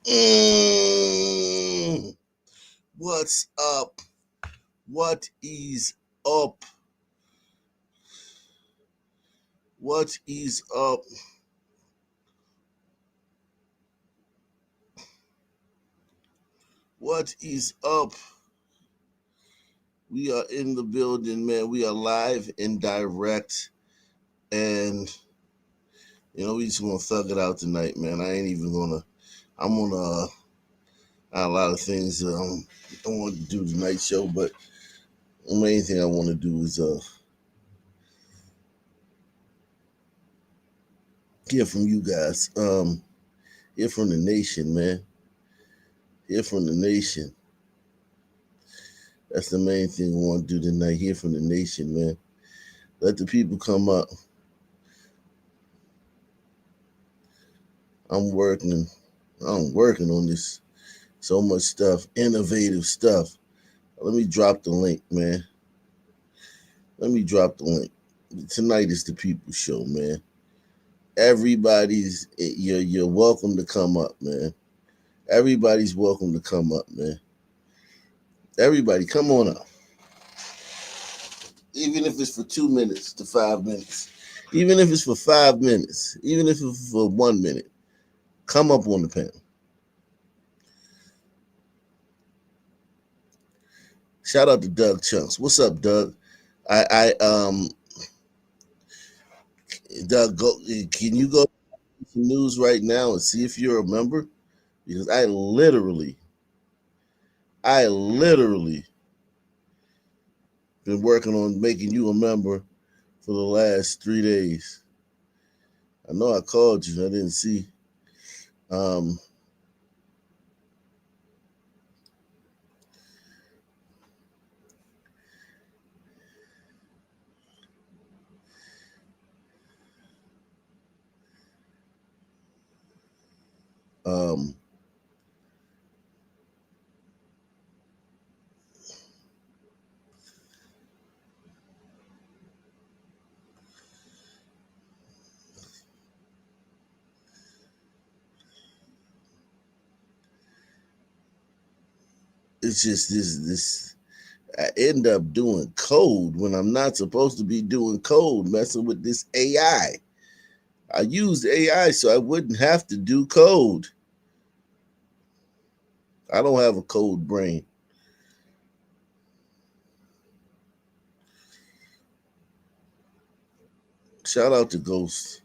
Mm, what's up? What is up? What is up? What is up? We are in the building, man. We are live and direct, and we just gonna thug it out tonight, man. I ain't even gonna. I'm gonna a lot of things I want to do tonight show, but the main thing I want to do is hear from you guys. Hear from the nation, man. Hear from the nation. That's the main thing we want to do tonight. Hear from the nation, man. Let the people come up. I'm working. I'm working on this. So much stuff, innovative stuff. Let me drop the link, man. Let me drop the link. Tonight is the people show, man. Everybody's you're welcome to come up, man. Everybody's welcome to come up, man. Everybody, come on up. Even if it's for 2 minutes to 5 minutes, even if it's for 5 minutes, even if it's for 1 minute, come up on the panel. Shout out to Doug Chunks. What's up, Doug? I Doug, go. Can you go to the news right now and see if you're a member? Because I literally been working on making you a member for the last 3 days. I know I called you. I didn't see. Um, um, it's just this. I end up doing code when I'm not supposed to be doing code, messing with this AI. I used AI so I wouldn't have to do code. I don't have a code brain. Shout out to Ghost.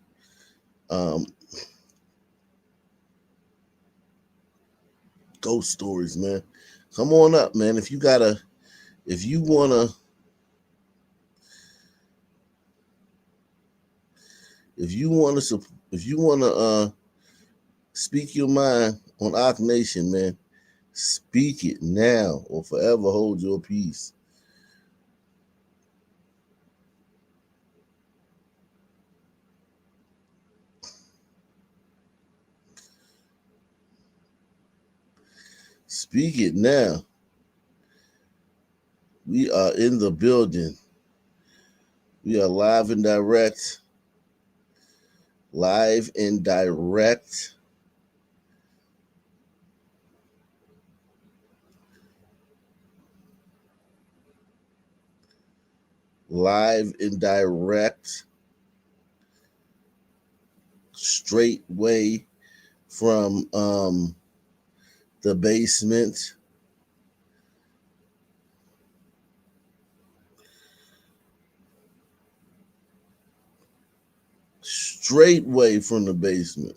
Um, Ghost stories, man. Come on up, man. If you wanna, if you wanna, if you wanna speak your mind on Ock Nation, man, speak it now or forever hold your peace. Speak it now. We are in the building. We are live and direct. Live and direct. Live and direct. Straight way from the basement. Straight way from the basement.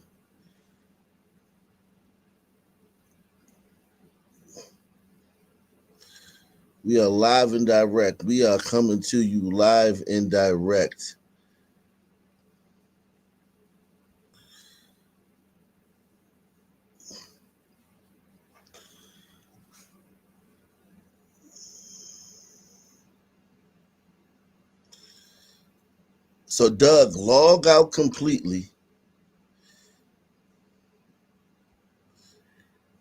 We are live and direct. We are coming to you live and direct. So, Doug, log out completely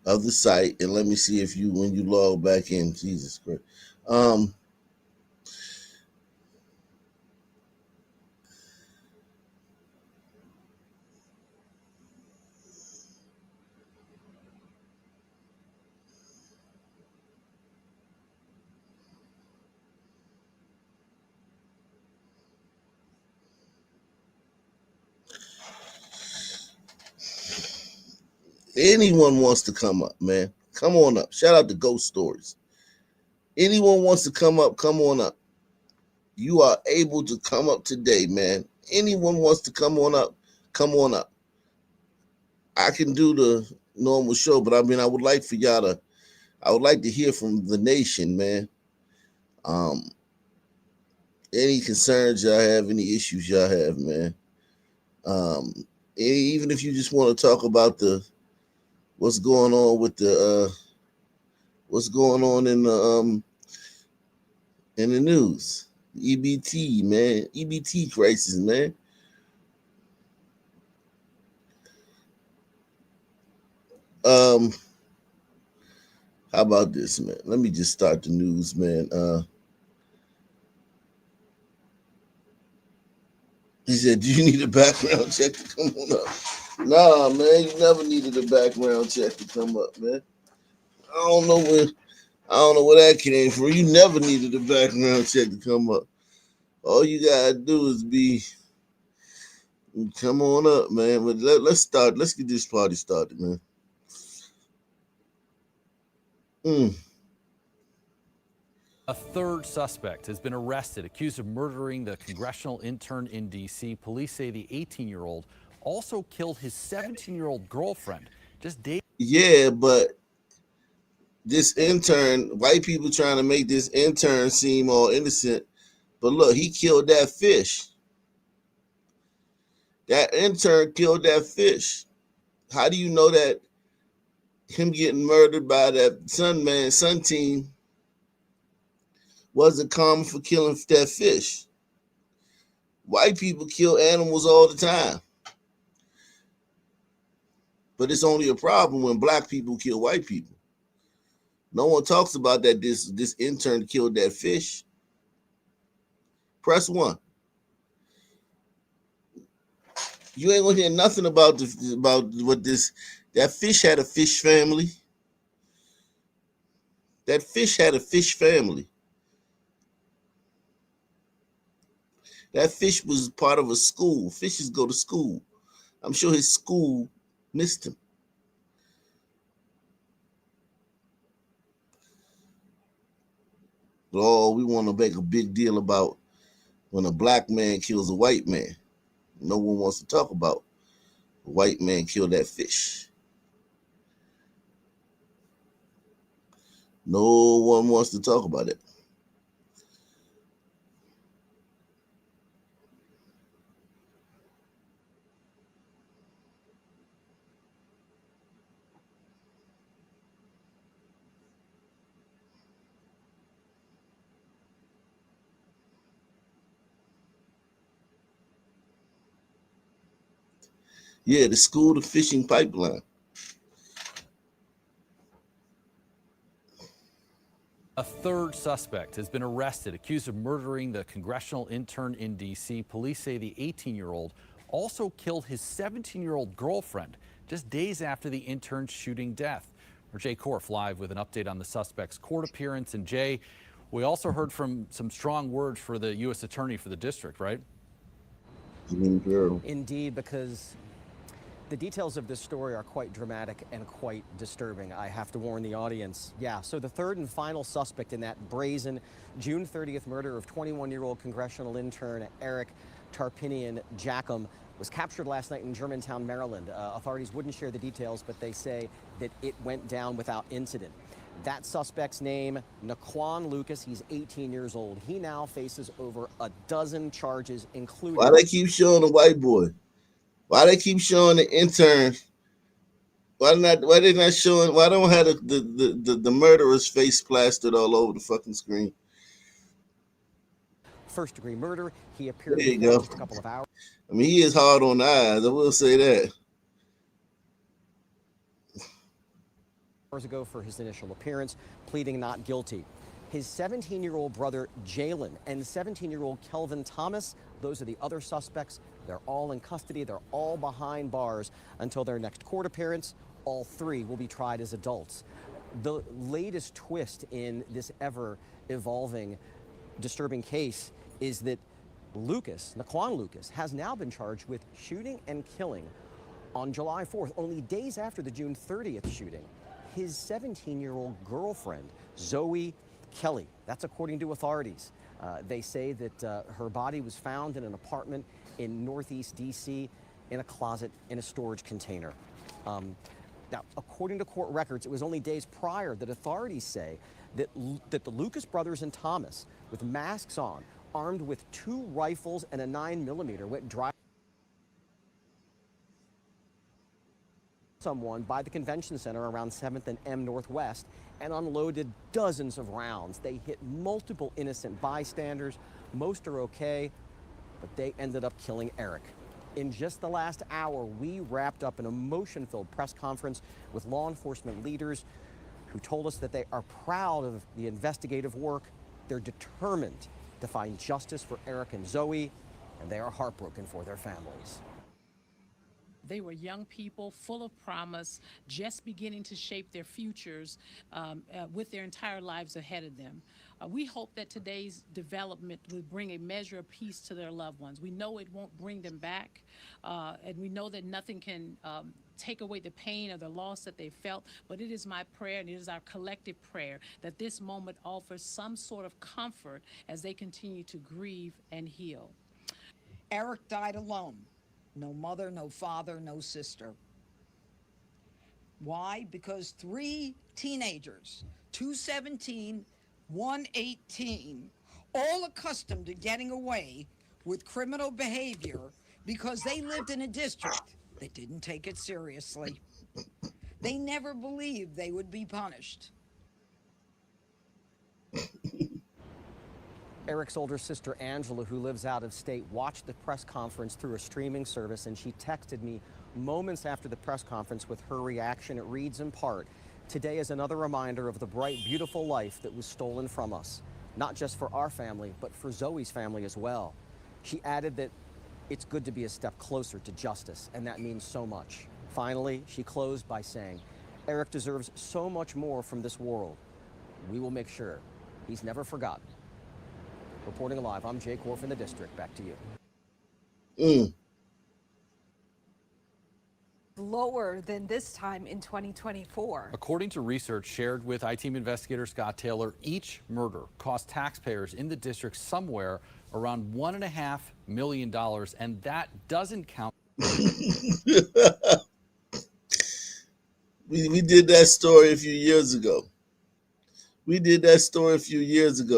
of the site and let me see if you, when you log back in, Jesus Christ. Um, Anyone wants to come up, man. Come on up. Shout out to Ghost Stories. Anyone wants to come up, come on up. You are able to come up today, man. Anyone wants to come on up, come on up. I can do the normal show, but I mean, I would like for y'all to, I would like to hear from the nation, man. Um, any concerns y'all have, any issues y'all have, man. Um, even if you just want to talk about the what's going on with the what's going on in the news. EBT, man. EBT crisis, man. Um, how about this, man? Let me just start the news, man. He said, "Do you need a background check to come on up?" Nah, man, you never needed a background check to come up, man. I don't know where I don't know where that came from. You never needed a background check to come up. All you gotta do is be come on up, man. But let's start. Let's get this party started, man. Mm. A third suspect has been arrested, accused of murdering the congressional intern in D.C. Police say the 18-year-old also killed his 17-year-old girlfriend just days. Yeah, but this intern, white people trying to make this intern seem all innocent. But look, he killed that fish. That intern killed that fish. How do you know that him getting murdered by that sun team wasn't common for killing that fish? White people kill animals all the time. But it's only a problem when black people kill white people. No one talks about that this intern killed that fish. Press one. You ain't gonna hear nothing about what this that fish had a fish family. That fish had a fish family. That fish was part of a school. Fishes go to school. I'm sure his school missed him. Oh, we want to make a big deal about when a black man kills a white man. No one wants to talk about a white man killed that fish. No one wants to talk about it. Yeah, the school to fishing pipeline. A third suspect has been arrested, accused of murdering the congressional intern in D.C. Police say the 18-year-old also killed his 17-year-old girlfriend just days after the intern's shooting death. Jay Korf live with an update on the suspect's court appearance. And Jay, we also heard from some strong words for the U.S. attorney for the district, right? Indeed, because the details of this story are quite dramatic and quite disturbing. I have to warn the audience. Yeah, so the third and final suspect in that brazen June 30th murder of 21-year-old congressional intern Eric Tarpinian Jackum was captured last night in Germantown, Maryland. Authorities wouldn't share the details, but they say that it went down without incident. That suspect's name, Naquan Lucas. He's 18 years old. He now faces over a dozen charges, including... Why they keep showing the white boy? Why they keep showing the intern? Why they not showing? Why don't have the murderer's face plastered all over the fucking screen? First-degree murder. He appeared there you go. Just a couple of hours. I mean, he is hard on the eyes. I will say that. Hours ago for his initial appearance, pleading not guilty. His 17-year-old brother, Jalen, and 17-year-old Kelvin Thomas, those are the other suspects. They're all in custody. They're all behind bars until their next court appearance. All three will be tried as adults. The latest twist in this ever-evolving, disturbing case is that Naquan Lucas, has now been charged with shooting and killing On July 4th, only days after the June 30th shooting, his 17-year-old girlfriend, Zoe Kelly, that's according to authorities. They say that her body was found in an apartment in Northeast D.C. in a closet in a storage container. Now, according to court records, it was only days prior that authorities say that the Lucas brothers and Thomas, with masks on, armed with 2 rifles and a 9mm, went driving someone by the convention center around 7th and M Northwest and unloaded dozens of rounds. They hit multiple innocent bystanders. Most are okay, but they ended up killing Eric. In just the last hour, we wrapped up an emotion-filled press conference with law enforcement leaders who told us that they are proud of the investigative work. They're determined to find justice for Eric and Zoe, and they are heartbroken for their families. They were young people full of promise, just beginning to shape their futures with their entire lives ahead of them. We hope that today's development will bring a measure of peace to their loved ones. We know it won't bring them back, and we know that nothing can take away the pain or the loss that they felt, but it is my prayer and it is our collective prayer that this moment offers some sort of comfort as they continue to grieve and heal. Eric died alone. No mother, no father, no sister. Why? Because 3 teenagers, 2 17, 1 18, all accustomed to getting away with criminal behavior because they lived in a district that didn't take it seriously. They never believed they would be punished. Eric's older sister, Angela, who lives out of state, watched the press conference through a streaming service, and she texted me moments after the press conference with her reaction. It reads in part, "Today is another reminder of the bright, beautiful life that was stolen from us, not just for our family, but for Zoe's family as well." She added that it's good to be a step closer to justice, and that means so much. Finally, she closed by saying, "Eric deserves so much more from this world. We will make sure he's never forgotten." Reporting live, I'm Jake Wolf in the district. Back to you. Lower than this time in 2024. According to research shared with I-Team investigator Scott Taylor, each murder cost taxpayers in the district somewhere around $1.5 million, and that doesn't count. We did that story a few years ago.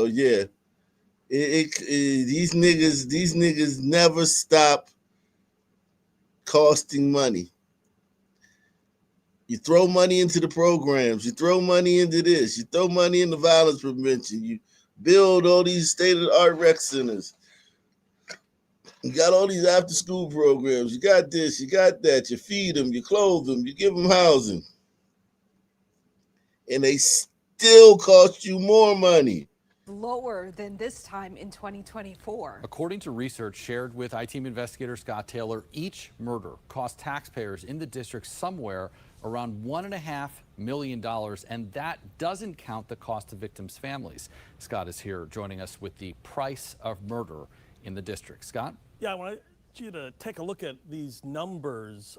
Yeah. These niggas never stop costing money. You throw money into the programs, you throw money into this, you throw money into violence prevention, you build all these state-of-the-art rec centers. You got all these after-school programs, you got this, you got that, you feed them, you clothe them, you give them housing. And they still cost you more money. Lower than this time in 2024. According to research shared with I-Team investigator Scott Taylor, each murder cost taxpayers in the district somewhere around $1.5 million, and that doesn't count the cost to victims' families. Scott is here joining us with the price of murder in the district. Scott? Yeah, I want you to take a look at these numbers.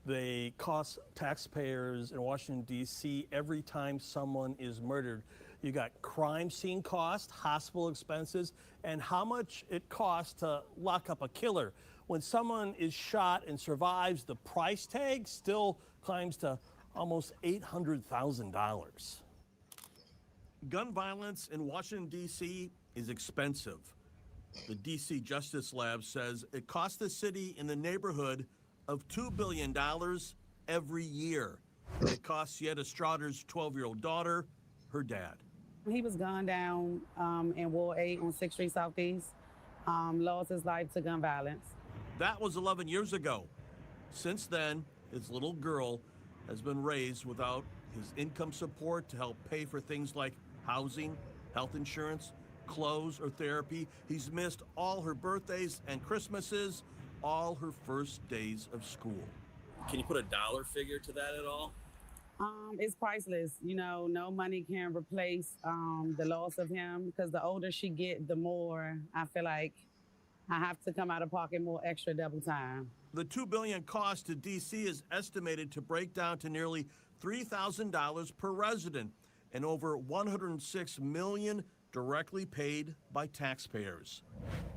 They cost taxpayers in Washington, D.C. every time someone is murdered. You got crime scene costs, hospital expenses, and how much it costs to lock up a killer. When someone is shot and survives, the price tag still climbs to almost $800,000. Gun violence in Washington, D.C. is expensive. The D.C. Justice Lab says it costs the city in the neighborhood of $2 billion every year. It costs Yetta Strouder's 12-year-old daughter her dad. He was gunned down in Ward 8 on 6th Street Southeast, lost his life to gun violence. That was 11 years ago. Since then, his little girl has been raised without his income support to help pay for things like housing, health insurance, clothes, or therapy. He's missed all her birthdays and Christmases, all her first days of school. Can you put a dollar figure to that at all? It's priceless. You know, no money can replace the loss of him, because the older she get, the more I feel like I have to come out of pocket more extra double time. The $2 billion cost to D.C. is estimated to break down to nearly $3,000 per resident and over $106 million directly paid by taxpayers.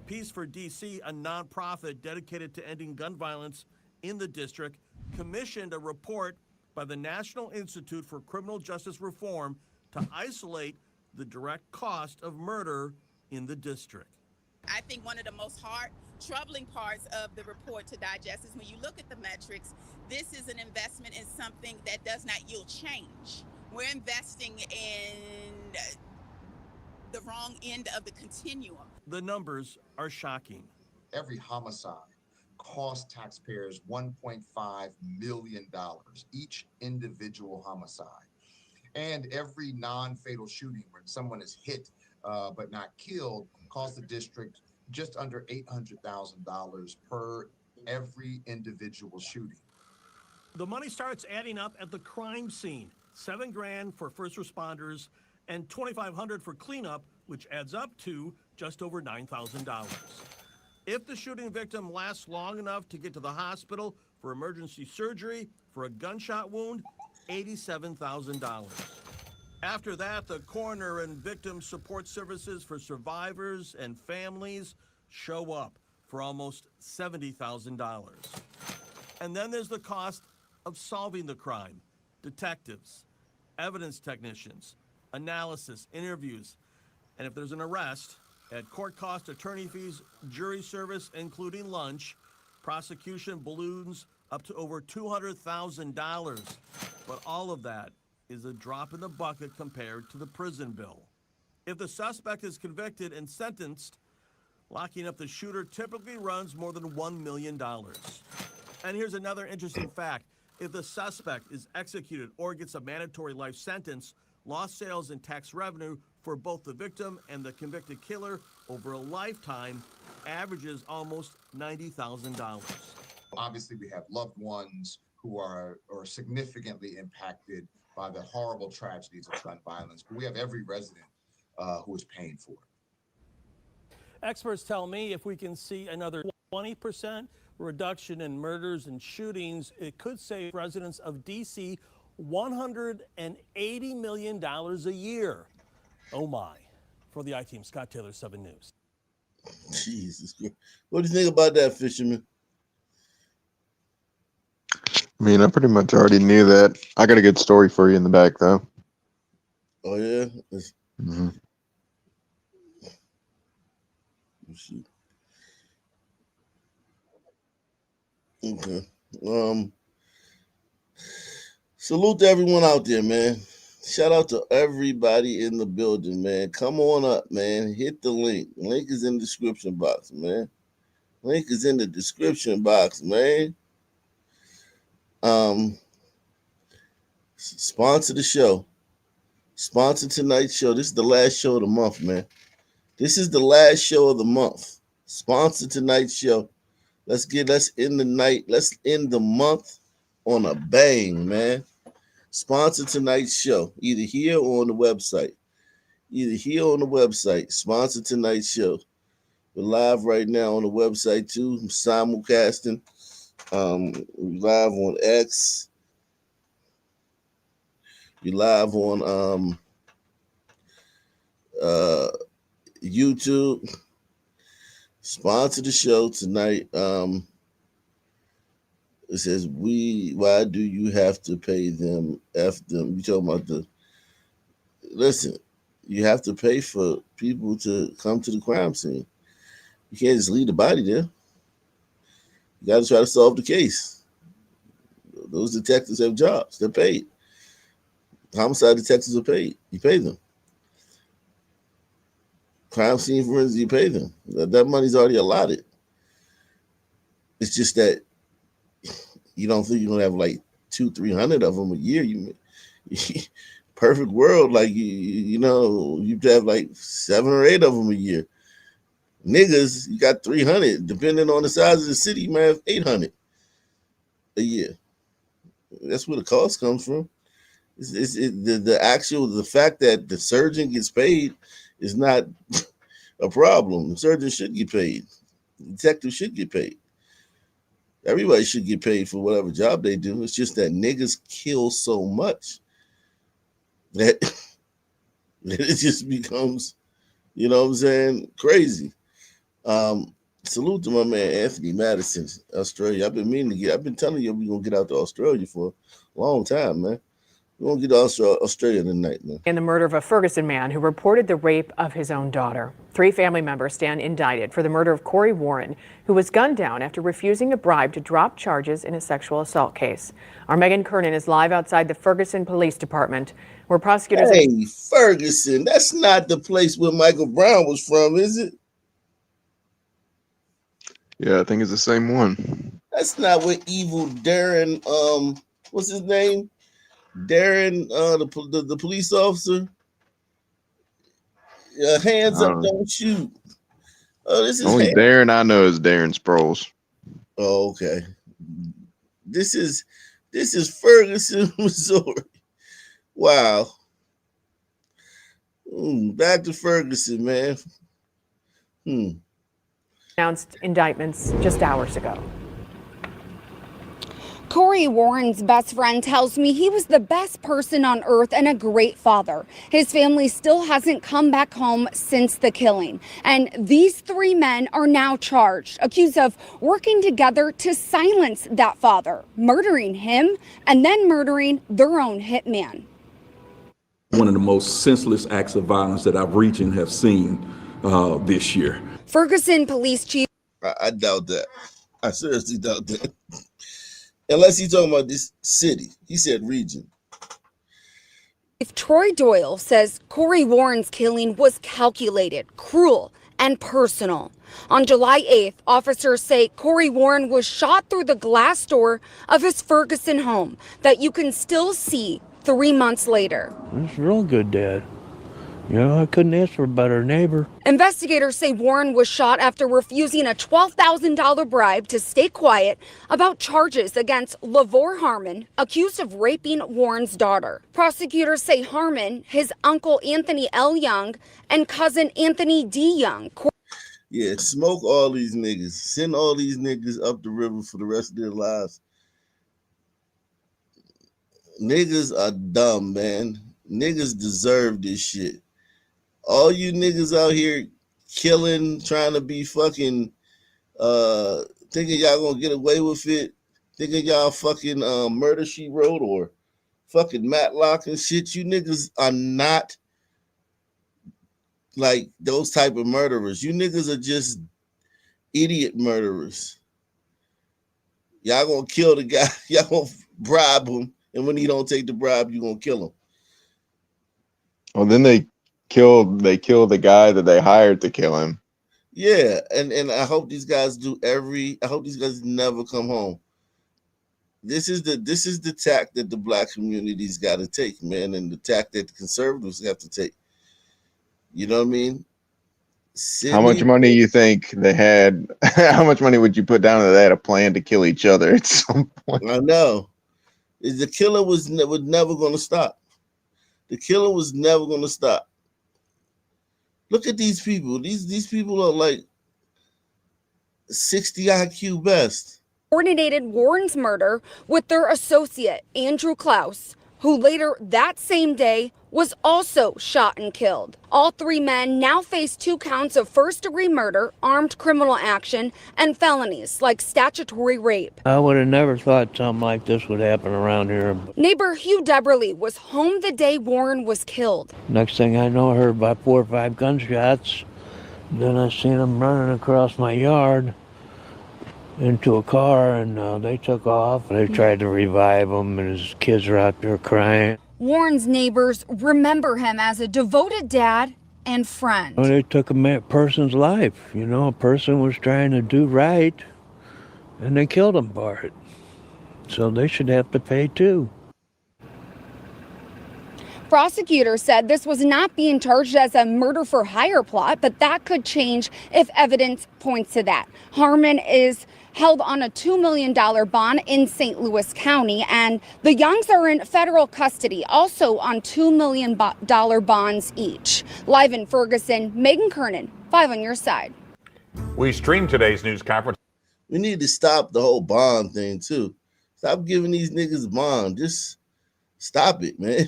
Peace for D.C., a nonprofit dedicated to ending gun violence in the district, commissioned a report by the National Institute for Criminal Justice Reform to isolate the direct cost of murder in the district. I think one of the most troubling parts of the report to digest is when you look at the metrics, this is an investment in something that does not yield change. We're investing in the wrong end of the continuum. The numbers are shocking. Every homicide costs taxpayers $1.5 million, each individual homicide. And every non-fatal shooting where someone is hit but not killed costs the district just under $800,000 per every individual shooting. The money starts adding up at the crime scene. $7,000 for first responders and $2,500 for cleanup, which adds up to just over $9,000. If the shooting victim lasts long enough to get to the hospital for emergency surgery for a gunshot wound, $87,000. After that, the coroner and victim support services for survivors and families show up for almost $70,000. And then there's the cost of solving the crime. Detectives, evidence technicians, analysis, interviews, and if there's an arrest, at court cost, attorney fees, jury service, including lunch, prosecution balloons up to over $200,000. But all of that is a drop in the bucket compared to the prison bill. If the suspect is convicted and sentenced, locking up the shooter typically runs more than $1 million. And here's another interesting fact. If the suspect is executed or gets a mandatory life sentence, lost sales and tax revenue for both the victim and the convicted killer over a lifetime averages almost $90,000. Obviously, we have loved ones who are significantly impacted by the horrible tragedies of gun violence, but we have every resident who is paying for it. Experts tell me if we can see another 20% reduction in murders and shootings, it could save residents of D.C. $180 million a year. Oh my. For the I-Team, Scott Taylor, 7 News. Jesus. What do you think about that, Fisherman? I mean, I pretty much already knew that. I got a good story for you in the back, though. Oh, yeah? Mm-hmm. Shoot. Okay. Salute to everyone out there, man. Shout out to everybody in the building, man. Come on up, man. Hit the link. Link is in the description box, man. Link is in the description box, man. Sponsor the show. Sponsor tonight's show. This is the last show of the month, man. This is the last show of the month. Sponsor tonight's show. Let's end the night. Let's end the month on a bang, man. Sponsor tonight's show, either here or on the website. Either here or on the website. Sponsor tonight's show. We're live right now on the website too. I'm simulcasting. We're live on X. We're live on YouTube. Sponsor the show tonight. It says, why do you have to pay them? F them. You talking about listen, you have to pay for people to come to the crime scene. You can't just leave the body there. You got to try to solve the case. Those detectives have jobs. They're paid. Homicide detectives are paid. You pay them. Crime scene forensics, you pay them. That money's already allotted. It's just that you don't think you're gonna have like 200-300 of them a year. Perfect world, like you have like 7 or 8 of them a year. Niggas, you got 300. Depending on the size of the city, you might have 800 a year. That's where the cost comes from. The fact that the surgeon gets paid is not a problem. The surgeon should get paid. The detective should get paid. Everybody should get paid for whatever job they do. It's just that niggas kill so much that it just becomes, you know what I'm saying, crazy. Salute to my man Anthony Madison, Australia. I've been telling you we're gonna get out to Australia for a long time, man. We're gonna get to Australia tonight, man. In the murder of a Ferguson man who reported the rape of his own daughter. 3 family members stand indicted for the murder of Corey Warren, who was gunned down after refusing a bribe to drop charges in a sexual assault case. Our Megan Kernan is live outside the Ferguson Police Department, where prosecutors... Hey, Ferguson, that's not the place where Michael Brown was from, is it? Yeah, I think it's the same one. That's not where evil Darren, what's his name? Darren, the police officer. Hands up, don't shoot. Oh, this is only Darren I know is Darren Sproles. Oh, okay. This is Ferguson, Missouri. Wow. Back to Ferguson, man. Announced indictments just hours ago. Corey Warren's best friend tells me he was the best person on earth and a great father. His family still hasn't come back home since the killing. And these 3 men are now charged, accused of working together to silence that father, murdering him and then murdering their own hitman. One of the most senseless acts of violence that I've reached and have seen this year. Ferguson Police Chief. I doubt that. I seriously doubt that. Unless he's talking about this city. He said region. If Troy Doyle says Corey Warren's killing was calculated, cruel, and personal. On July 8th, officers say Corey Warren was shot through the glass door of his Ferguson home that you can still see 3 months later. That's real good, Dad. You know, I couldn't ask for a better neighbor. Investigators say Warren was shot after refusing a $12,000 bribe to stay quiet about charges against Lavore Harmon, accused of raping Warren's daughter. Prosecutors say Harmon, his uncle Anthony L. Young, and cousin Anthony D. Young. Yeah, smoke all these niggas. Send all these niggas up the river for the rest of their lives. Niggas are dumb, man. Niggas deserve this shit. All you niggas out here killing, trying to be fucking, thinking y'all gonna get away with it, thinking y'all fucking Murder, She Wrote or fucking Matlock and shit. You niggas are not like those type of murderers. You niggas are just idiot murderers. Y'all gonna kill the guy. Y'all gonna bribe him, and when he don't take the bribe, you gonna kill him. Well, then they killed the guy that they hired to kill him. Yeah, and I hope these guys I hope these guys never come home. This is the tack that the black community's got to take, man, and the tack that the conservatives have to take. You know what I mean? How much money you think they had? How much money would you put down that they had a plan to kill each other at some point? I know. The killer was never going to stop. The killer was never going to stop. Look at these people. These people are like 60 IQ best. Coordinated Warren's murder with their associate, Andrew Klaus, who later that same day was also shot and killed. All 3 men now face 2 counts of first-degree murder, armed criminal action, and felonies like statutory rape. I would have never thought something like this would happen around here. Neighbor Hugh Deberly was home the day Warren was killed. Next thing I know, I heard about 4 or 5 gunshots. Then I seen them running across my yard into a car, and they took off. They tried to revive him, and his kids are out there crying. Warren's neighbors remember him as a devoted dad and friend. Well, they took a person's life. You know, a person was trying to do right, and they killed him for it. So they should have to pay too. Prosecutors said this was not being charged as a murder for hire plot, but that could change if evidence points to that. Harmon is held on a $2 million bond in St. Louis County, and the Youngs are in federal custody, also on $2 million bonds each. Live in Ferguson, Megan Kernan, 5 on your side. We stream today's news conference. We need to stop the whole bond thing too. Stop giving these niggas bond. Just stop it, man.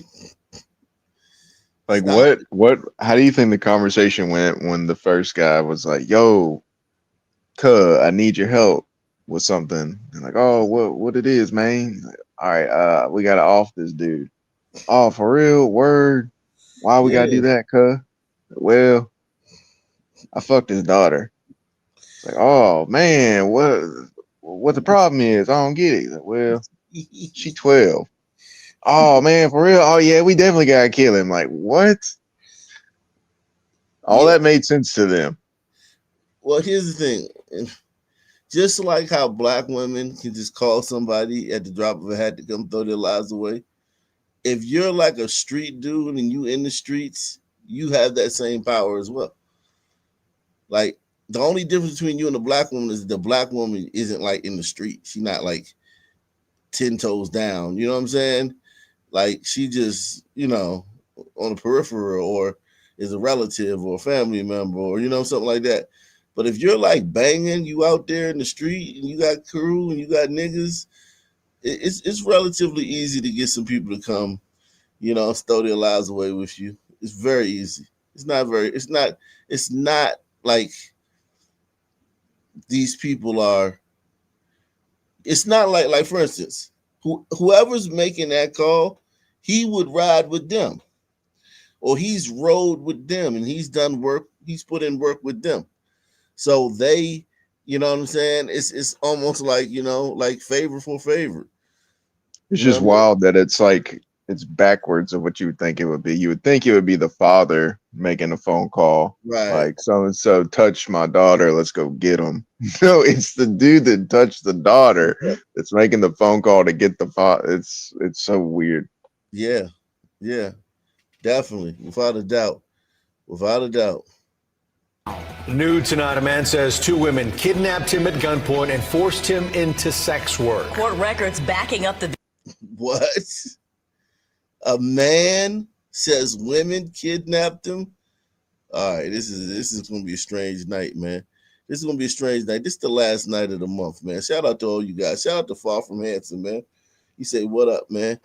Like Stop what how do you think the conversation went when the first guy was like, yo, cuh, I need your help with something? And like, oh, what it is, man? Like, all right, we gotta off this dude. Oh, for real? Word? Why we gotta do that, cuh? Well, I fucked his daughter. It's like, oh man, what the problem is? I don't get it. He's like, well, she 12. Oh man, for real? Oh yeah, we definitely gotta kill him. Like, what? All that made sense to them. Well, here's the thing. Just like how black women can just call somebody at the drop of a hat to come throw their lives away, if you're like a street dude and you in the streets, you have that same power as well. Like, the only difference between you and the black woman is the black woman isn't like in the street. She's not like 10 toes down. You know what I'm saying? Like, she just, you know, on the peripheral, or is a relative or a family member, or, you know, something like that. But if you're like banging, you out there in the street and you got crew and you got niggas, it's relatively easy to get some people to come, you know, throw their lives away with you. It's very easy. It's not like these people are. It's not like for instance, whoever's making that call, he would ride with them, or he's rode with them, and he's done work. He's put in work with them. So they, you know what I'm saying? It's almost like, you know, like favor for favor. It's just wild that it's like it's backwards of what you would think it would be. You would think it would be the father making a phone call, right? Like, so and so touched my daughter, let's go get him. No, it's the dude that touched the daughter that's making the phone call to get the father. It's so weird. Yeah, definitely, without a doubt. New tonight, a man says two women kidnapped him at gunpoint and forced him into sex work. Court records backing up the. What? A man says women kidnapped him? All right, this is gonna be a strange night, man. This is gonna be a strange night. This is the last night of the month, man. Shout out to all you guys. Shout out to Far From Handsome, man. You say, what up, man?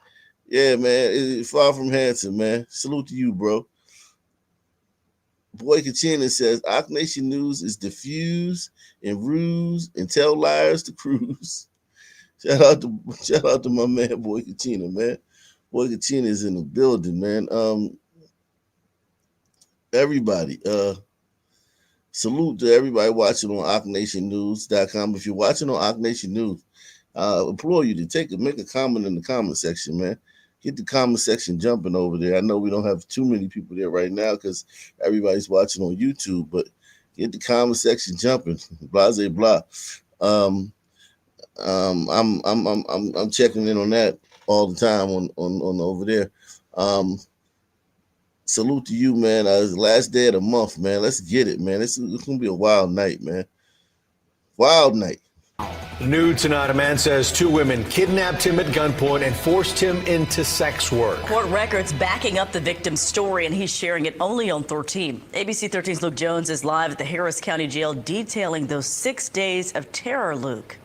Yeah, man. It's Far From Handsome, man. Salute to you, bro. Boy Kachina says, Ock Nation News is diffuse and ruse and tell liars to cruise. Shout out to my man, Boy Kachina, man. Boy Kachina is in the building, man. Everybody, salute to everybody watching on OckNationNews.com. If you're watching on Ock Nation News, implore you to make a comment in the comment section, man. Get the comment section jumping over there. I know we don't have too many people there right now because everybody's watching on YouTube, but get the comment section jumping. Blah, blah, blah. I'm checking in on that all the time on over there. Salute to you, man. It's the last day of the month, man. Let's get it, man. It's gonna be a wild night, man. Wild night. New tonight, a man says two women kidnapped him at gunpoint and forced him into sex work. Court records backing up the victim's story, and he's sharing it only on 13. ABC 13's Luke Jones is live at the Harris County Jail detailing those 6 days of terror, Luke.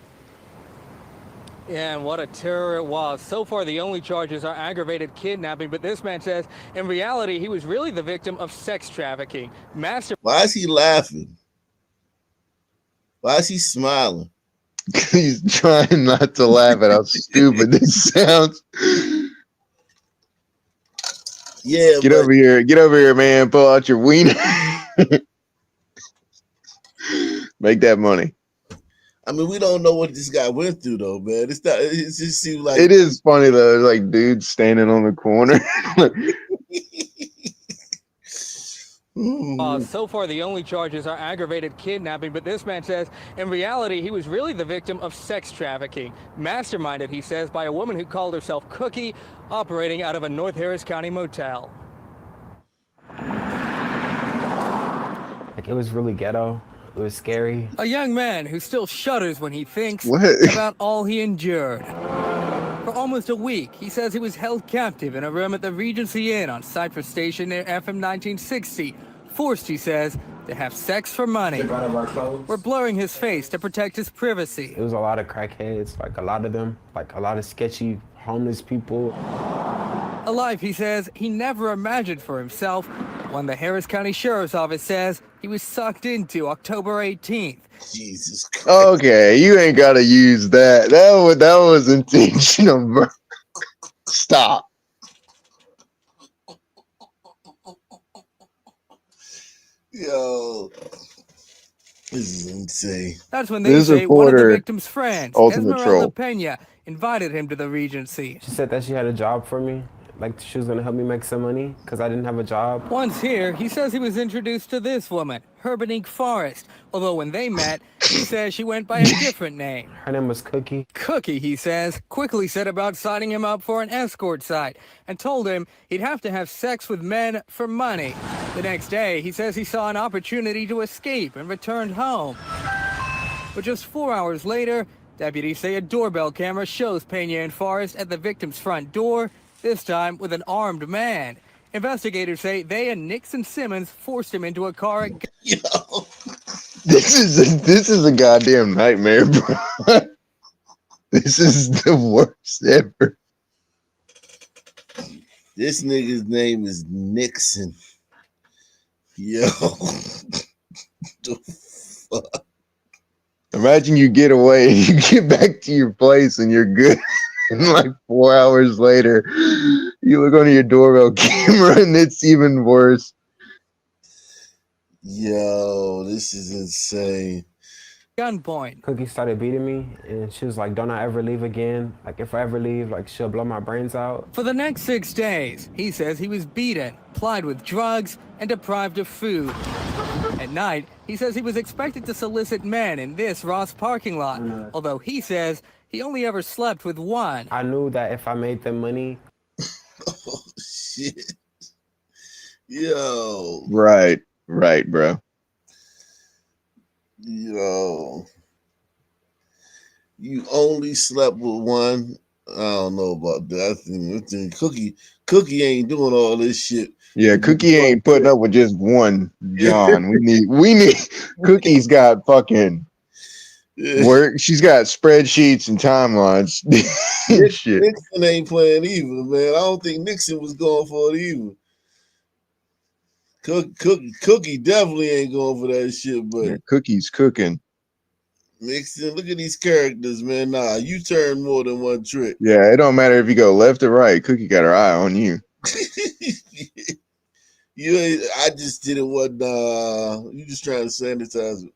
Yeah, and what a terror it was. So far, the only charges are aggravated kidnapping, but this man says in reality, he was really the victim of sex trafficking. Why is he laughing? Why is he smiling? He's trying not to laugh at how stupid this sounds. Yeah, get over here, man. Pull out your wiener. Make that money. I mean, we don't know what this guy went through, though, man. It just seems like it is funny though. Like dudes standing on the corner. So far, the only charges are aggravated kidnapping, but this man says in reality, he was really the victim of sex trafficking. Masterminded, he says, by a woman who called herself Cookie, operating out of a North Harris County motel. Like, it was really ghetto. It was scary. A young man who still shudders when he thinks What? about all he endured. For almost a week, he says he was held captive in a room at the Regency Inn on Cypress Station near FM 1960. Forced, he says, to have sex for money. We're blurring his face to protect his privacy. It was a lot of crackheads, like a lot of them, like a lot of sketchy homeless people. A life, he says, he never imagined for himself. One the Harris County Sheriff's Office says he was sucked into October 18th. Jesus Christ. Okay, you ain't gotta use that. That was intentional, bro. Stop. Yo, this is insane. That's when they say one of the victim's friends, Ultimate Esmeralda troll. Pena, invited him to the Regency. She said that she had a job for me, like she was gonna help me make some money because I didn't have a job. Once here, he says he was introduced to this woman, Herbanique Forrest, although when they met, he says she went by a different name. Her name was Cookie. Cookie, he says, quickly set about signing him up for an escort site and told him he'd have to have sex with men for money. The next day, he says he saw an opportunity to escape and returned home. But just 4 hours later, deputies say a doorbell camera shows Pena and Forrest at the victim's front door, this time with an armed man. Investigators say they and Nixon Simmons forced him into a car. Yo. This is a goddamn nightmare, bro. This is the worst ever. This nigga's name is Nixon. Yo. The fuck? Imagine you get away and you get back to your place and you're good. And like 4 hours later, you look on your doorbell camera and it's even worse. Yo, this is insane. Gunpoint. Cookie started beating me, and she was like, "Don't I ever leave again? Like if I ever leave, like she'll blow my brains out." For the next 6 days, he says he was beaten, plied with drugs, and deprived of food. At night, he says he was expected to solicit men in this Ross parking lot, although he says he only ever slept with one. I knew that if I made them money. Oh, shit. Yo. Right, bro. Yo. You only slept with one? I don't know about that. I think Cookie ain't doing all this shit. Yeah, Cookie ain't putting up with just one John. We need Cookie's got fucking work. She's got spreadsheets and timelines. Shit. Nixon ain't playing either, man. I don't think Nixon was going for it either. Cookie definitely ain't going for that shit, but Yeah, Cookie's cooking. Nixon, look at these characters, man. Nah, you turn more than one trick. Yeah, it don't matter if you go left or right. Cookie got her eye on you. I just didn't want. You just trying to sanitize it.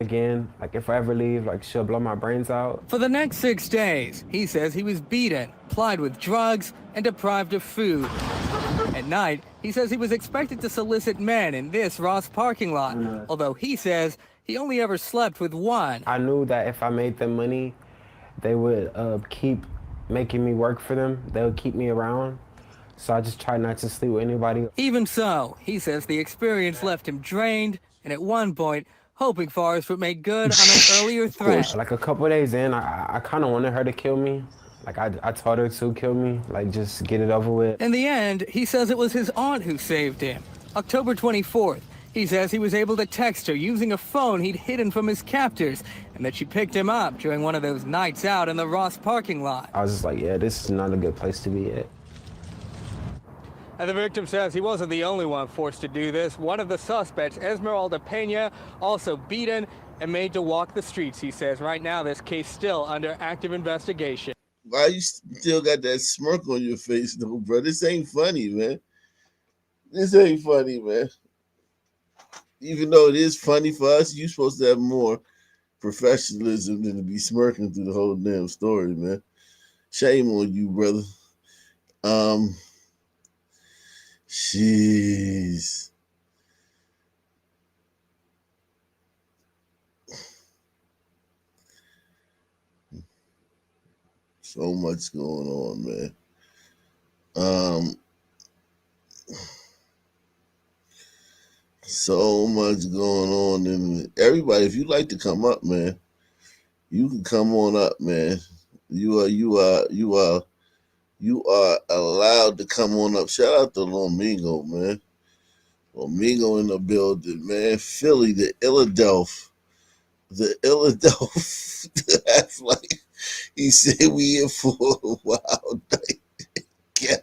Again, like if I ever leave, like she'll blow my brains out. For the next 6 days, he says he was beaten, plied with drugs, and deprived of food. At night, he says he was expected to solicit men in this Ross parking lot, although he says he only ever slept with one. I knew that if I made them money, they would keep making me work for them. They would keep me around. So I just tried not to sleep with anybody. Even so, he says the experience left him drained, and at one point, hoping Forrest would make good on an earlier threat. Like a couple days in, I kind of wanted her to kill me. Like I told her to kill me, like just get it over with. In the end, he says it was his aunt who saved him. October 24th, he says he was able to text her using a phone he'd hidden from his captors, and that she picked him up during one of those nights out in the Ross parking lot. I was just like, yeah, this is not a good place to be at. And the victim says he wasn't the only one forced to do this. One of the suspects, Esmeralda Pena, also beaten and made to walk the streets, he says. Right now, this case still under active investigation. Why you still got that smirk on your face, though, bro? This ain't funny, man. This ain't funny, man. Even though it is funny for us, you're supposed to have more professionalism than to be smirking through the whole damn story, man. Shame on you, brother. Jeez. So much going on, man. So much going on, and everybody, if you'd like to come up, man, you can come on up, man. You are allowed to come on up. Shout out to Lomingo, man. Well, Mingo in the building, man. Philly, the Philadelphia. That's like he said we in for a wild night. Yeah.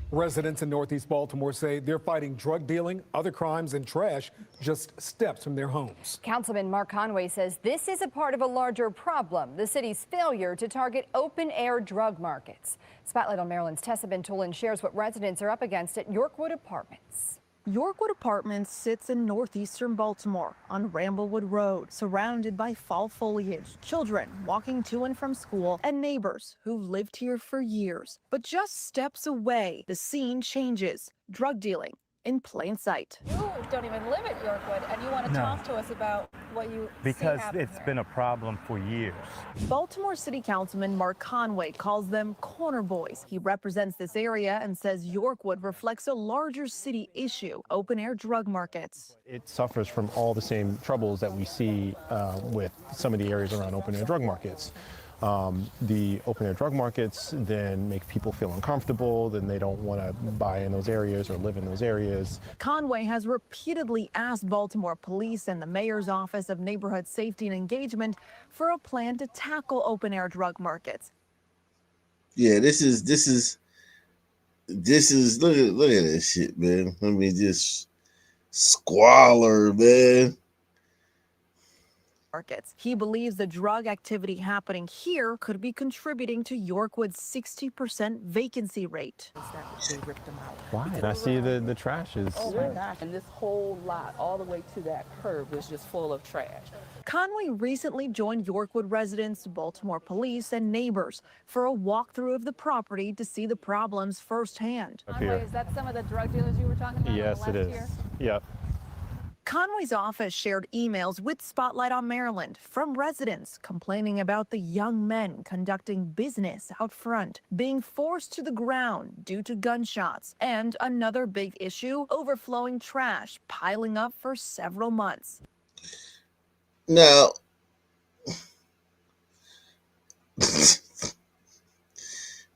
Residents in Northeast Baltimore say they're fighting drug dealing, other crimes, and trash just steps from their homes. Councilman Mark Conway says this is a part of a larger problem, the city's failure to target open-air drug markets. Spotlight on Maryland's Tessa Bentolin shares what residents are up against at Yorkwood Apartments. Yorkwood Apartments sits in northeastern Baltimore on Ramblewood Road, surrounded by fall foliage, children walking to and from school, and neighbors who've lived here for years. But just steps away, the scene changes. Drug dealing in plain sight. You don't even live at Yorkwood, and you want to talk to us about what you because it's been a problem for years. Baltimore City Councilman Mark Conway calls them corner boys. He represents this area and says Yorkwood reflects a larger city issue, open-air drug markets. It suffers from all the same troubles that we see with some of the areas around open-air drug markets. The open-air drug markets then make people feel uncomfortable, then they don't want to buy in those areas or live in those areas. Conway has repeatedly asked Baltimore police and the mayor's office of neighborhood safety and engagement for a plan to tackle open-air drug markets. Yeah, this is look at this shit, man. I mean, just squalor, man. Markets. He believes the drug activity happening here could be contributing to Yorkwood's 60% vacancy rate. They ripped them out. Why? And I see the trash is. Oh my gosh, and this whole lot all the way to that curb is just full of trash. Conway recently joined Yorkwood residents, Baltimore police, and neighbors for a walkthrough of the property to see the problems firsthand. Conway, is that some of the drug dealers you were talking about? Yes, it is. Yep. Conway's office shared emails with Spotlight on Maryland from residents complaining about the young men conducting business out front, being forced to the ground due to gunshots, and another big issue, overflowing trash piling up for several months. Now,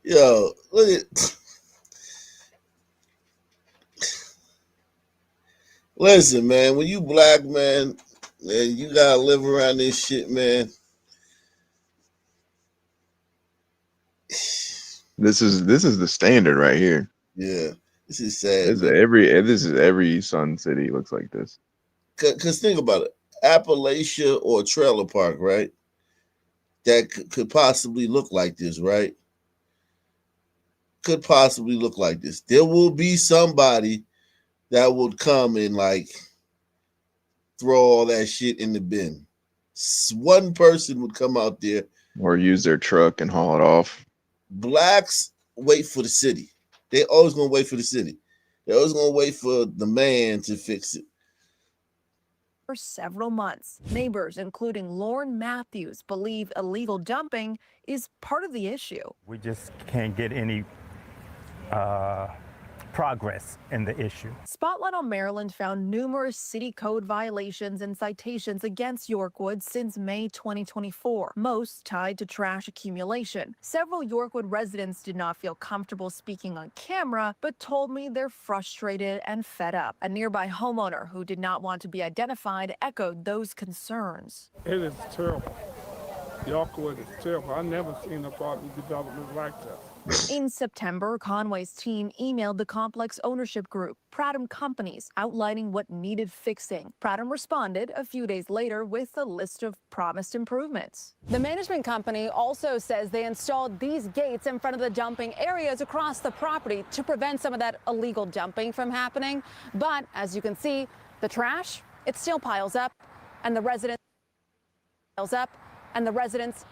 yo, look at. Listen, man, when you black, man, and you gotta live around this shit, man. This is the standard right here. Yeah, this is sad. This is every Sun City looks like this. Cause think about it, Appalachia or trailer park, right? That could possibly look like this, right? Could possibly look like this. There will be somebody that would come and like throw all that shit in the bin. One person would come out there. Or use their truck and haul it off. Blacks wait for the city. They always gonna wait for the city. They're always gonna wait for the man to fix it. For several months, neighbors, including Lauren Matthews, believe illegal dumping is part of the issue. We just can't get any progress in the issue. Spotlight on Maryland found numerous city code violations and citations against Yorkwood since May 2024, most tied to trash accumulation. Several Yorkwood residents did not feel comfortable speaking on camera, but told me they're frustrated and fed up. A nearby homeowner who did not want to be identified echoed those concerns. It is terrible. Yorkwood is terrible. I've never seen apartment development like that. In September, Conway's team emailed the complex ownership group, Pradham Companies, outlining what needed fixing. Pradham responded a few days later with a list of promised improvements. The management company also says they installed these gates in front of the dumping areas across the property to prevent some of that illegal dumping from happening. But as you can see, the trash, it still piles up, and the residents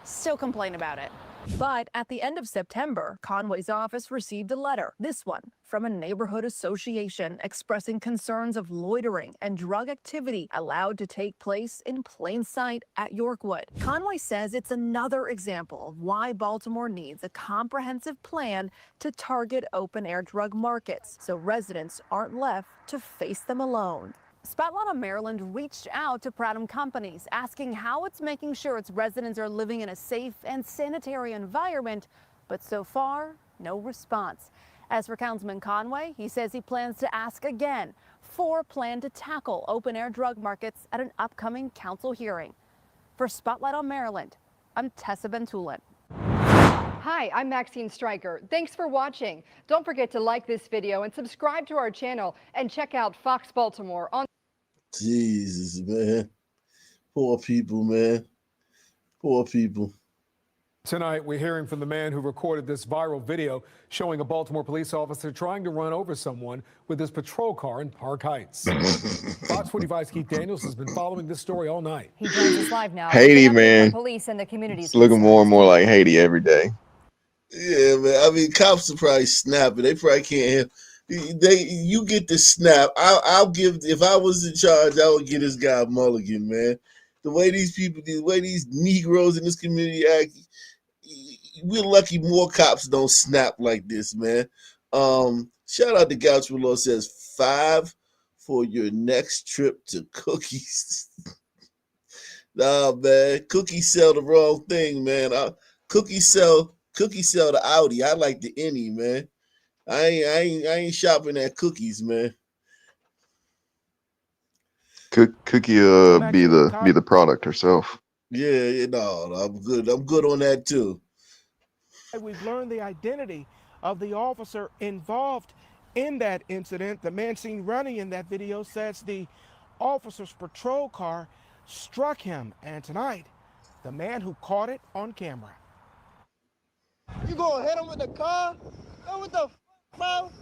still complain about it. But at the end of September, Conway's office received a letter, this one, from a neighborhood association expressing concerns of loitering and drug activity allowed to take place in plain sight at Yorkwood. Conway says it's another example of why Baltimore needs a comprehensive plan to target open-air drug markets so residents aren't left to face them alone. Spotlight on Maryland reached out to Pradham Companies, asking how it's making sure its residents are living in a safe and sanitary environment but so far, no response. As for Councilman Conway, he says he plans to ask again for a plan to tackle open-air drug markets at an upcoming council hearing. For Spotlight on Maryland, I'm Tessa Bentulin. Hi, I'm Maxine Stryker. Thanks for watching. Don't forget to like this video and subscribe to our channel and check out Fox Baltimore on. Jesus, man. Poor people, man. Poor people. Tonight, we're hearing from the man who recorded this viral video showing a Baltimore police officer trying to run over someone with his patrol car in Park Heights. Fox 45's Keith Daniels has been following this story all night. He joins us live now. Haiti, man. Police and the community. It's looking more and more like Haiti every day. Yeah, man. I mean, cops are probably snapping. They probably can't. You get the snap. I'll give. If I was in charge, I would give this guy a mulligan, man. The way these people, the way these Negroes in this community act, we're lucky more cops don't snap like this, man. Shout out to Gouch Law says 5 for your next trip to Cookies. Nah, man. Cookies sell the wrong thing, man. Cookies sell the Audi. I like the Innie, man. I ain't shopping at Cookies, man. Cookie be the product herself. Yeah, no, I'm good. I'm good on that too. We've learned the identity of the officer involved in that incident. The man seen running in that video says the officer's patrol car struck him, and tonight, the man who caught it on camera. You gonna hit him with the car? Yo, what the bro?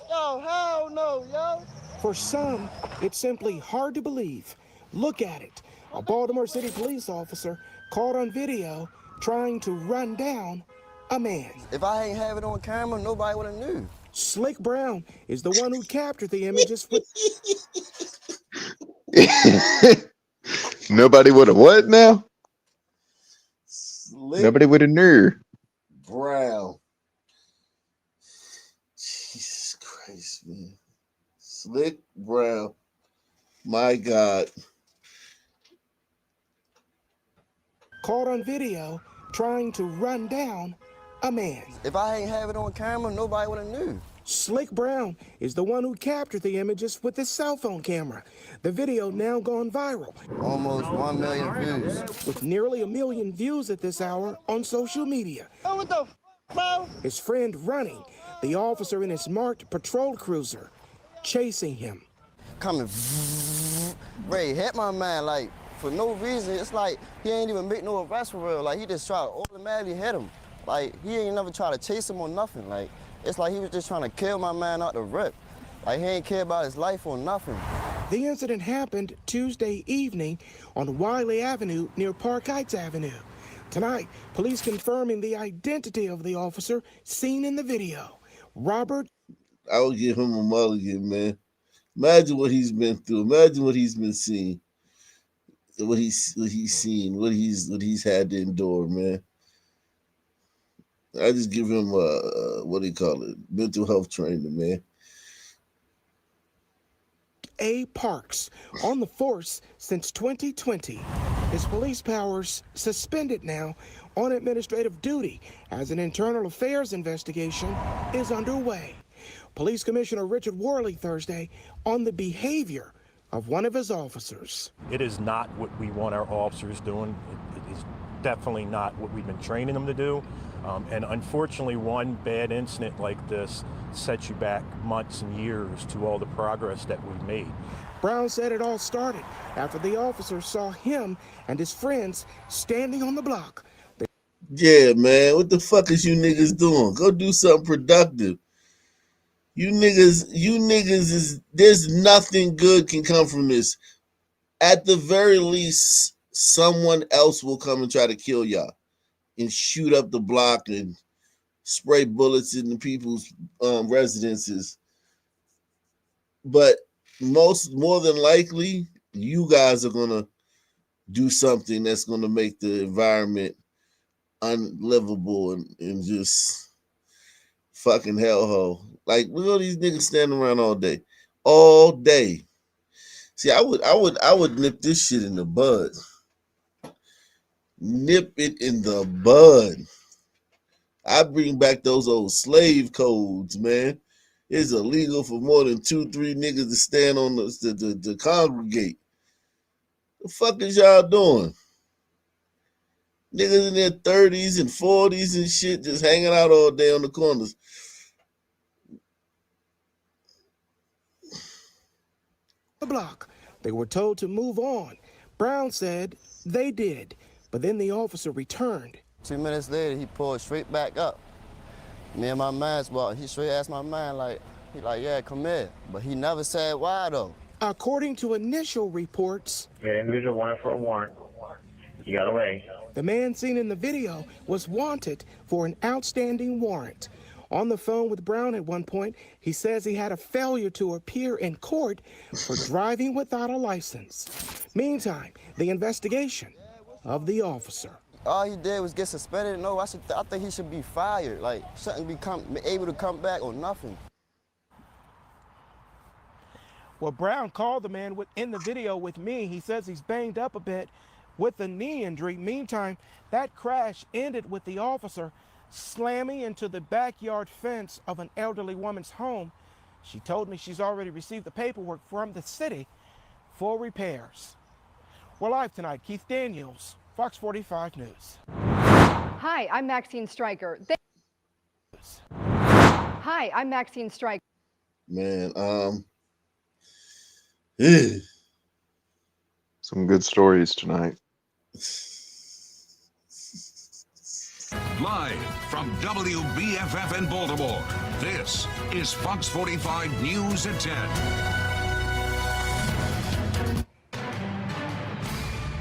Yo, hell no, yo. For some, it's simply hard to believe. Look at it. A Baltimore City police officer caught on video trying to run down a man. If I ain't have it on camera, nobody would have knew. Slick Brown is the one who captured the images with... Nobody would have what now? Slick Nobody would have knew. Brown. Jesus Christ, man. Slick Brown. My God. Caught on video trying to run down a man. If I ain't have it on camera, nobody would have knew. Slick Brown is the one who captured the images with his cell phone camera. The video now gone viral. Almost 1 million views. With nearly 1 million views at this hour on social media. Oh, what the bro? His friend running, the officer in his marked patrol cruiser, chasing him. Coming, Ray hit my man like for no reason. It's like he ain't even make no arrest for real. Like he just tried to automatically hit him. Like he ain't never try to chase him or nothing. Like it's like he was just trying to kill my man out the rip. Like he ain't care about his life or nothing. The incident happened Tuesday evening on Wiley Avenue near Park Heights Avenue. Tonight, police confirming the identity of the officer seen in the video. Robert. I would give him a mulligan, man. Imagine what he's been through. Imagine what he's been seeing. What he's seen. What he's had to endure, man. I just give him what do you call it? Mental health training, man. A. Parks on the force since 2020. His police powers suspended now on administrative duty as an internal affairs investigation is underway. Police Commissioner Richard Worley Thursday on the behavior of one of his officers. It is not what we want our officers doing. It is definitely not what we've been training them to do. And unfortunately, one bad incident like this sets you back months and years to all the progress that we've made. Brown said it all started after the officer saw him and his friends standing on the block. Yeah, man. What the fuck is you niggas doing? Go do something productive. You niggas is, there's nothing good can come from this. At the very least, someone else will come and try to kill y'all and shoot up the block and spray bullets in the people's residences. But more than likely, you guys are gonna do something that's gonna make the environment unlivable and just fucking hellhole. Like, look at all these niggas standing around all day. See, I would nip this shit in the bud. Nip it in the bud. I bring back those old slave codes, man. It's illegal for more than 2-3 niggas to stand on to congregate. The fuck is y'all doing? Niggas in their 30s and 40s and shit just hanging out all day on the corners. The block. They were told to move on. Brown said they did, but then the officer returned. 2 minutes later, he pulled straight back up. Me and my man's walked. He straight asked my man, he like, yeah, come here. But he never said why, though. According to initial reports, the individual wanted for a warrant. He got away. The man seen in the video was wanted for an outstanding warrant. On the phone with Brown at one point, he says he had a failure to appear in court for driving without a license. Meantime, the investigation of the officer. All he did was get suspended. No, I think he should be fired. Like, shouldn't be able to come back or nothing. Well, Brown called the man in the video with me. He says he's banged up a bit with a knee injury. Meantime, that crash ended with the officer slamming into the backyard fence of an elderly woman's home. She told me she's already received the paperwork from the city for repairs. We're live tonight. Keith Daniels, Fox 45 News. Hi, I'm Maxine Stryker. Hi, I'm Maxine Stryker. Man, Some good stories tonight. Live from WBFF in Baltimore, this is Fox 45 News at 10.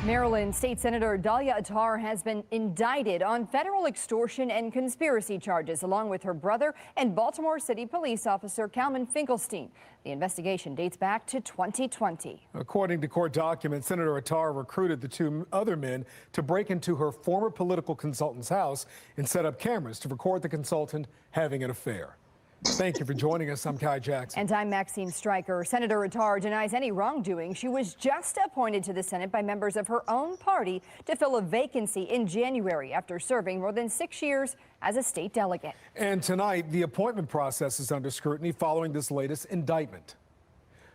Maryland State Senator Dahlia Attar has been indicted on federal extortion and conspiracy charges, along with her brother and Baltimore City police officer Kalman Finkelstein. The investigation dates back to 2020. According to court documents, Senator Attar recruited the 2 other men to break into her former political consultant's house and set up cameras to record the consultant having an affair. Thank you for joining us. I'm Kai Jackson. And I'm Maxine Stryker. Senator Attar denies any wrongdoing. She was just appointed to the Senate by members of her own party to fill a vacancy in January after serving more than 6 years as a state delegate. And tonight, the appointment process is under scrutiny following this latest indictment.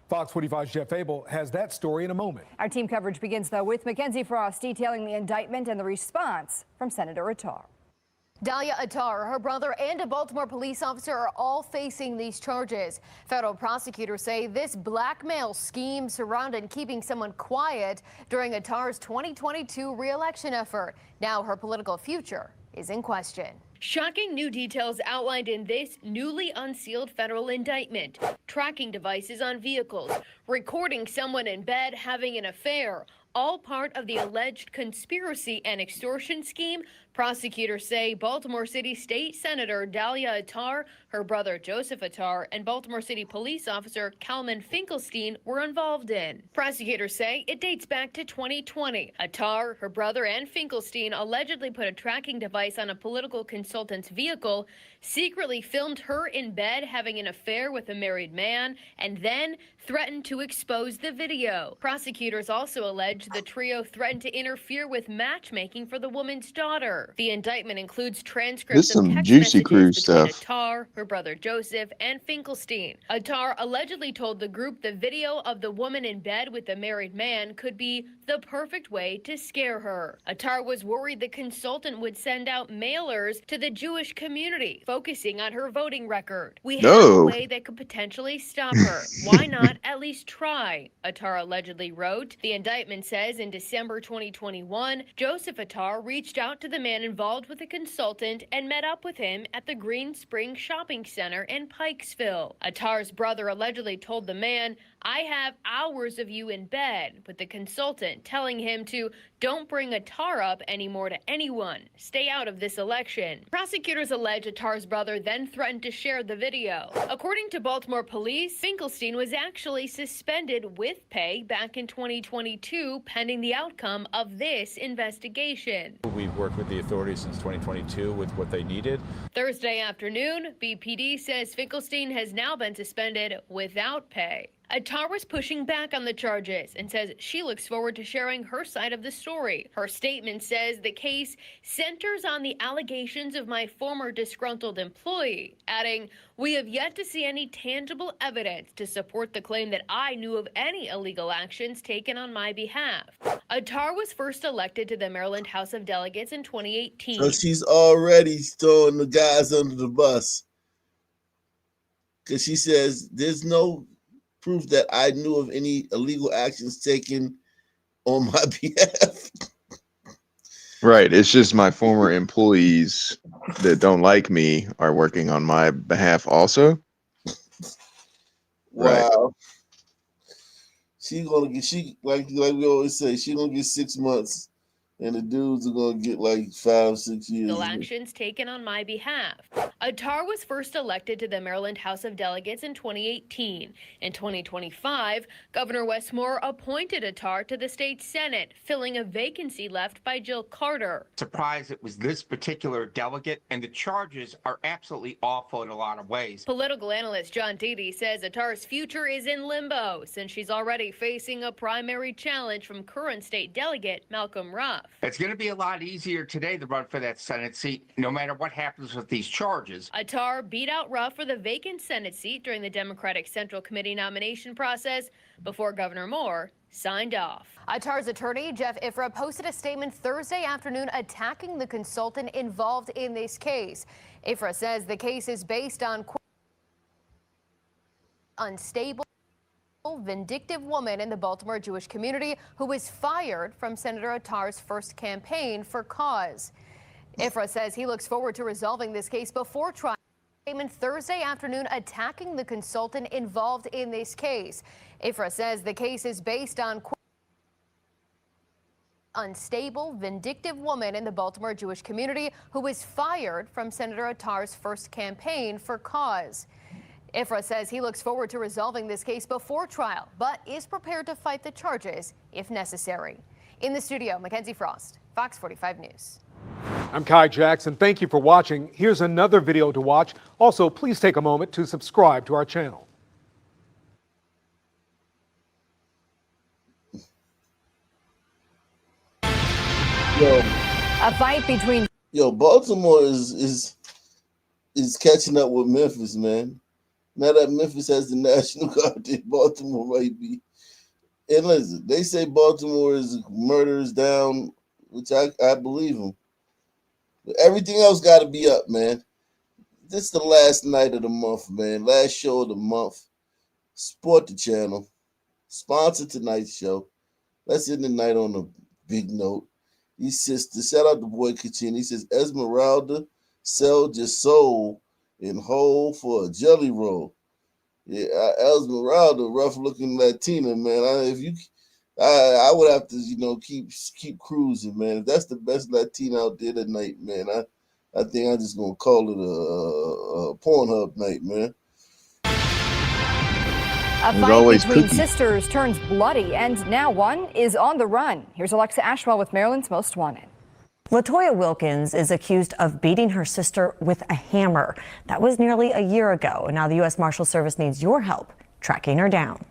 Fox 45's Jeff Abel has that story in a moment. Our team coverage begins, though, with Mackenzie Frost detailing the indictment and the response from Senator Attar. Dahlia Attar, her brother, and a Baltimore police officer are all facing these charges. Federal prosecutors say this blackmail scheme surrounded keeping someone quiet during Attar's 2022 re-election effort. Now her political future is in question. Shocking new details outlined in this newly unsealed federal indictment. Tracking devices on vehicles, recording someone in bed having an affair, all part of the alleged conspiracy and extortion scheme. Prosecutors say Baltimore City State Senator Dahlia Attar, her brother Joseph Attar, and Baltimore City police officer Kalman Finkelstein were involved in. Prosecutors say it dates back to 2020. Attar, her brother, and Finkelstein allegedly put a tracking device on a political consultant's vehicle, secretly filmed her in bed having an affair with a married man, and then threatened to expose the video. Prosecutors also allege the trio threatened to interfere with matchmaking for the woman's daughter. The indictment includes transcripts of text juicy messages crew between stuff. Attar, her brother Joseph, and Finkelstein. Attar allegedly told the group the video of the woman in bed with the married man could be the perfect way to scare her. Attar was worried the consultant would send out mailers to the Jewish community, focusing on her voting record. We have a way that could potentially stop her. Why not at least try? Attar allegedly wrote. The indictment says in December 2021, Joseph Attar reached out to the man involved with the consultant and met up with him at the Green Spring Shopping Center in Pikesville. Attar's brother allegedly told the man, "I have hours of you in bed," with the consultant telling him to don't bring Attar up anymore to anyone. Stay out of this election. Prosecutors allege Attar's brother then threatened to share the video. According to Baltimore police, Finkelstein was actually suspended with pay back in 2022 pending the outcome of this investigation. We've worked with the authorities since 2022 with what they needed. Thursday afternoon, BPD says Finkelstein has now been suspended without pay. Attar was pushing back on the charges and says she looks forward to sharing her side of the story. Her statement says the case centers on the allegations of my former disgruntled employee, adding, "We have yet to see any tangible evidence to support the claim that I knew of any illegal actions taken on my behalf." Attar was first elected to the Maryland House of Delegates in 2018. So she's already throwing the guys under the bus. Because she says there's no proof that I knew of any illegal actions taken on my behalf. Right. It's just my former employees that don't like me are working on my behalf also. Wow. Right. She's gonna get like we always say, she's gonna get 6 months, and the dudes are gonna get like 5-6 years. Illegal actions taken on my behalf. Attar was first elected to the Maryland House of Delegates in 2018. In 2025, Governor Wes Moore appointed Attar to the state Senate, filling a vacancy left by Jill Carter. Surprised it was this particular delegate, and the charges are absolutely awful in a lot of ways. Political analyst John Deedy says Attar's future is in limbo since she's already facing a primary challenge from current state delegate Malcolm Ruff. It's going to be a lot easier today to run for that Senate seat, no matter what happens with these charges. Attar beat out Ruff for the vacant Senate seat during the Democratic Central Committee nomination process before Governor Moore signed off. Attar's attorney, Jeff Ifrah, posted a statement Thursday afternoon attacking the consultant involved in this case. Ifrah says the case is based on unstable, vindictive woman in the Baltimore Jewish community who was fired from Senator Attar's first campaign for cause. Ifrah says he looks forward to resolving this case before trial. Statement Thursday afternoon attacking the consultant involved in this case. Ifrah says the case is based on unstable, vindictive woman in the Baltimore Jewish community who was fired from Senator Attar's first campaign for cause. Ifrah says he looks forward to resolving this case before trial, but is prepared to fight the charges if necessary. In the studio, Mackenzie Frost, Fox 45 News. I'm Kai Jackson. Thank you for watching. Here's another video to watch. Also, please take a moment to subscribe to our channel. A fight between Baltimore is catching up with Memphis, man. Now that Memphis has the National Guard, Baltimore might be. And listen, they say Baltimore is murders down, which I believe them. But everything else got to be up, man. This is the last night of the month, man. Last show of the month. Support the channel. Sponsor tonight's show. Let's end the night on a big note. These sisters, shout out to Boy Kachin. He says, Esmeralda sold your soul in whole for a jelly roll. Yeah, Esmeralda, rough-looking Latina, man. I would have to, keep cruising, man. If that's the best Latina out there tonight, man, I think I'm just gonna call it a Pornhub night, man. A fight between sisters turns bloody, and now one is on the run. Here's Alexa Ashwell with Maryland's Most Wanted. LaToya Wilkins is accused of beating her sister with a hammer. That was nearly a year ago, and now the U.S. Marshal Service needs your help tracking her down.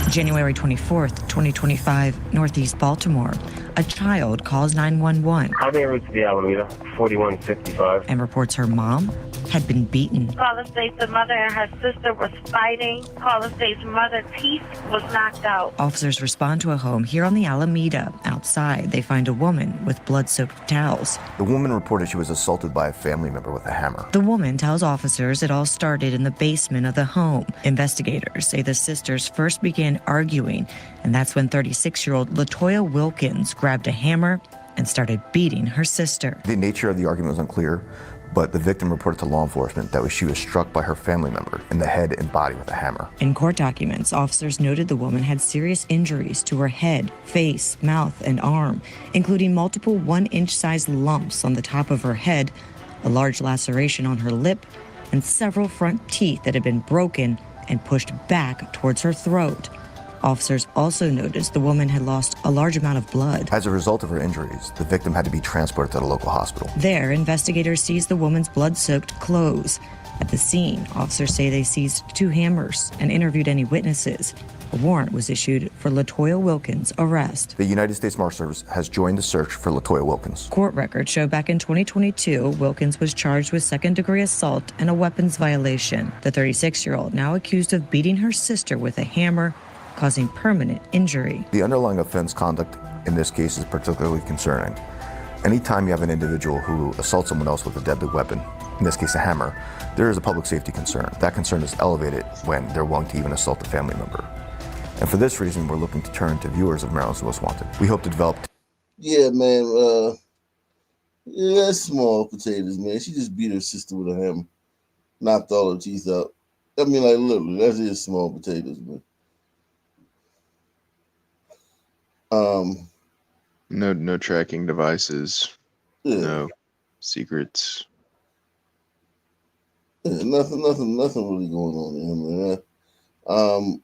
January 24th, 2025, Northeast Baltimore. A child calls 911. How many routes to the Alameda? 4155. And reports her mom had been beaten. Caller states the mother and her sister was fighting. Caller states mother's teeth was knocked out. Officers respond to a home here on the Alameda. Outside, they find a woman with blood-soaked towels. The woman reported she was assaulted by a family member with a hammer. The woman tells officers it all started in the basement of the home. Investigators say the sisters first began arguing, and that's when 36-year-old LaToya Wilkins grabbed a hammer and started beating her sister. The nature of the argument was unclear, but the victim reported to law enforcement that she was struck by her family member in the head and body with a hammer. In court documents, officers noted the woman had serious injuries to her head, face, mouth, and arm, including multiple 1-inch-sized lumps on the top of her head, a large laceration on her lip, and several front teeth that had been broken and pushed back towards her throat. Officers also noticed the woman had lost a large amount of blood. As a result of her injuries, the victim had to be transported to the local hospital. There, investigators seized the woman's blood-soaked clothes. At the scene, officers say they seized 2 hammers and interviewed any witnesses. A warrant was issued for LaToya Wilkins' arrest. The United States Marshal Service has joined the search for LaToya Wilkins. Court records show back in 2022, Wilkins was charged with second-degree assault and a weapons violation. The 36-year-old now accused of beating her sister with a hammer, causing permanent injury. The underlying offense conduct in this case is particularly concerning. Anytime you have an individual who assaults someone else with a deadly weapon, in this case a hammer, there is a public safety concern. That concern is elevated when they're willing to even assault a family member. And for this reason, we're looking to turn to viewers of Maryland's Most Wanted. We hope to develop... Yeah, man. Yeah, that's small potatoes, man. She just beat her sister with a hammer. Knocked all her teeth out. I mean, like, literally, that is small potatoes, man. No tracking devices. Yeah. No secrets. Yeah, nothing really going on in here, man.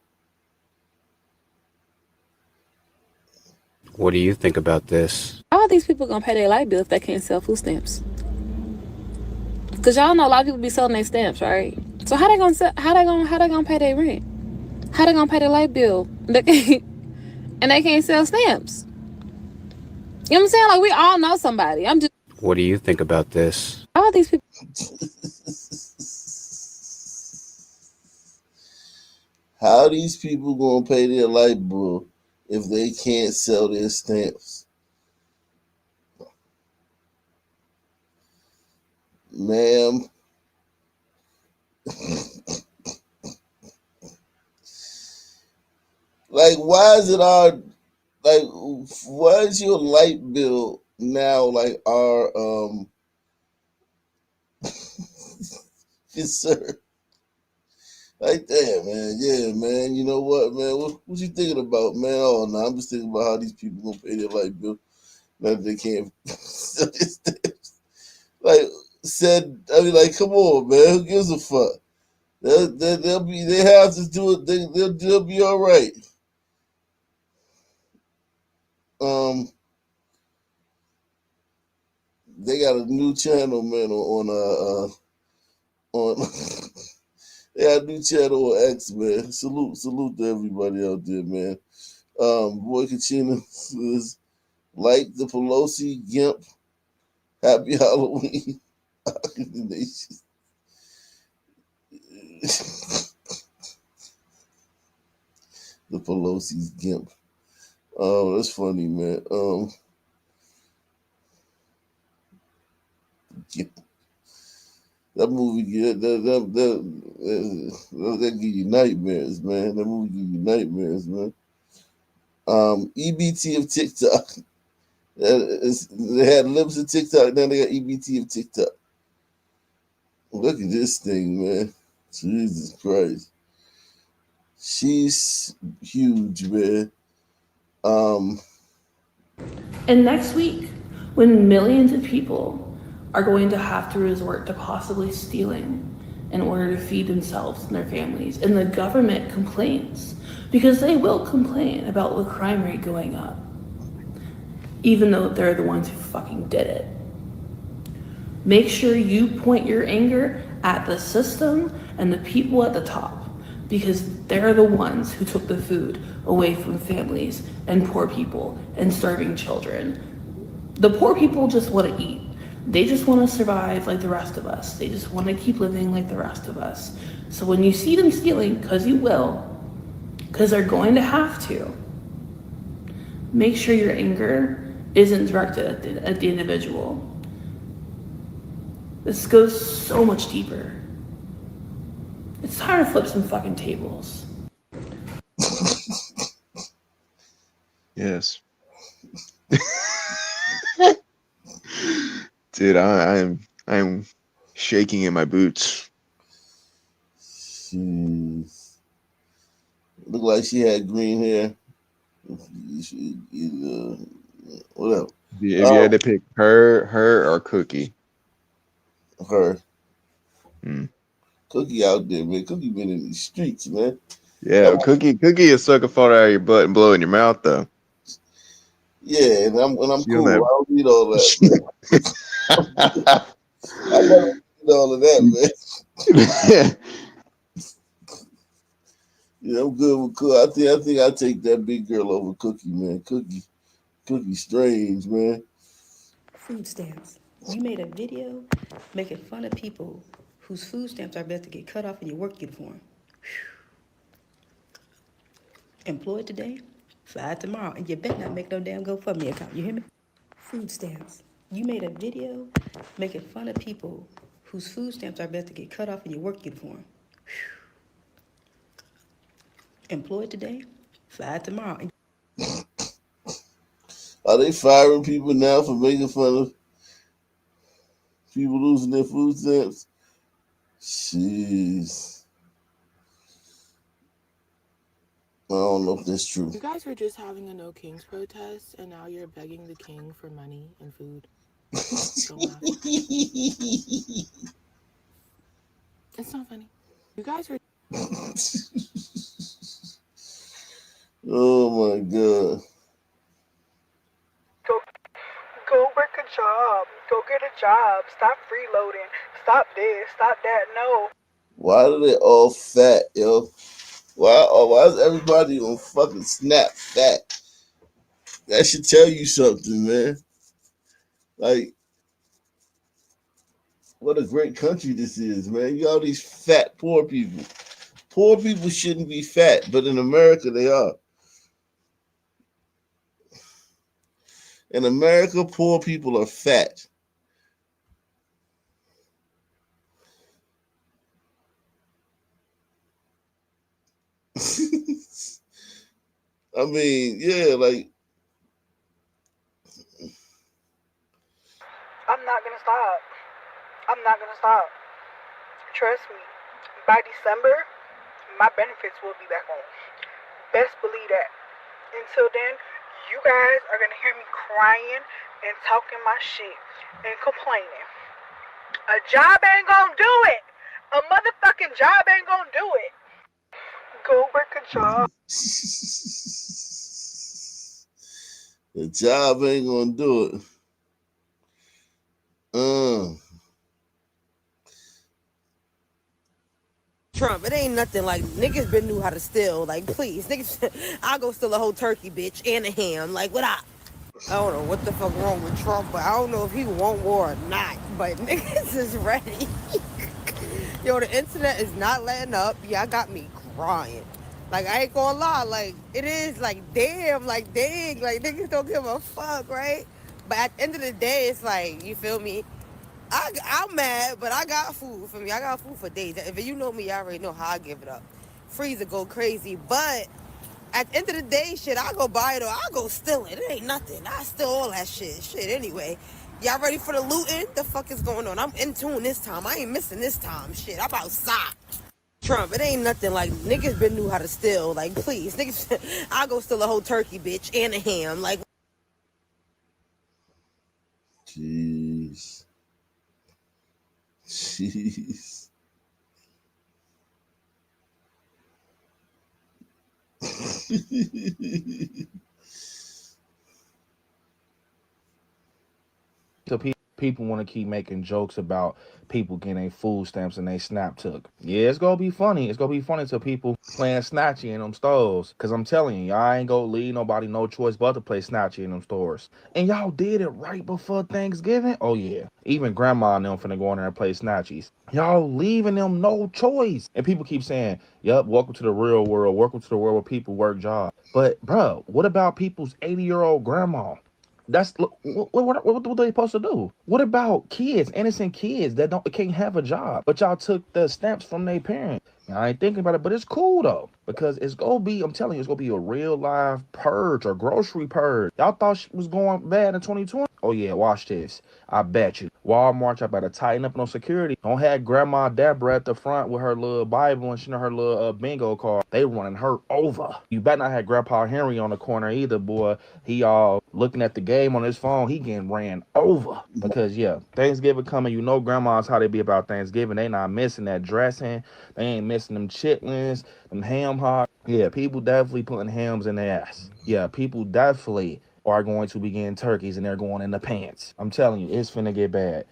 What do you think about this? How are these people gonna pay their light bill if they can't sell food stamps? Cause y'all know a lot of people be selling their stamps, right? So how they gonna pay their rent? How they gonna pay their light bill? And they can't sell stamps. You know what I'm saying? Like, we all know somebody. What do you think about this? All these people. How these people gonna pay their light bill if they can't sell their stamps? Ma'am. Like, why is your light bill now like our concern? Like, damn, man. Yeah, man. You know what, man? What you thinking about, man? Oh, no, I'm just thinking about how these people gonna pay their light bill now that they can't sell their stamps. Like, like, come on, man. Who gives a fuck? They have to do it. They'll be all right. They got a new channel, man, on they got a new channel on X, man. Salute to everybody out there, man. Boy Kachina says, like the Pelosi Gimp, happy Halloween. The Pelosi's Gimp. Oh, that's funny, man. That movie, that give you nightmares, man. That movie give you nightmares, man. EBT of TikTok. They had lips of TikTok, now they got EBT of TikTok. Look at this thing, man. Jesus Christ. She's huge, man. And next week, when millions of people are going to have to resort to possibly stealing in order to feed themselves and their families, and the government complains, because they will complain about the crime rate going up, even though they're the ones who fucking did it. Make sure you point your anger at the system and the people at the top, because they're the ones who took the food away from families and poor people and starving children. The poor people just want to eat. They just want to survive like the rest of us. They just want to keep living like the rest of us. So when you see them stealing, because you will, because they're going to have to, make sure your anger isn't directed at the individual. This goes so much deeper. It's time to flip some fucking tables. Yes. Dude, I am shaking in my boots. Jeez. Looked like she had green hair. Whatever. If you had to pick her or Cookie. Her. Cookie out there, man. Cookie been in these streets, man. Yeah, Cookie is sucking fart out of your butt and blow in your mouth though. Yeah, and I'm cool. That. I don't need all that. I never need all of that, man. Yeah, I'm good with Cookie. I think I take that big girl over Cookie, man. Cookie strange, man. Food stamps. You made a video making fun of people whose food stamps are about to get cut off in your work uniform. Employed today, fired tomorrow, and you better not make no damn GoFundMe account. You hear me? Food stamps. You made a video making fun of people whose food stamps are about to get cut off in your work uniform. Employed today, fired tomorrow. Are they firing people now for making fun of people losing their food stamps? Jeez. I don't know if that's true. You guys were just having a No Kings protest, and now you're begging the king for money and food. Don't laugh. It's not funny. You guys were... Oh my God. Go work a job. Go get a job. Stop freeloading. Stop this. Stop that. No. Why are they all fat, yo? Why is everybody on fucking Snap fat? That should tell you something, man. Like, what a great country this is, man. You got all these fat poor people. Poor people shouldn't be fat, but in America they are. In America, poor people are fat. I mean, yeah, like, I'm not gonna stop. I'm not gonna stop. Trust me. By December, my benefits will be back on. Best believe that. Until then, you guys are gonna hear me crying and talking my shit and complaining. A job ain't gonna do it. A motherfucking job ain't gonna do it. Go work a job. the job ain't gonna do it. Trump, it ain't nothing like niggas been knew how to steal. Like, please, niggas, I'll go steal a whole turkey, bitch, and a ham. Like, what up? I don't know what the fuck wrong with Trump, but I don't know if he want war or not. But niggas is ready. Yo, the internet is not letting up. Y'all got me crying. Like, I ain't gonna lie. Like, it is like, damn, like, dang. Like, niggas don't give a fuck, right? But at the end of the day, it's like, you feel me? I'm mad, but I got food for me. I got food for days. If you know me, you already know how I give it up. Freezer go crazy. But at the end of the day, shit, I go buy it or I go steal it. It ain't nothing. I steal all that shit. Shit, anyway. Y'all ready for the looting? The fuck is going on? I'm in tune this time. I ain't missing this time. Shit, I'm outside. Trump, it ain't nothing like niggas been knew how to steal. Like, please, niggas, I'll go steal a whole turkey, bitch, and a ham. Like, Jeez. So people want to keep making jokes about people getting their food stamps and they snap took. Yeah, it's gonna be funny. It's gonna be funny to people playing snatchy in them stores. Cause I'm telling you, y'all ain't gonna leave nobody no choice but to play snatchy in them stores. And y'all did it right before Thanksgiving. Oh yeah, even grandma and them finna go in there and play snatchies. Y'all leaving them no choice. And people keep saying, "Yup, welcome to the real world. Welcome to the world where people work jobs." But bro, what about people's 80-year-old grandma? That's what they supposed to do. What about kids, innocent kids that can't have a job, but y'all took the stamps from their parents? I ain't thinking about it, but it's cool though, because it's gonna be, I'm telling you, it's gonna be a real live purge or grocery purge. Y'all thought shit was going bad in 2020? Oh yeah, watch this. I bet you. Walmart, y'all better tighten up on security. Don't have Grandma Deborah at the front with her little Bible and her little bingo card. They running her over. You better not have Grandpa Henry on the corner either, boy. He all looking at the game on his phone. He getting ran over. Because yeah, Thanksgiving coming. You know grandmas how they be about Thanksgiving. They not missing that dressing. They ain't missing them chitlins, them ham hocks. Yeah, people definitely putting hams in their ass. Yeah, people definitely are going to be getting turkeys and they're going in the pants. I'm telling you, it's finna get bad.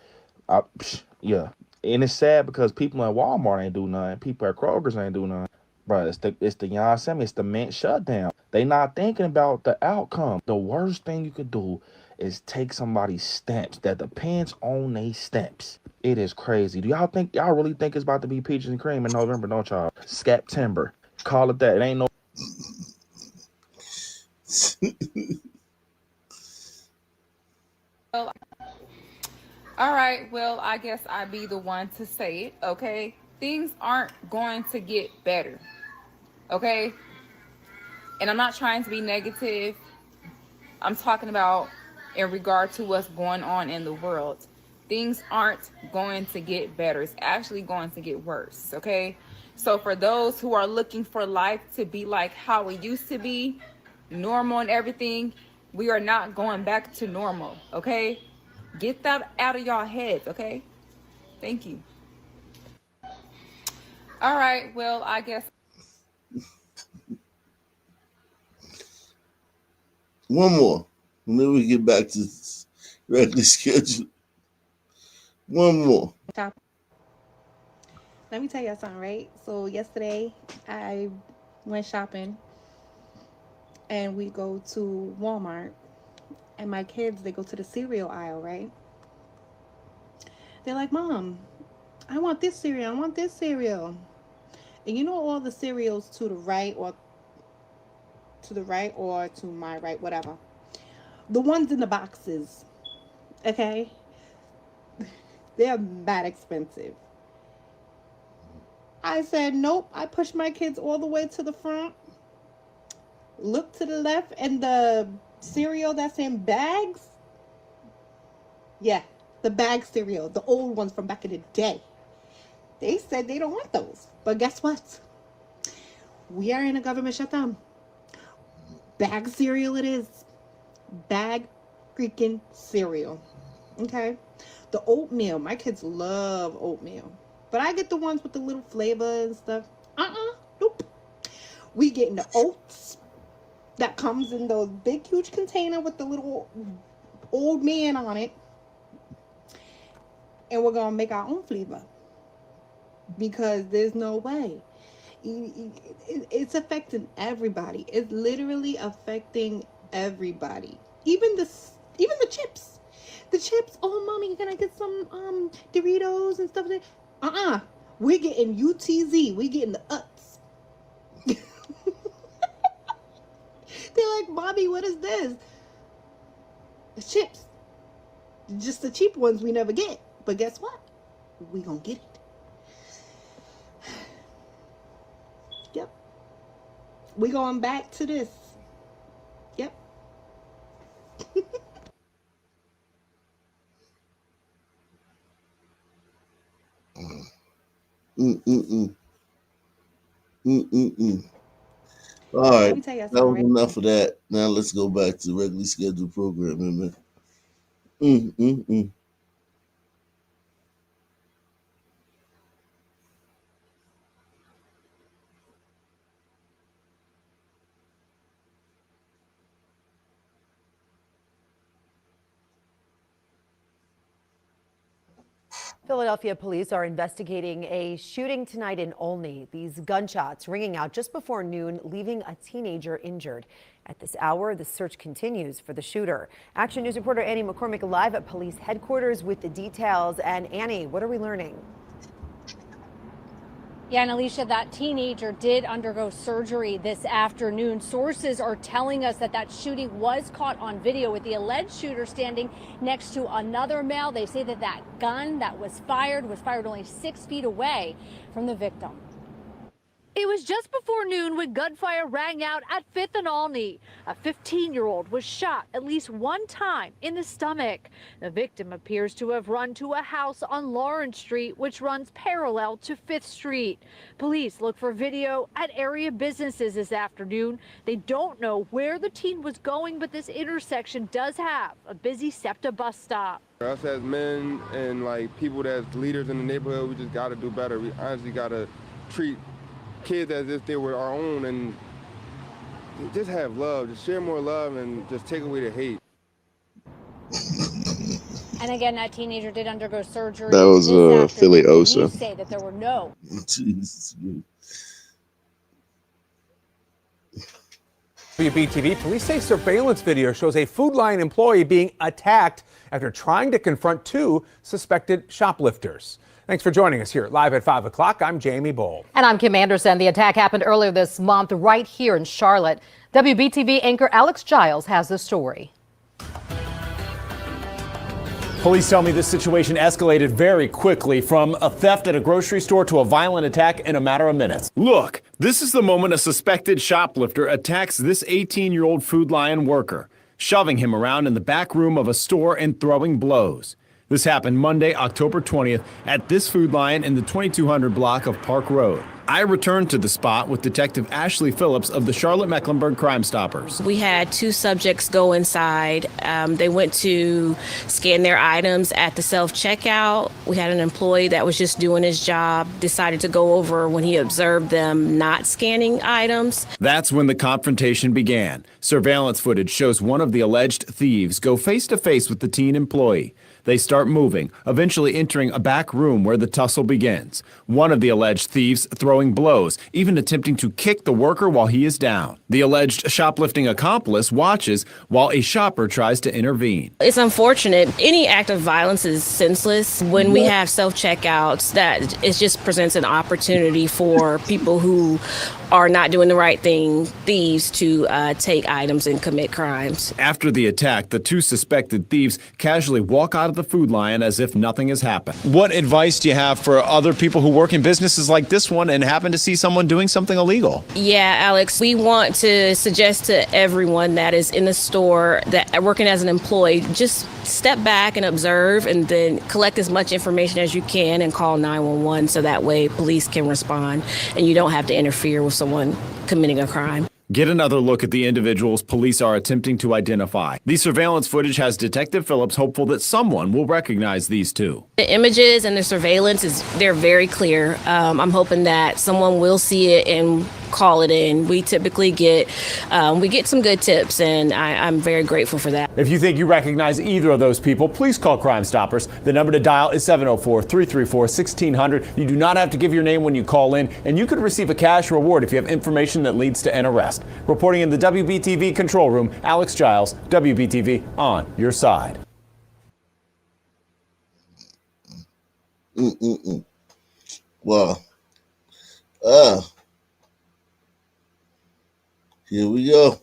Yeah. And it's sad because people at Walmart ain't do nothing. People at Kroger's ain't do nothing. Bro, it's the you know what I'm saying? It's the Mint shutdown. They not thinking about the outcome. The worst thing you could do is take somebody's stamps that depends on they stamps. It is crazy. Do y'all really think it's about to be peaches and cream in November? Don't y'all? September. Call it that. It ain't no. Well, all right, well, I guess I'd be the one to say it, okay? Things aren't going to get better, okay? And I'm not trying to be negative. I'm talking about in regard to what's going on in the world. Things aren't going to get better. It's actually going to get worse, okay? So for those who are looking for life to be like how it used to be, normal and everything, we are not going back to normal, okay? Get that out of y'all heads, okay? Thank you. All right, well, I guess. One more, and then we get back to regularly scheduled. One more. Let me tell y'all something, right? So yesterday I went shopping and we go to Walmart, and my kids, they go to the cereal aisle, right? They're like, Mom, I want this cereal, I want this cereal. And you know all the cereals to the right or to my right, whatever. The ones in the boxes, okay? They're that expensive. I said, nope. I pushed my kids all the way to the front. Look to the left, and the cereal that's in bags. Yeah, the bag cereal, the old ones from back in the day. They said they don't want those. But guess what? We are in a government shutdown. Bag cereal it is. Bag freaking cereal. Okay? The oatmeal. My kids love oatmeal. But I get the ones with the little flavor and stuff. Nope. We getting the oats that comes in those big, huge container with the little old man on it. And we're going to make our own flavor. Because there's no way. It's affecting everybody. It's literally affecting everybody. Even the chips. The chips. Oh, Mommy, can I get some Doritos and stuff like that? We're getting UTZ. We're getting the UTS. They're like, Mommy, what is this? It's chips. Just the cheap ones we never get. But guess what? We gonna get it. Yep. We going back to this. Yep. All right, that was enough of that. Now let's go back to regularly scheduled programming, man. Philadelphia police are investigating a shooting tonight in Olney. These gunshots ringing out just before noon, leaving a teenager injured. At this hour, the search continues for the shooter. Action News reporter Annie McCormick live at police headquarters with the details. And Annie, what are we learning? Yeah, and Alicia, that teenager did undergo surgery this afternoon. Sources are telling us that shooting was caught on video with the alleged shooter standing next to another male. They say that gun that was fired only 6 feet away from the victim. It was just before noon when gunfire rang out at 5th and Olney. A 15-year-old was shot at least one time in the stomach. The victim appears to have run to a house on Lawrence Street, which runs parallel to 5th Street. Police look for video at area businesses this afternoon. They don't know where the teen was going, but this intersection does have a busy SEPTA bus stop. Us as men and people that's leaders in the neighborhood, we just got to do better. We honestly got to treat kids as if they were our own and just have love, just share more love and just take away the hate. And again, that teenager did undergo surgery. That was Philly Osa. Say that there were no. WBTV, police say surveillance video shows a Food Lion employee being attacked after trying to confront two suspected shoplifters. Thanks for joining us here live at 5 o'clock. I'm Jamie Bull. And I'm Kim Anderson. The attack happened earlier this month right here in Charlotte. WBTV anchor Alex Giles has the story. Police tell me this situation escalated very quickly from a theft at a grocery store to a violent attack in a matter of minutes. Look, this is the moment a suspected shoplifter attacks this 18-year-old Food Lion worker, shoving him around in the back room of a store and throwing blows. This happened Monday, October 20th at this Food Lion in the 2200 block of Park Road. I returned to the spot with Detective Ashley Phillips of the Charlotte-Mecklenburg Crime Stoppers. We had two subjects go inside. They went to scan their items at the self-checkout. We had an employee that was just doing his job, decided to go over when he observed them not scanning items. That's when the confrontation began. Surveillance footage shows one of the alleged thieves go face-to-face with the teen employee. They start moving, eventually entering a back room where the tussle begins. One of the alleged thieves throwing blows, even attempting to kick the worker while he is down. The alleged shoplifting accomplice watches while a shopper tries to intervene. It's unfortunate. Any act of violence is senseless. When we have self-checkouts, that it just presents an opportunity for people who are not doing the right thing, thieves, to take items and commit crimes. After the attack, the two suspected thieves casually walk out of the Food Lion as if nothing has happened. What advice do you have for other people who work in businesses like this one and happen to see someone doing something illegal? Yeah, Alex, we want to suggest to everyone that is in the store, that working as an employee, just step back and observe and then collect as much information as you can and call 911 so that way police can respond and you don't have to interfere with someone committing a crime. Get another look at the individuals police are attempting to identify. The surveillance footage has Detective Phillips hopeful that someone will recognize these two. The images and the surveillance, they're very clear. I'm hoping that someone will see it and call it in. We typically get some good tips, and I'm very grateful for that. If you think you recognize either of those people, please call Crime Stoppers. The number to dial is 704-334-1600. You do not have to give your name when you call in, and you could receive a cash reward if you have information that leads to an arrest. Reporting in the WBTV control room, Alex Giles, WBTV, on your side. Well, here we go.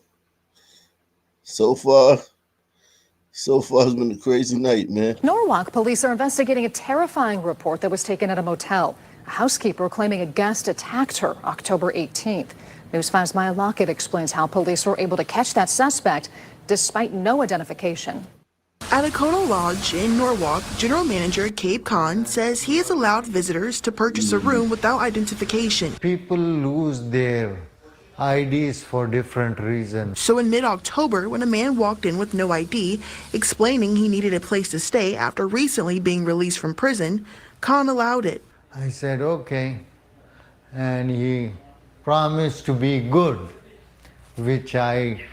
So far it's been a crazy night, man. Norwalk police are investigating a terrifying report that was taken at a motel. A housekeeper claiming a guest attacked her October 18th. News 5's Maya Lockett explains how police were able to catch that suspect despite no identification. At a Kona Lodge in Norwalk, General Manager Cape Khan says he has allowed visitors to purchase a room without identification. People lose their IDs for different reasons. So in mid-October, when a man walked in with no ID, explaining he needed a place to stay after recently being released from prison, Khan allowed it. I said, okay. And he promised to be good, which I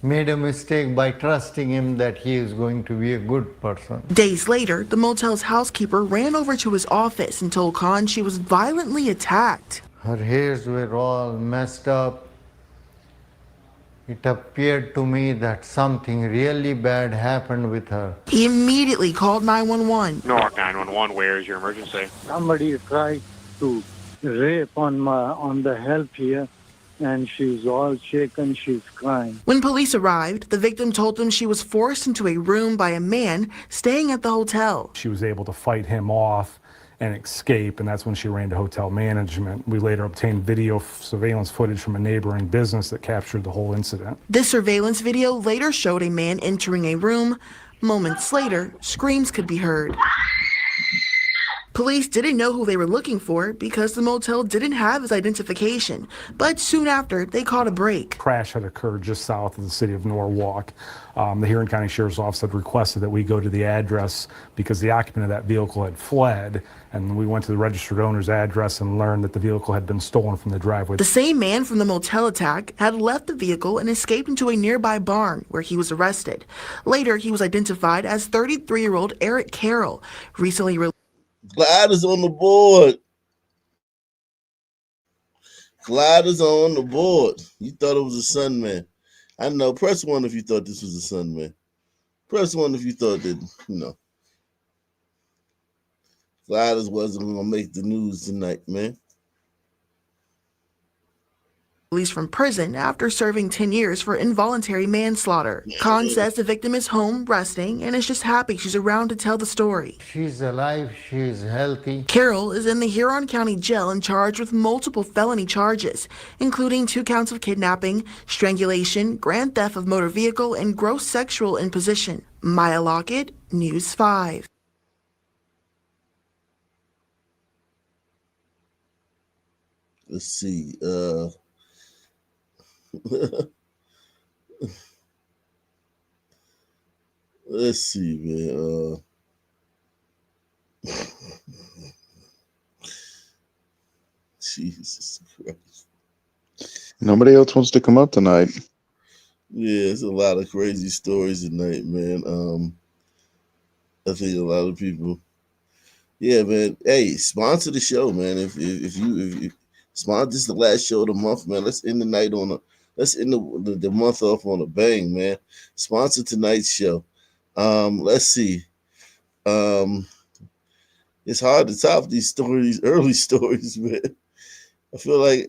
made a mistake by trusting him that he is going to be a good person. Days later, the motel's housekeeper ran over to his office and told Khan she was violently attacked. Her hairs were all messed up. It appeared to me that something really bad happened with her. He immediately called 911. Norwalk 911, where is your emergency? Somebody tried to rape on the help here, and she's all shaken, she's crying. When police arrived, the victim told them she was forced into a room by a man staying at the hotel. She was able to fight him off and escape, and that's when she ran to hotel management. We later obtained video surveillance footage from a neighboring business that captured the whole incident. This surveillance video later showed a man entering a room. Moments later, screams could be heard. Police didn't know who they were looking for because the motel didn't have his identification, but soon after, they caught a break. Crash had occurred just south of the city of Norwalk. The Huron County Sheriff's Office had requested that we go to the address because the occupant of that vehicle had fled, and we went to the registered owner's address and learned that the vehicle had been stolen from the driveway. The same man from the motel attack had left the vehicle and escaped into a nearby barn where he was arrested. Later, he was identified as 33-year-old Eric Carroll, recently released. Glad is on the board. Gliders on the board. You thought it was a sun man. I know. Press 1 if you thought this was a sun man. Press 1 if you thought that, Gliders wasn't going to make the news tonight, man. Released from prison after serving 10 years for involuntary manslaughter. Khan says the victim is home resting and is just happy she's around to tell the story. She's alive, she's healthy. Carol is in the Huron County Jail and charged with multiple felony charges, including 2 counts of kidnapping, strangulation, grand theft of motor vehicle, and gross sexual imposition. Maya Lockett, News 5. Let's see. Let's see, man. Jesus Christ. Nobody else wants to come up tonight. Yeah, it's a lot of crazy stories tonight, man. I think a lot of people. Yeah, man. Hey, sponsor the show, man. If you sponsor, this is the last show of the month, man. Let's end the night on a. Let's end the month off on a bang, man. Sponsor tonight's show. Let's see. It's hard to top these stories, early stories, man. I feel like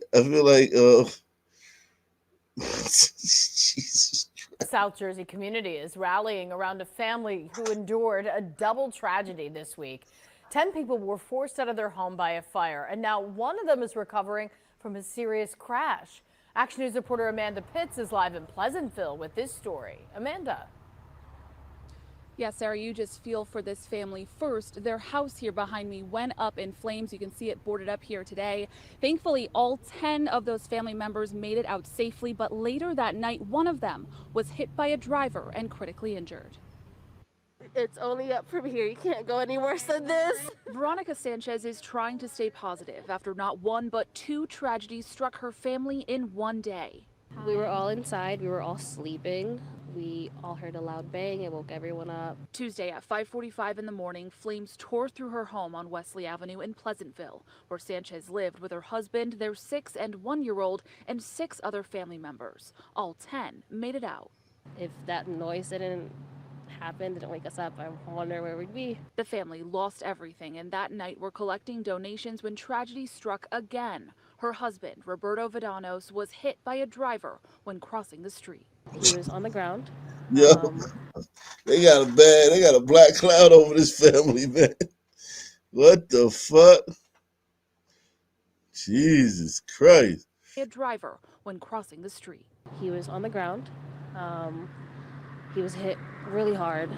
Jesus Christ. South Jersey community is rallying around a family who endured a double tragedy this week. 10 people were forced out of their home by a fire, and now one of them is recovering from a serious crash. Action News reporter Amanda Pitts is live in Pleasantville with this story. Amanda. Yeah, Sarah, you just feel for this family. First, their house here behind me went up in flames. You can see it boarded up here today. Thankfully, all 10 of those family members made it out safely, but later that night, one of them was hit by a driver and critically injured. It's only up from here. You can't go any worse than this. Veronica Sanchez is trying to stay positive after not one but 2 tragedies struck her family in one day. We were all inside. We were all sleeping. We all heard a loud bang. It woke everyone up. Tuesday at 5:45 in the morning, flames tore through her home on Wesley Avenue in Pleasantville, where Sanchez lived with her husband, their 6- and 1-year-old, and 6 other family members. All 10 made it out. If that noise didn't happen, didn't wake us up, I wonder where we'd be. The family lost everything, and that night were collecting donations when tragedy struck again. Her husband, Roberto Vidanos, was hit by a driver when crossing the street. He was on the ground. Yeah, they got a black cloud over this family, man. What the fuck? Jesus Christ. A driver when crossing the street. He was on the ground. He was hit really hard.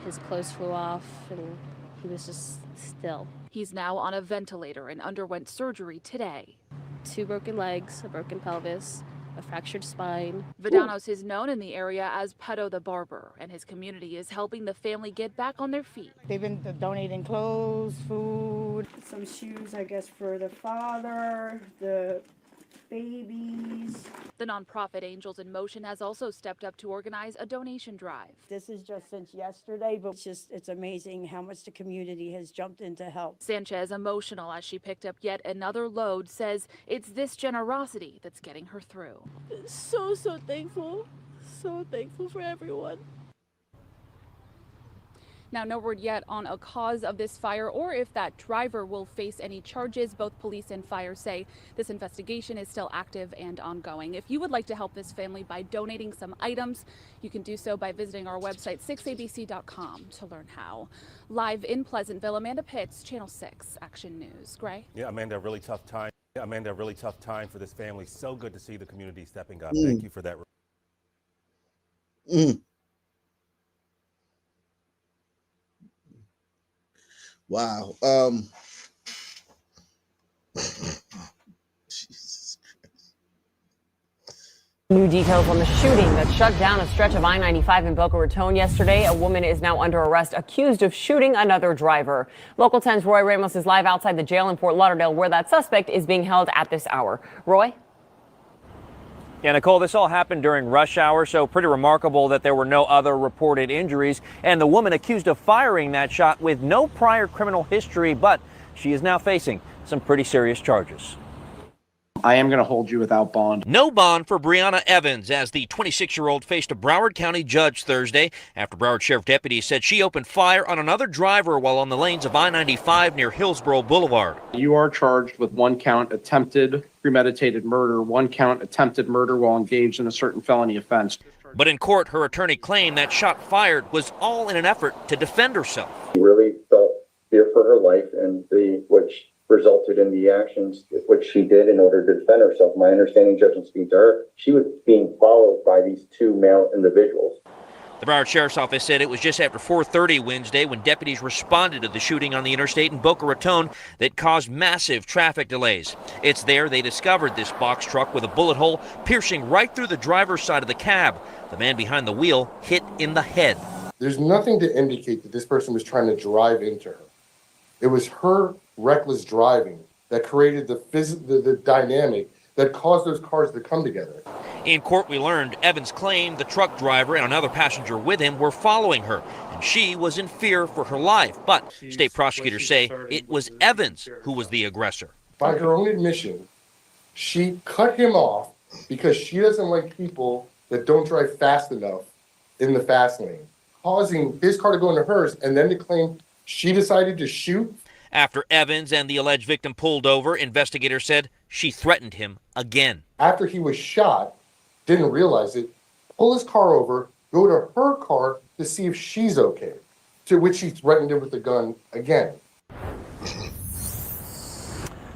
His clothes flew off and he was just still. He's now on a ventilator and underwent surgery today. 2 broken legs, a broken pelvis, a fractured spine. Vidanos is known in the area as Pedo the Barber, and his community is helping the family get back on their feet. They've been donating clothes, food, some shoes, I guess, for the father, the babies. The nonprofit Angels in Motion has also stepped up to organize a donation drive. This is just since yesterday, but it's amazing how much the community has jumped in to help. Sanchez, emotional as she picked up yet another load, says it's this generosity that's getting her through. So thankful. So thankful for everyone. Now, no word yet on a cause of this fire or if that driver will face any charges. Both police and fire say this investigation is still active and ongoing. If you would like to help this family by donating some items, you can do so by visiting our website, 6abc.com, to learn how. Live in Pleasantville, Amanda Pitts, Channel 6 Action News. Gray? Yeah, Amanda, a really tough time. For this family. So good to see the community stepping up. Thank you for that. Wow. Jesus Christ. New details on the shooting that shut down a stretch of I-95 in Boca Raton yesterday. A woman is now under arrest accused of shooting another driver. Local 10's Roy Ramos is live outside the jail in Fort Lauderdale where that suspect is being held at this hour. Roy? Yeah, Nicole, this all happened during rush hour, so pretty remarkable that there were no other reported injuries. And the woman accused of firing that shot with no prior criminal history, but she is now facing some pretty serious charges. I am going to hold you without bond. No bond for Brianna Evans as the 26-year-old faced a Broward County judge Thursday after Broward Sheriff deputies said she opened fire on another driver while on the lanes of I-95 near Hillsborough Boulevard. You are charged with 1 count attempted premeditated murder, 1 count attempted murder while engaged in a certain felony offense. But in court, her attorney claimed that shot fired was all in an effort to defend herself. She really felt fear for her life, and which resulted in the actions which she did in order to defend herself. My understanding, Judge, and speaking to her, she was being followed by these 2 male individuals. The Broward Sheriff's Office said it was just after 4:30 Wednesday when deputies responded to the shooting on the interstate in Boca Raton that caused massive traffic delays. It's there they discovered this box truck with a bullet hole piercing right through the driver's side of the cab. The man behind the wheel hit in the head. There's nothing to indicate that this person was trying to drive into her. It was her reckless driving that created the dynamic that caused those cars to come together. In court, we learned Evans claimed the truck driver and another passenger with him were following her, and she was in fear for her life. But state prosecutors say it was Evans who was the aggressor. By her own admission, she cut him off because she doesn't like people that don't drive fast enough in the fast lane, causing his car to go into hers, and then to claim she decided to shoot. After Evans and the alleged victim pulled over, investigators said she threatened him again. After he was shot, didn't realize it, pull his car over, go to her car to see if she's okay, to which she threatened him with the gun again.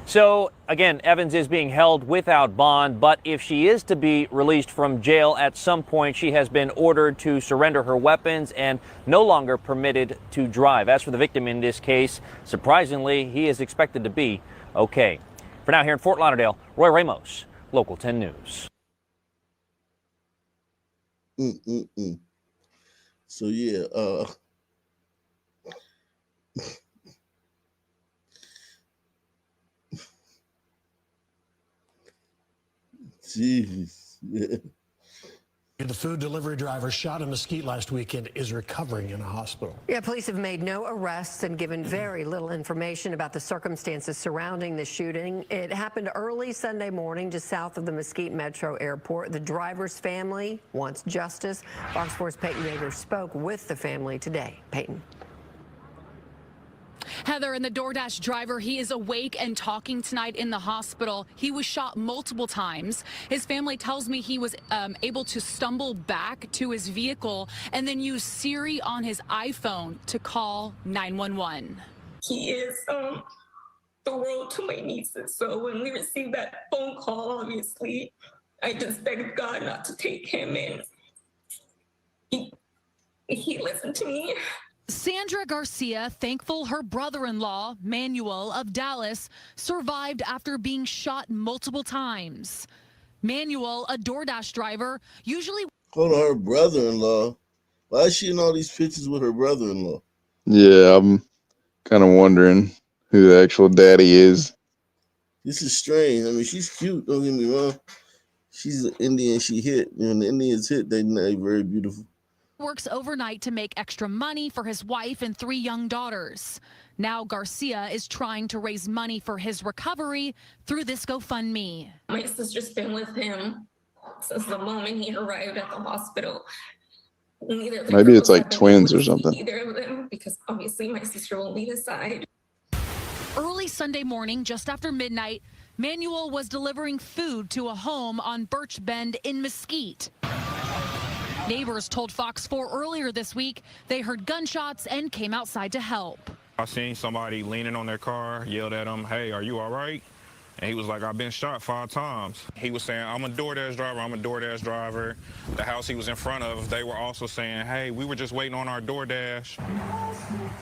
So, again, Evans is being held without bond, but if she is to be released from jail at some point, she has been ordered to surrender her weapons and no longer permitted to drive. As for the victim in this case, surprisingly, he is expected to be okay. For now, here in Fort Lauderdale, Roy Ramos, Local 10 News. So, yeah, jeez. Yeah. The food delivery driver shot in Mesquite last weekend is recovering in a hospital. Yeah, police have made no arrests and given very little information about the circumstances surrounding the shooting. It happened early Sunday morning just south of the Mesquite Metro Airport. The driver's family wants justice. Fox 4's Peyton Yeager spoke with the family today. Peyton. Heather, and the DoorDash driver, he is awake and talking tonight in the hospital. He was shot multiple times. His family tells me he was able to stumble back to his vehicle and then use Siri on his iPhone to call 911. He is the world to my nieces. So when we received that phone call, obviously, I just begged God not to take him in. He listened to me. Sandra Garcia, thankful her brother-in-law, Manuel of Dallas, survived after being shot multiple times. Manuel, a DoorDash driver, usually... Hold on, her brother-in-law. Why is she in all these pictures with her brother-in-law? Yeah, I'm kind of wondering who the actual daddy is. This is strange. I mean, she's cute, don't get me wrong. She's an Indian, she hit. When the Indians hit, they're very beautiful. Works overnight to make extra money for his wife and 3 young daughters. Now Garcia is trying to raise money for his recovery through this GoFundMe. My sister's been with him since the moment he arrived at the hospital. Maybe it's like twins or something. Either of them, because obviously my sister won't leave his side. Early Sunday morning, just after midnight, Manuel was delivering food to a home on Birch Bend in Mesquite. Neighbors told Fox 4 earlier this week they heard gunshots and came outside to help. I seen somebody leaning on their car, yelled at him, "Hey, are you all right?" And he was like, "I've been shot 5 times. He was saying, "I'm a DoorDash driver, I'm a DoorDash driver." The house he was in front of, they were also saying, "Hey, we were just waiting on our DoorDash."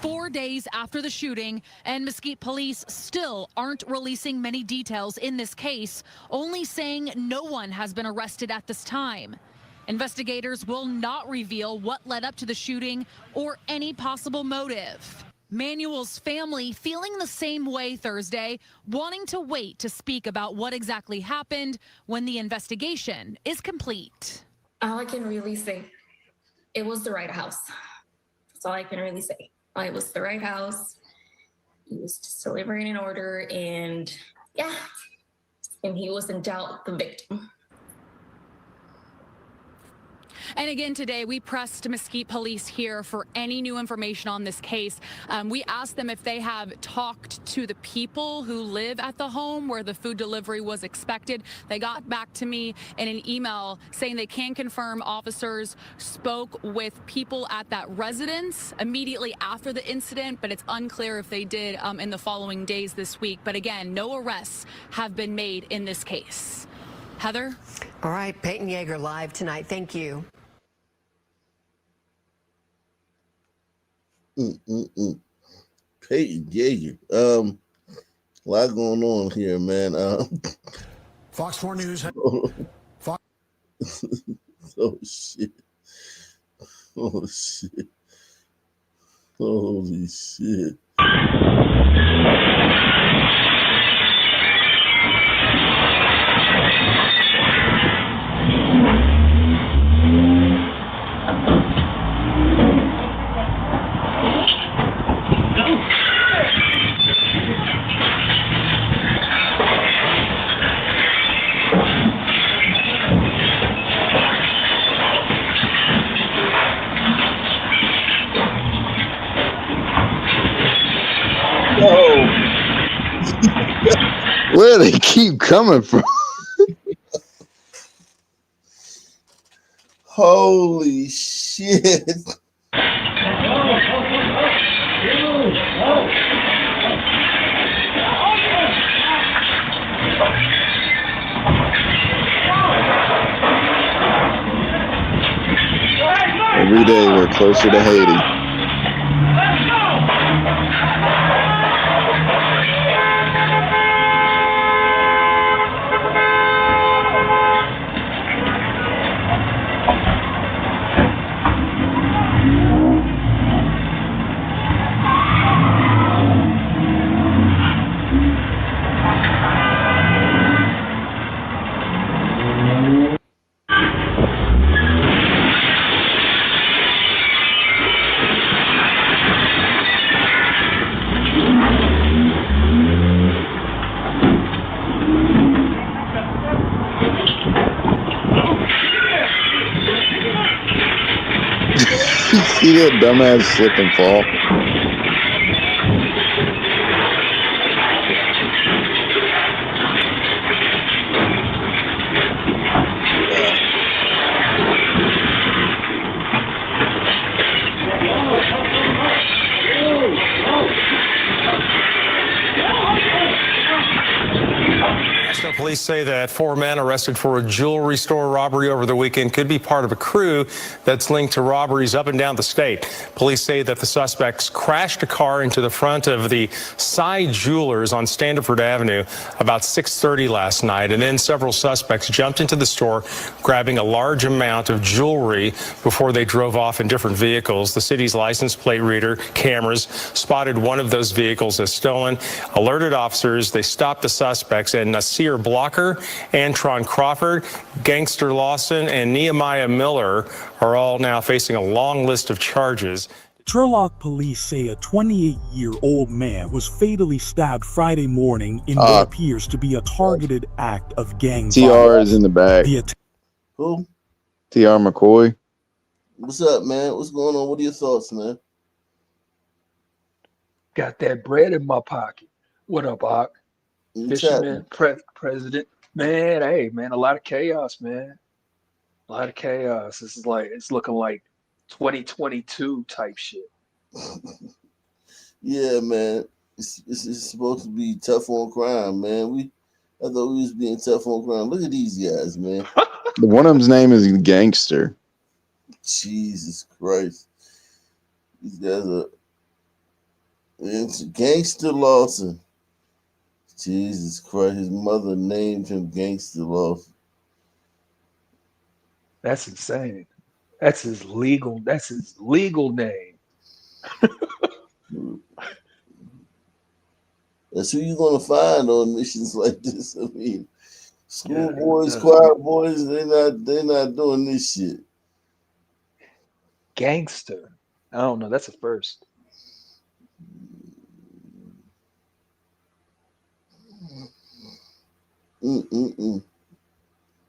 4 days after the shooting, and Mesquite police still aren't releasing many details in this case, only saying no one has been arrested at this time. Investigators will not reveal what led up to the shooting or any possible motive. Manuel's family feeling the same way Thursday, wanting to wait to speak about what exactly happened when the investigation is complete. All I can really say, it was the right house. That's all I can really say. It was the right house. He was just delivering an order, and yeah, and he was in doubt the victim. And again, today we pressed Mesquite Police here for any new information on this case. We asked them if they have talked to the people who live at the home where the food delivery was expected. They got back to me in an email saying they can confirm officers spoke with people at that residence immediately after the incident, but it's unclear if they did in the following days this week. But again, no arrests have been made in this case. Heather? All right, Peyton Yeager live tonight. Thank you. Peyton Yeager. A lot going on here, man. Fox 4 News. Fox. Oh shit. Oh shit. Holy shit. Where they keep coming from? Holy shit. Every day we're closer to Haiti. See that dumbass slip and fall? National police say that 4 men arrested for a jewelry store robbery over the weekend could be part of a crew that's linked to robberies up and down the state. Police say that the suspects crashed a car into the front of the Side Jewelers on Standiford Avenue about 6:30 last night, and then several suspects jumped into the store, grabbing a large amount of jewelry before they drove off in different vehicles. The city's license plate reader cameras spotted one of those vehicles as stolen, alerted officers. They stopped the suspects, and Nasir Blocker, Antron Crawford, Gangster Lawson, and Nehemiah Miller are all now facing a long list of charges. Turlock police say a 28-year-old man was fatally stabbed Friday morning in what appears to be a targeted act of gang TR violence. is in the back. Who? TR McCoy. What's up, man? What's going on? What are your thoughts, man? Got that bread in my pocket. What up, Ock? Fisherman, president. Man, hey, man, a lot of chaos, man. A lot of chaos. This is like, it's looking like 2022 type shit. Yeah, man. It's supposed to be tough on crime, man. I thought we was being tough on crime. Look at these guys, man. One of them's name is Gangster. Jesus Christ. These guys are... It's Gangster Lawson. Jesus Christ. His mother named him Gangster Lawson. That's insane. That's his legal name. That's who you're gonna find on missions like this. I mean, schoolboys, choir boys, they're not doing this shit. Gangster. I don't know. That's a first. Mm. A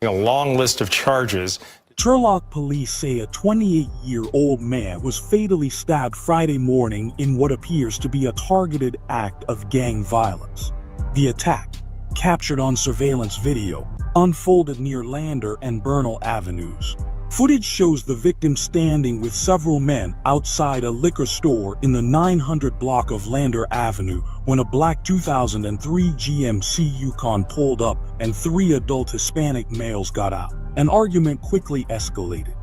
long list of charges. Turlock police say a 28-year-old man was fatally stabbed Friday morning in what appears to be a targeted act of gang violence. The attack, captured on surveillance video, unfolded near Lander and Bernal Avenues. Footage shows the victim standing with several men outside a liquor store in the 900 block of Lander Avenue when a black 2003 GMC Yukon pulled up and 3 adult Hispanic males got out. An argument quickly escalated.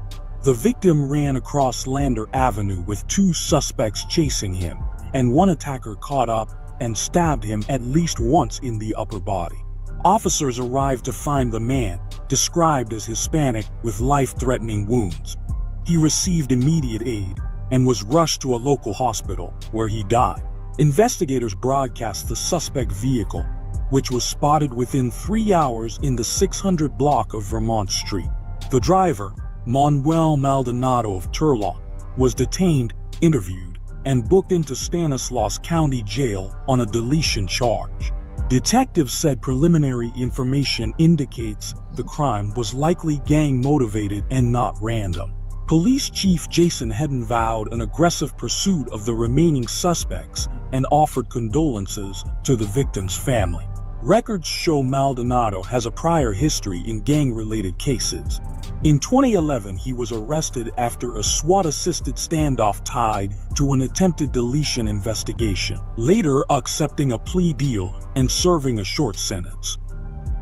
The victim ran across Lander Avenue with 2 suspects chasing him, and one attacker caught up and stabbed him at least once in the upper body. Officers arrived to find the man, described as Hispanic with life-threatening wounds. He received immediate aid and was rushed to a local hospital where he died. Investigators broadcast the suspect vehicle, which was spotted within 3 hours in the 600 block of Vermont Street. The driver, Manuel Maldonado of Turlock, was detained, interviewed, and booked into Stanislaus County Jail on a deletion charge. Detectives said preliminary information indicates the crime was likely gang-motivated and not random. Police Chief Jason Hedden vowed an aggressive pursuit of the remaining suspects and offered condolences to the victim's family. Records show Maldonado has a prior history in gang-related cases. In 2011, he was arrested after a SWAT-assisted standoff tied to an attempted deletion investigation, later accepting a plea deal and serving a short sentence.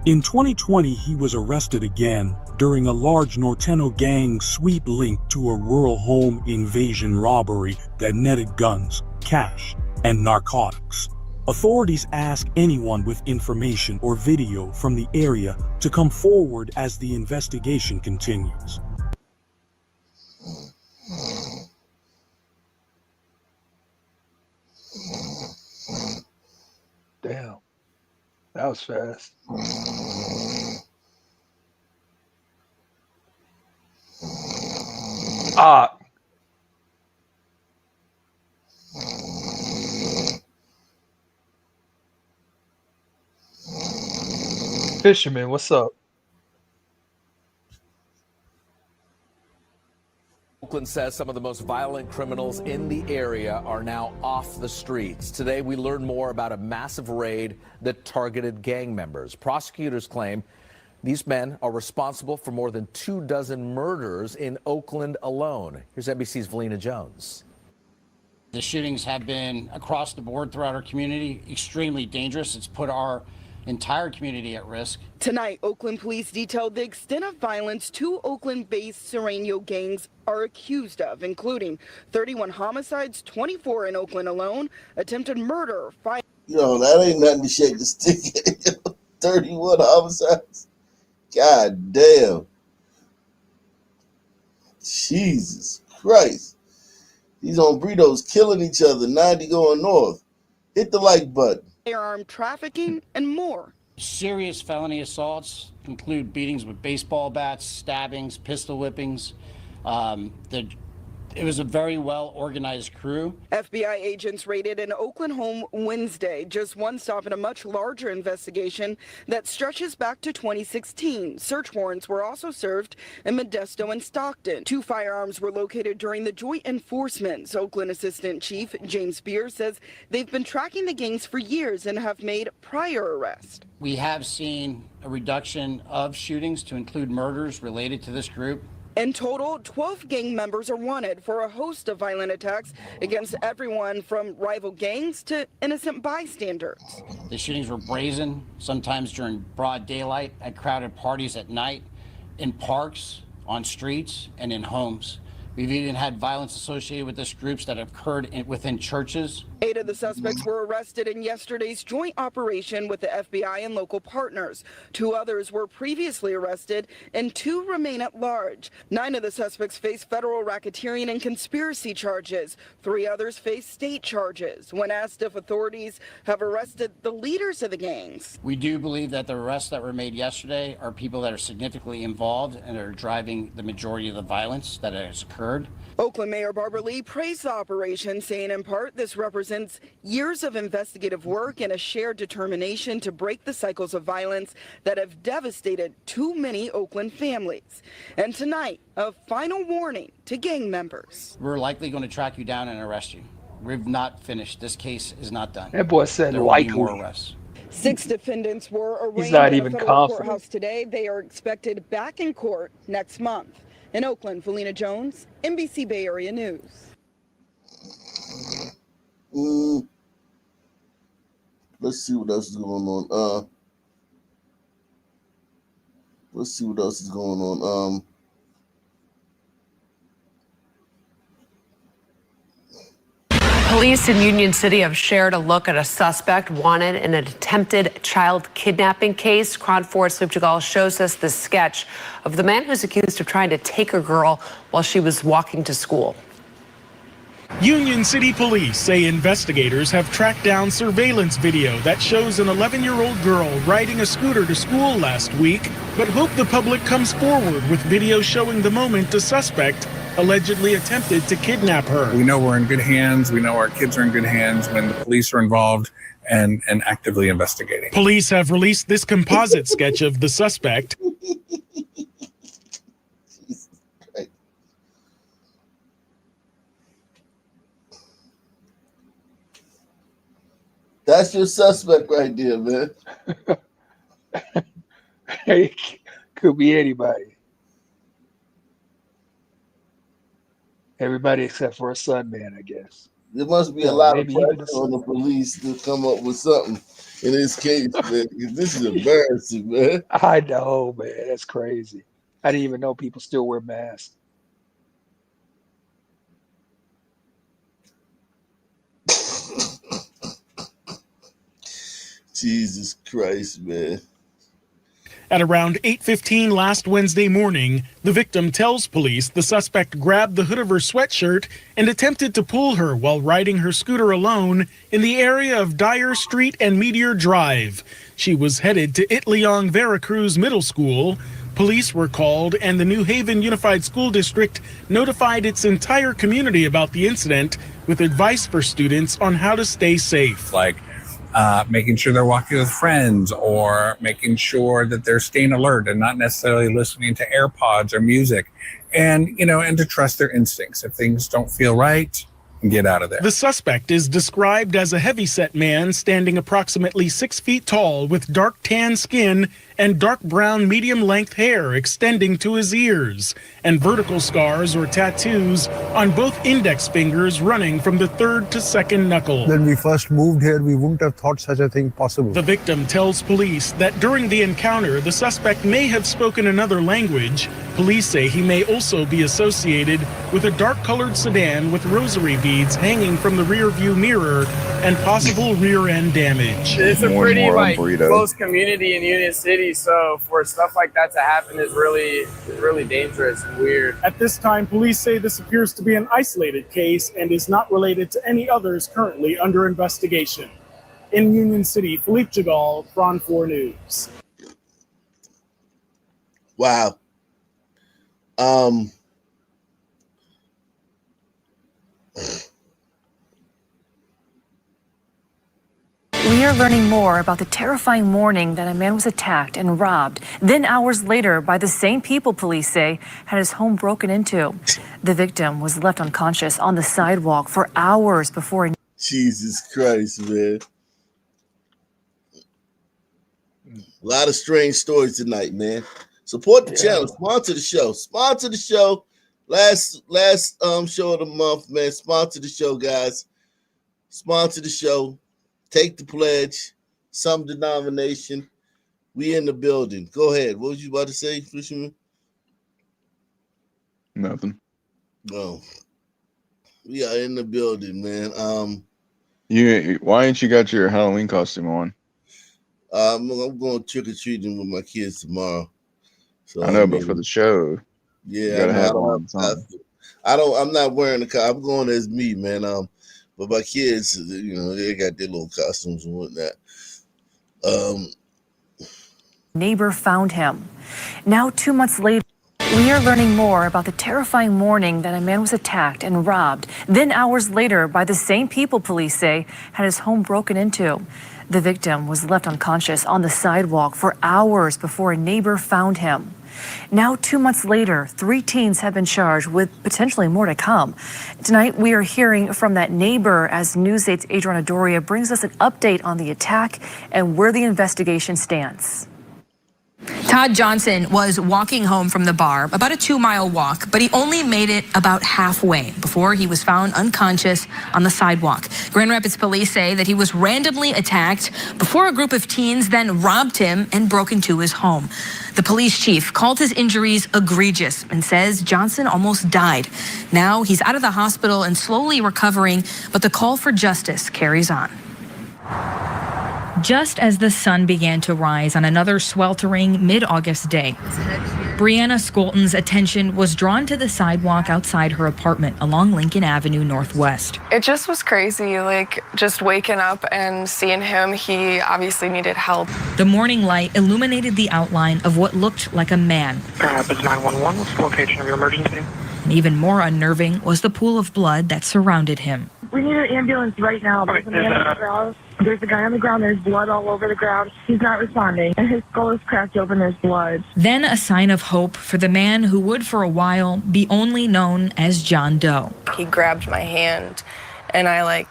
In 2020, he was arrested again during a large Norteno gang sweep linked to a rural home invasion robbery that netted guns, cash, and narcotics. Authorities ask anyone with information or video from the area to come forward as the investigation continues. Damn, that was fast. Fisherman, what's up? Oakland says some of the most violent criminals in the area are now off the streets. Today, we learned more about a massive raid that targeted gang members. Prosecutors claim these men are responsible for more than 24 murders in Oakland alone. Here's NBC's Valina Jones. The shootings have been across the board throughout our community, extremely dangerous. It's put our entire community at risk. Tonight, Oakland police detailed the extent of violence 2 Oakland-based Sereno gangs are accused of, including 31 homicides, 24 in Oakland alone, attempted murder, 5. Yo, that ain't nothing to shake the stick at. 31 homicides. God damn. Jesus Christ. These hombredos killing each other, 90 going north. Hit the like button. Firearm trafficking and more. Serious felony assaults include beatings with baseball bats, stabbings, pistol whippings. It was a very well organized crew. FBI agents raided an Oakland home Wednesday, just one stop in a much larger investigation that stretches back to 2016. Search warrants were also served in Modesto and Stockton. 2 firearms were located during the joint enforcement's. Oakland Assistant Chief James Spears says they've been tracking the gangs for years and have made prior arrests. We have seen a reduction of shootings to include murders related to this group. In total, 12 gang members are wanted for a host of violent attacks against everyone from rival gangs to innocent bystanders. The shootings were brazen, sometimes during broad daylight, at crowded parties at night, in parks, on streets, and in homes. We've even had violence associated with this groups that occurred within churches. 8 of the suspects were arrested in yesterday's joint operation with the FBI and local partners. 2 others were previously arrested and 2 remain at large. 9 of the suspects face federal racketeering and conspiracy charges. 3 others face state charges. When asked if authorities have arrested the leaders of the gangs, we do believe that the arrests that were made yesterday are people that are significantly involved and are driving the majority of the violence that has occurred. Oakland Mayor Barbara Lee praised the operation, saying in part this represents reasons: years of investigative work and a shared determination to break the cycles of violence that have devastated too many Oakland families. And tonight, a final warning to gang members. We're likely going to track you down and arrest you. We've not finished. This case is not done. That boy said there will be likely. more arrests. 6 defendants were arraigned not in a even federal confident. courthouse today. They are expected back in court next month. In Oakland, Felina Jones, NBC Bay Area News. Let's see what else is going on. Let's see what else is going on. Police in Union City have shared a look at a suspect wanted in an attempted child kidnapping case. KRON 4's Philippe Jagal shows us the sketch of the man who's accused of trying to take a girl while she was walking to school. Union City Police say investigators have tracked down surveillance video that shows an 11-year-old girl riding a scooter to school last week, but hope the public comes forward with video showing the moment the suspect allegedly attempted to kidnap her. We know we're in good hands. We know our kids are in good hands when the police are involved and actively investigating. Police have released this composite sketch of the suspect. That's your suspect right there, man. Hey, could be anybody. Everybody except for a son, man, I guess. There must be a lot of pressure on the police to come up with something in this case, man. This is embarrassing, man. I know, man. That's crazy. I didn't even know people still wear masks. Jesus Christ, man. At around 8:15 last Wednesday morning, the victim tells police the suspect grabbed the hood of her sweatshirt and attempted to pull her while riding her scooter alone in the area of Dyer Street and Meteor Drive. She was headed to Itliong Veracruz Middle School. Police were called and the New Haven Unified School District notified its entire community about the incident with advice for students on how to stay safe. Like making sure they're walking with friends or making sure that they're staying alert and not necessarily listening to AirPods or music. And, and to trust their instincts. If things don't feel right, get out of there. The suspect is described as a heavyset man standing approximately 6 feet tall with dark tan skin and dark brown medium-length hair extending to his ears, and vertical scars or tattoos on both index fingers running from the third to second knuckle. When we first moved here, we wouldn't have thought such a thing possible. The victim tells police that during the encounter, the suspect may have spoken another language. Police say he may also be associated with a dark-colored sedan with rosary beads hanging from the rear-view mirror and possible rear-end damage. It's a pretty close community in Union City, so for stuff like that to happen is really dangerous and weird. At this time, police say this appears to be an isolated case and is not related to any others currently under investigation. In Union City, Philippe Jagal, KRON 4 News. Wow. We are learning more about the terrifying morning that a man was attacked and robbed. Then hours later, by the same people, police say, had his home broken into. The victim was left unconscious on the sidewalk for hours before. Jesus Christ, man. A lot of strange stories tonight, man. Support the channel. Sponsor the show. Sponsor the show. Last show of the month, man. Sponsor the show, guys. Sponsor the show. Take the pledge. Some denomination. We in the building. Go ahead. What was you about to say, Fisherman? Nothing. No. We are in the building, man. Why ain't you got your Halloween costume on? I'm going trick-or-treating with my kids tomorrow. So I know, but for the show, yeah, you gotta have on something. I'm not wearing the costume. I'm going as me, man. But my kids, they got their little costumes and whatnot. Neighbor found him. Now 2 months later. We are learning more about the terrifying morning that a man was attacked and robbed, then hours later by the same people police say had his home broken into. The victim was left unconscious on the sidewalk for hours before a neighbor found him. Now, 2 months later, 3 teens have been charged with potentially more to come. Tonight, we are hearing from that neighbor as News 8's Adriana Doria brings us an update on the attack and where the investigation stands. Todd Johnson was walking home from the bar, about a 2-mile walk, but he only made it about halfway before he was found unconscious on the sidewalk. Grand Rapids police say that he was randomly attacked before a group of teens then robbed him and broke into his home. The police chief called his injuries egregious and says Johnson almost died. Now he's out of the hospital and slowly recovering, but the call for justice carries on. Just as the sun began to rise on another sweltering mid-August day, Brianna Skolton's attention was drawn to the sidewalk outside her apartment along Lincoln Avenue Northwest. It just was crazy, just waking up and seeing him. He obviously needed help. The morning light illuminated the outline of what looked like a man. Grand Rapids 911, what's the location of your emergency? And even more unnerving was the pool of blood that surrounded him. We need an ambulance right now. There's a man on the ground. There's a guy on the ground. There's blood all over the ground. He's not responding. And his skull is cracked open. There's blood. Then a sign of hope for the man who would for a while be only known as John Doe. He grabbed my hand and I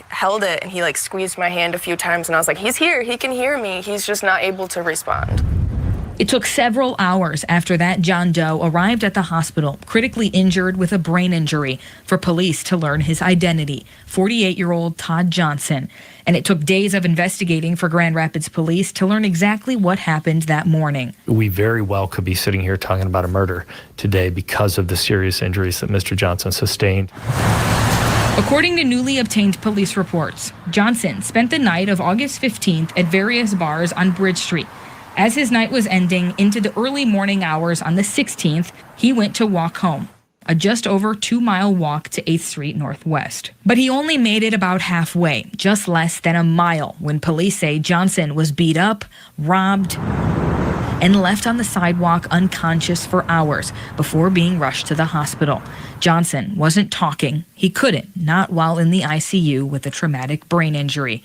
held it and he squeezed my hand a few times and I was like, he's here. He can hear me. He's just not able to respond. It took several hours after that John Doe arrived at the hospital, critically injured with a brain injury, for police to learn his identity, 48-year-old Todd Johnson. And it took days of investigating for Grand Rapids police to learn exactly what happened that morning. We very well could be sitting here talking about a murder today because of the serious injuries that Mr. Johnson sustained. According to newly obtained police reports, Johnson spent the night of August 15th at various bars on Bridge Street. As his night was ending into the early morning hours on the 16th, he went to walk home, a just over 2-mile walk to 8th Street Northwest. But he only made it about halfway, just less than a mile, when police say Johnson was beat up, robbed, and left on the sidewalk unconscious for hours before being rushed to the hospital. Johnson wasn't talking. He couldn't, not while in the ICU with a traumatic brain injury.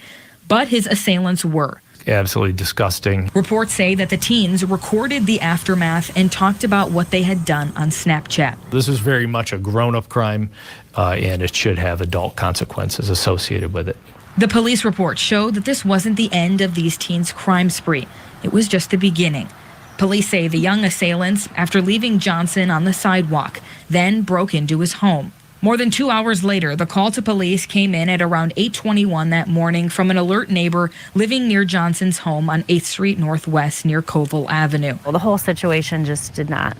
But his assailants were. Absolutely disgusting. Reports say that the teens recorded the aftermath and talked about what they had done on Snapchat. This is very much a grown-up crime, and it should have adult consequences associated with it. The police report showed that this wasn't the end of these teens' crime spree. It was just the beginning. Police say the young assailants, after leaving Johnson on the sidewalk, then broke into his home. More than 2 hours later, the call to police came in at around 8:21 that morning from an alert neighbor living near Johnson's home on 8th Street Northwest near Colville Avenue. Well, the whole situation just did not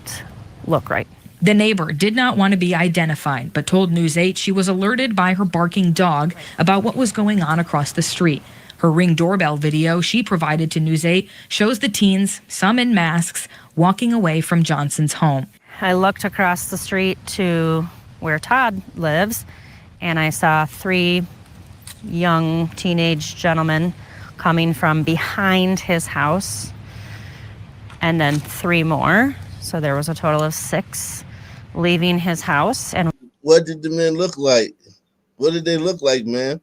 look right. The neighbor did not want to be identified, but told News 8 she was alerted by her barking dog about what was going on across the street. Her Ring doorbell video she provided to News 8 shows the teens, some in masks, walking away from Johnson's home. I looked across the street to where Todd lives, and I saw 3 young teenage gentlemen coming from behind his house, and then 3 more. So there was a total of 6 leaving his house. And what did the men look like? What did they look like, man?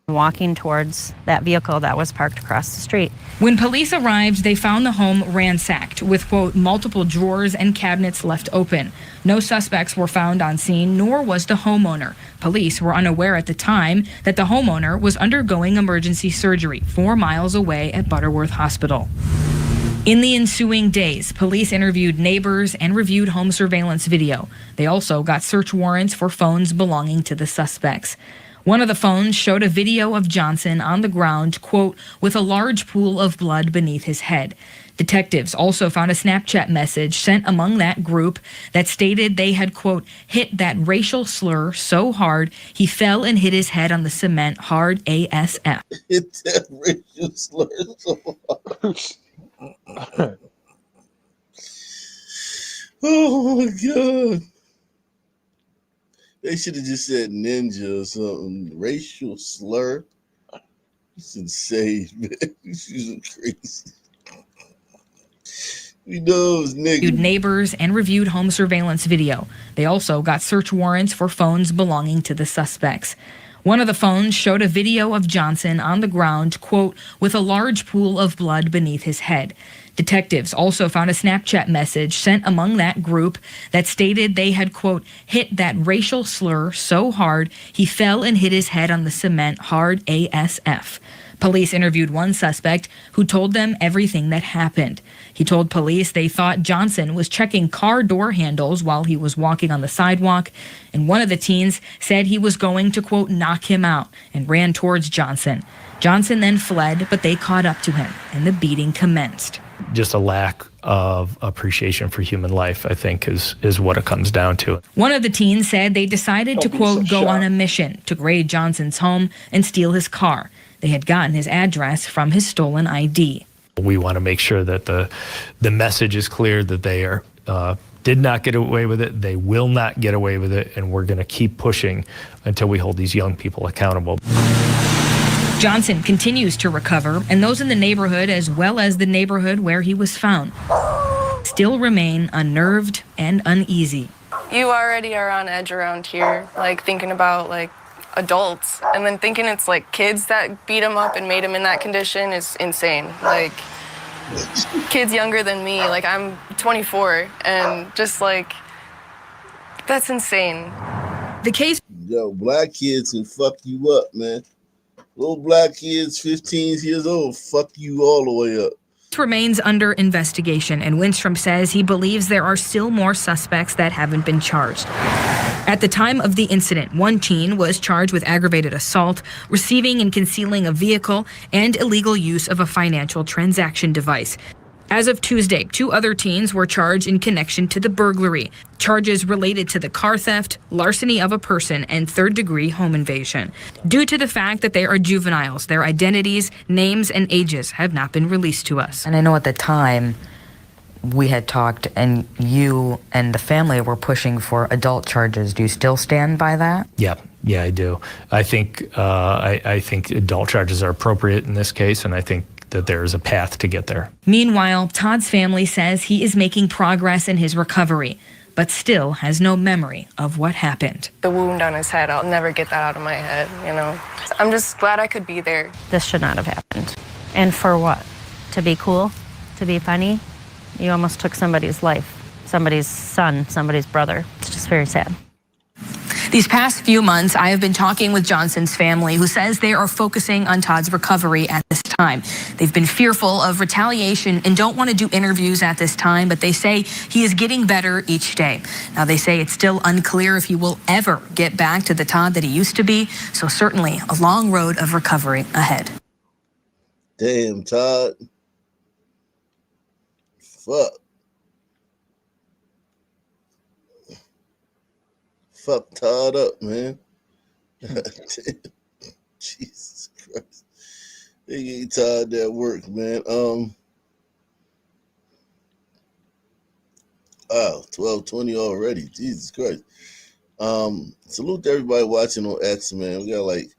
Walking towards that vehicle that was parked across the street. When police arrived, they found the home ransacked with, quote, multiple drawers and cabinets left open. No suspects were found on scene, nor was the homeowner. Police were unaware at the time that the homeowner was undergoing emergency surgery 4 miles away at Butterworth Hospital. In the ensuing days, police interviewed neighbors and reviewed home surveillance video. They also got search warrants for phones belonging to the suspects. One of the phones showed a video of Johnson on the ground, quote, with a large pool of blood beneath his head. Detectives also found a Snapchat message sent among that group that stated they had, quote, hit that racial slur so hard he fell and hit his head on the cement hard ASF. Hit that racial slur so hard. Oh my God. They should have just said ninja or something. Racial slur. It's insane, man. This is crazy. We know it was niggas. Neighbors and reviewed home surveillance video. They also got search warrants for phones belonging to the suspects. One of the phones showed a video of Johnson on the ground, quote, with a large pool of blood beneath his head. Detectives also found a Snapchat message sent among that group that stated they had, quote, hit that racial slur so hard he fell and hit his head on the cement hard ASF. Police interviewed one suspect who told them everything that happened. He told police they thought Johnson was checking car door handles while he was walking on the sidewalk, and one of the teens said he was going to, quote, knock him out and ran towards Johnson. Johnson then fled, but they caught up to him, and the beating commenced. Just a lack of appreciation for human life, I think, is what it comes down to. One of the teens said they decided to, quote, go on a mission to raid Johnson's home and steal his car. They had gotten his address from his stolen ID. We want to make sure that the message is clear that they are did not get away with it, they will not get away with it, and we're going to keep pushing until we hold these young people accountable. Johnson continues to recover, and those in the neighborhood, as well as the neighborhood where he was found, still remain unnerved and uneasy. You already are on edge around here, like thinking about like adults, and then thinking it's like kids that beat him up and made him in that condition is insane. Like kids younger than me, like I'm 24, and just like that's insane. The case. Yo, black kids can fuck you up, man. Little black kids, 15 years old, fuck you all the way up. Remains under investigation, and Winstrom says he believes there are still more suspects that haven't been charged. At the time of the incident, one teen was charged with aggravated assault, receiving and concealing a vehicle, and illegal use of a financial transaction device. As of Tuesday, 2 other teens were charged in connection to the burglary. Charges related to the car theft, larceny of a person, and third-degree home invasion. Due to the fact that they are juveniles, their identities, names, and ages have not been released to us. And I know at the time we had talked, and you and the family were pushing for adult charges. Do you still stand by that? Yeah, I do. I think I think adult charges are appropriate in this case, and I think that there is a path to get there. Meanwhile, Todd's family says he is making progress in his recovery, but still has no memory of what happened. The wound on his head, I'll never get that out of my head, you know. I'm just glad I could be there. This should not have happened. And for what? To be cool? To be funny? You almost took somebody's life, somebody's son, somebody's brother. It's just very sad. These past few months, I have been talking with Johnson's family, who says they are focusing on Todd's recovery at this time. They've been fearful of retaliation and don't want to do interviews at this time, but they say he is getting better each day. Now, they say it's still unclear if he will ever get back to the Todd that he used to be, so certainly a long road of recovery ahead. Damn, Todd. Fuck. Fuck Todd up, man. Jesus Christ. They gave Todd that work, man. 12:20 already. Jesus Christ. Salute to everybody watching on X, man. We got like,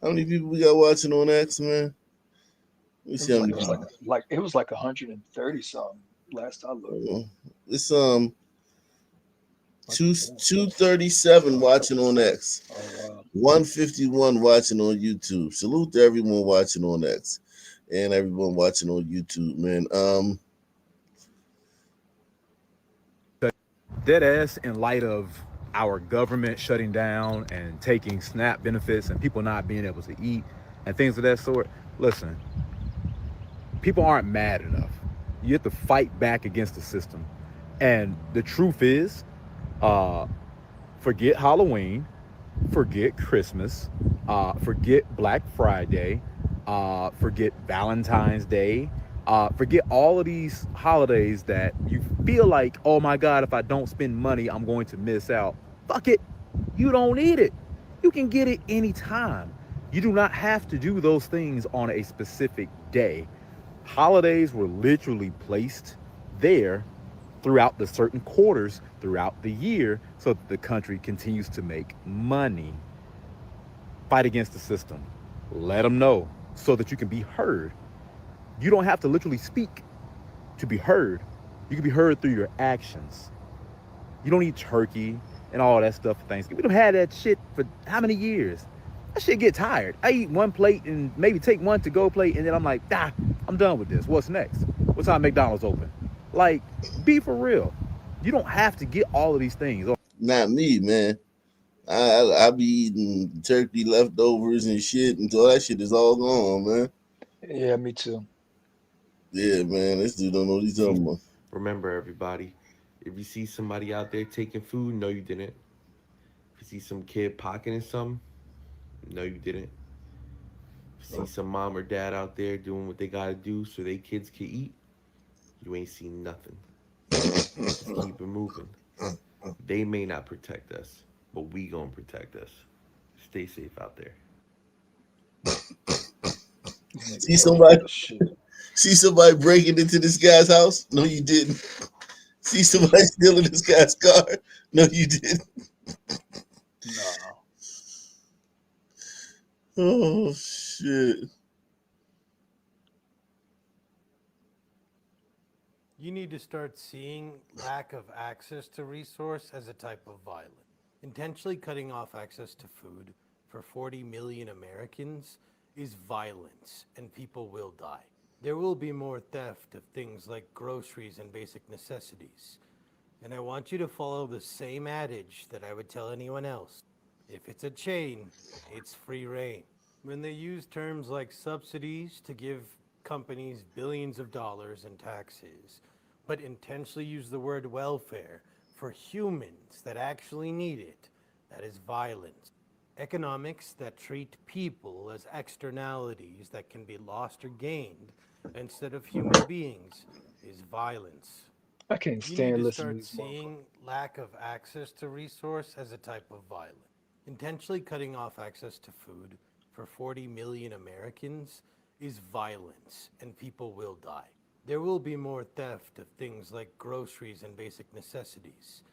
how many people we got watching on X, man? Let me see how many. It was like 130 something last time I looked. It's 237 watching on X. 151 watching on YouTube. Salute to everyone watching on X and everyone watching on YouTube, man. Deadass in light of our government shutting down and taking SNAP benefits and people not being able to eat and things of that sort. Listen, people aren't mad enough. You have to fight back against the system. And the truth is, forget Halloween, forget Christmas, forget Black Friday, forget Valentine's Day, forget all of these holidays that you feel like, oh my God, if I don't spend money, I'm going to miss out. Fuck it. You don't need it. You can get it anytime. You do not have to do those things on a specific day. Holidays were literally placed there throughout the certain quarters throughout the year so that the country continues to make money. Fight against the system. Let them know so that you can be heard. You don't have to literally speak to be heard. You can be heard through your actions. You don't eat turkey and all that stuff for Thanksgiving. We don't had that shit for how many years? That shit get tired. I eat one plate and maybe take one to-go plate, and then I'm like, I'm done with this. What's next? What time McDonald's open? Like, be for real. You don't have to get all of these things. Not me, man. I be eating turkey leftovers and shit until that shit is all gone, man. Yeah, me too. Yeah, man. This dude don't know what he's talking about. Remember, everybody, if you see somebody out there taking food, no, you didn't. If you see some kid pocketing something, no, you didn't. If you see some mom or dad out there doing what they gotta do so their kids can eat, you ain't seen nothing. Just keep it moving. They may not protect us, but we gonna protect us. Stay safe out there. See somebody breaking into this guy's house? No, you didn't. See somebody stealing this guy's car? No, you didn't. No. Oh shit. You need to start seeing lack of access to resource as a type of violence. Intentionally cutting off access to food for 40 million Americans is violence, and people will die. There will be more theft of things like groceries and basic necessities. And I want you to follow the same adage that I would tell anyone else. If it's a chain, it's free reign. When they use terms like subsidies to give companies billions of dollars in taxes, but intentionally use the word welfare for humans that actually need it, that is violence. Economics that treat people as externalities that can be lost or gained instead of human beings is violence. I can't You stand need to listening to start these seeing lack of access to resource as a type of violence. Intentionally cutting off access to food for 40 million Americans is violence, and people will die. There will be more theft of things like groceries and basic necessities.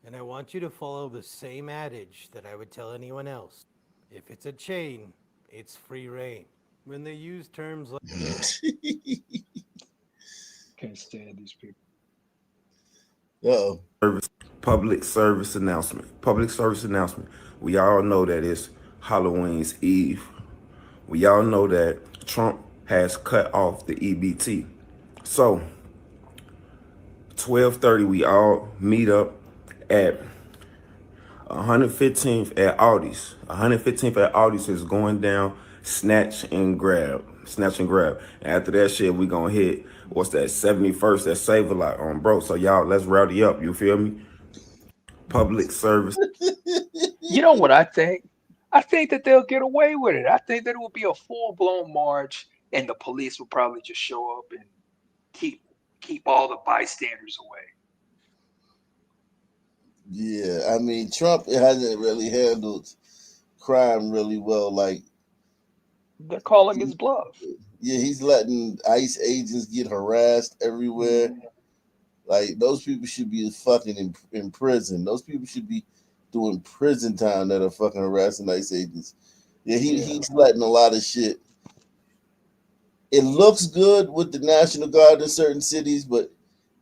And I want you to follow the same adage that I would tell anyone else. If it's a chain, it's free reign. When they use terms like... Can't stand these people. Public service announcement. Public service announcement. We all know that it's Halloween's Eve. We all know that Trump has cut off the EBT. So, 12:30, we all meet up at 115th at Aldi's. 115th at Aldi's is going down, snatch and grab. Snatch and grab. And after that shit, we gonna hit, what's that, 71st at Save-A-Lot on bro. So y'all, let's rowdy up, you feel me? Public service. You know what I think? I think that they'll get away with it. I think that it will be a full-blown march, and the police will probably just show up and keep all the bystanders away. Yeah, I mean, Trump hasn't really handled crime really well. Like, they're calling his bluff. Yeah, he's letting ICE agents get harassed everywhere. Like, those people should be fucking in prison. Those people should be doing prison time that are fucking harassing ICE agents. Yeah, he's letting a lot of shit. It looks good with the National Guard in certain cities, but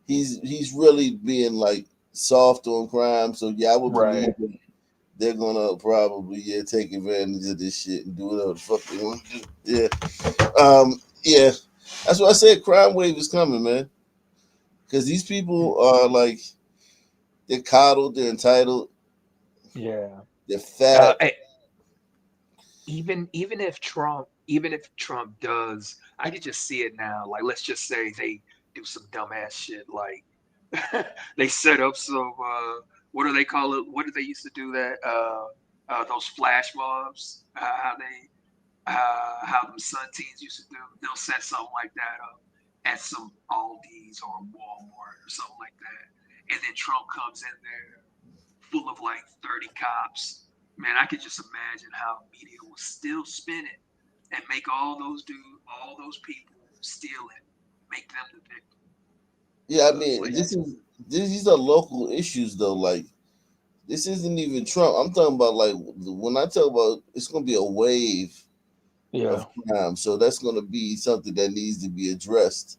he's really being like soft on crime. So yeah, I would believe that they're gonna probably take advantage of this shit and do whatever the fuck they want to do. Yeah, that's what I said. Crime wave is coming, man. Because these people are like, they're coddled, they're entitled. Yeah, they're fat. Even if Trump does, I could just see it now. Like, let's just say they do some dumbass shit, like they set up some what do they call it? What did they used to do that? Those flash mobs. How them Sun teens used to do. They'll set something like that up at some Aldi's or Walmart or something like that, and then Trump comes in there full of like 30 cops. Man, I could just imagine how media will still spin it and make all those people steal it, make them the victim. Yeah, I mean, these are local issues though. Like, this isn't even Trump. I'm talking about, like, when I talk about, it's gonna be a wave of crime. So that's gonna be something that needs to be addressed.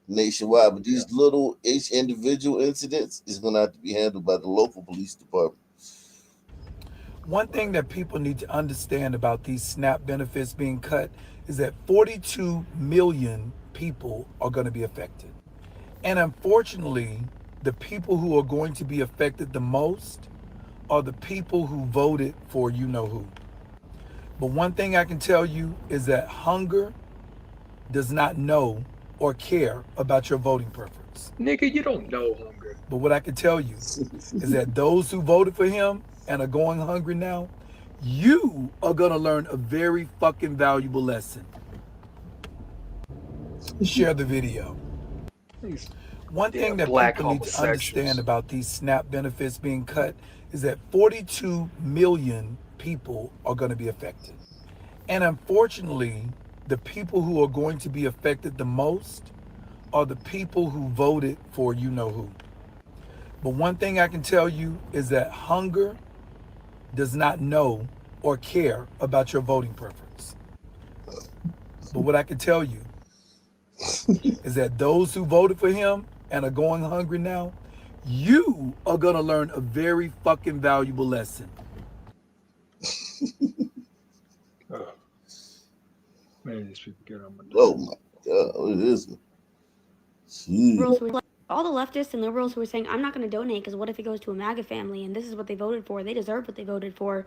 nationwide. But these little each individual incidents is going to have to be handled by the local police department. One thing that people need to understand about these SNAP benefits being cut is that 42 million people are going to be affected. And unfortunately, the people who are going to be affected the most are the people who voted for you know who. But one thing I can tell you is that hunger does not know or care about your voting preference. Nigga, you don't know hunger. But what I can tell you is that those who voted for him and are going hungry now, you are gonna learn a very fucking valuable lesson. Share the video. One thing that people need to understand about these SNAP benefits being cut is that 42 million people are going to be affected. And unfortunately, the people who are going to be affected the most are the people who voted for you know who. But one thing I can tell you is that hunger does not know or care about your voting preference. But what I can tell you is that those who voted for him and are going hungry now, you are going to learn a very fucking valuable lesson. Man, these people get on my nerves. Oh my God, it is. All the leftists and liberals who are saying, I'm not going to donate because what if it goes to a MAGA family and this is what they voted for, they deserve what they voted for.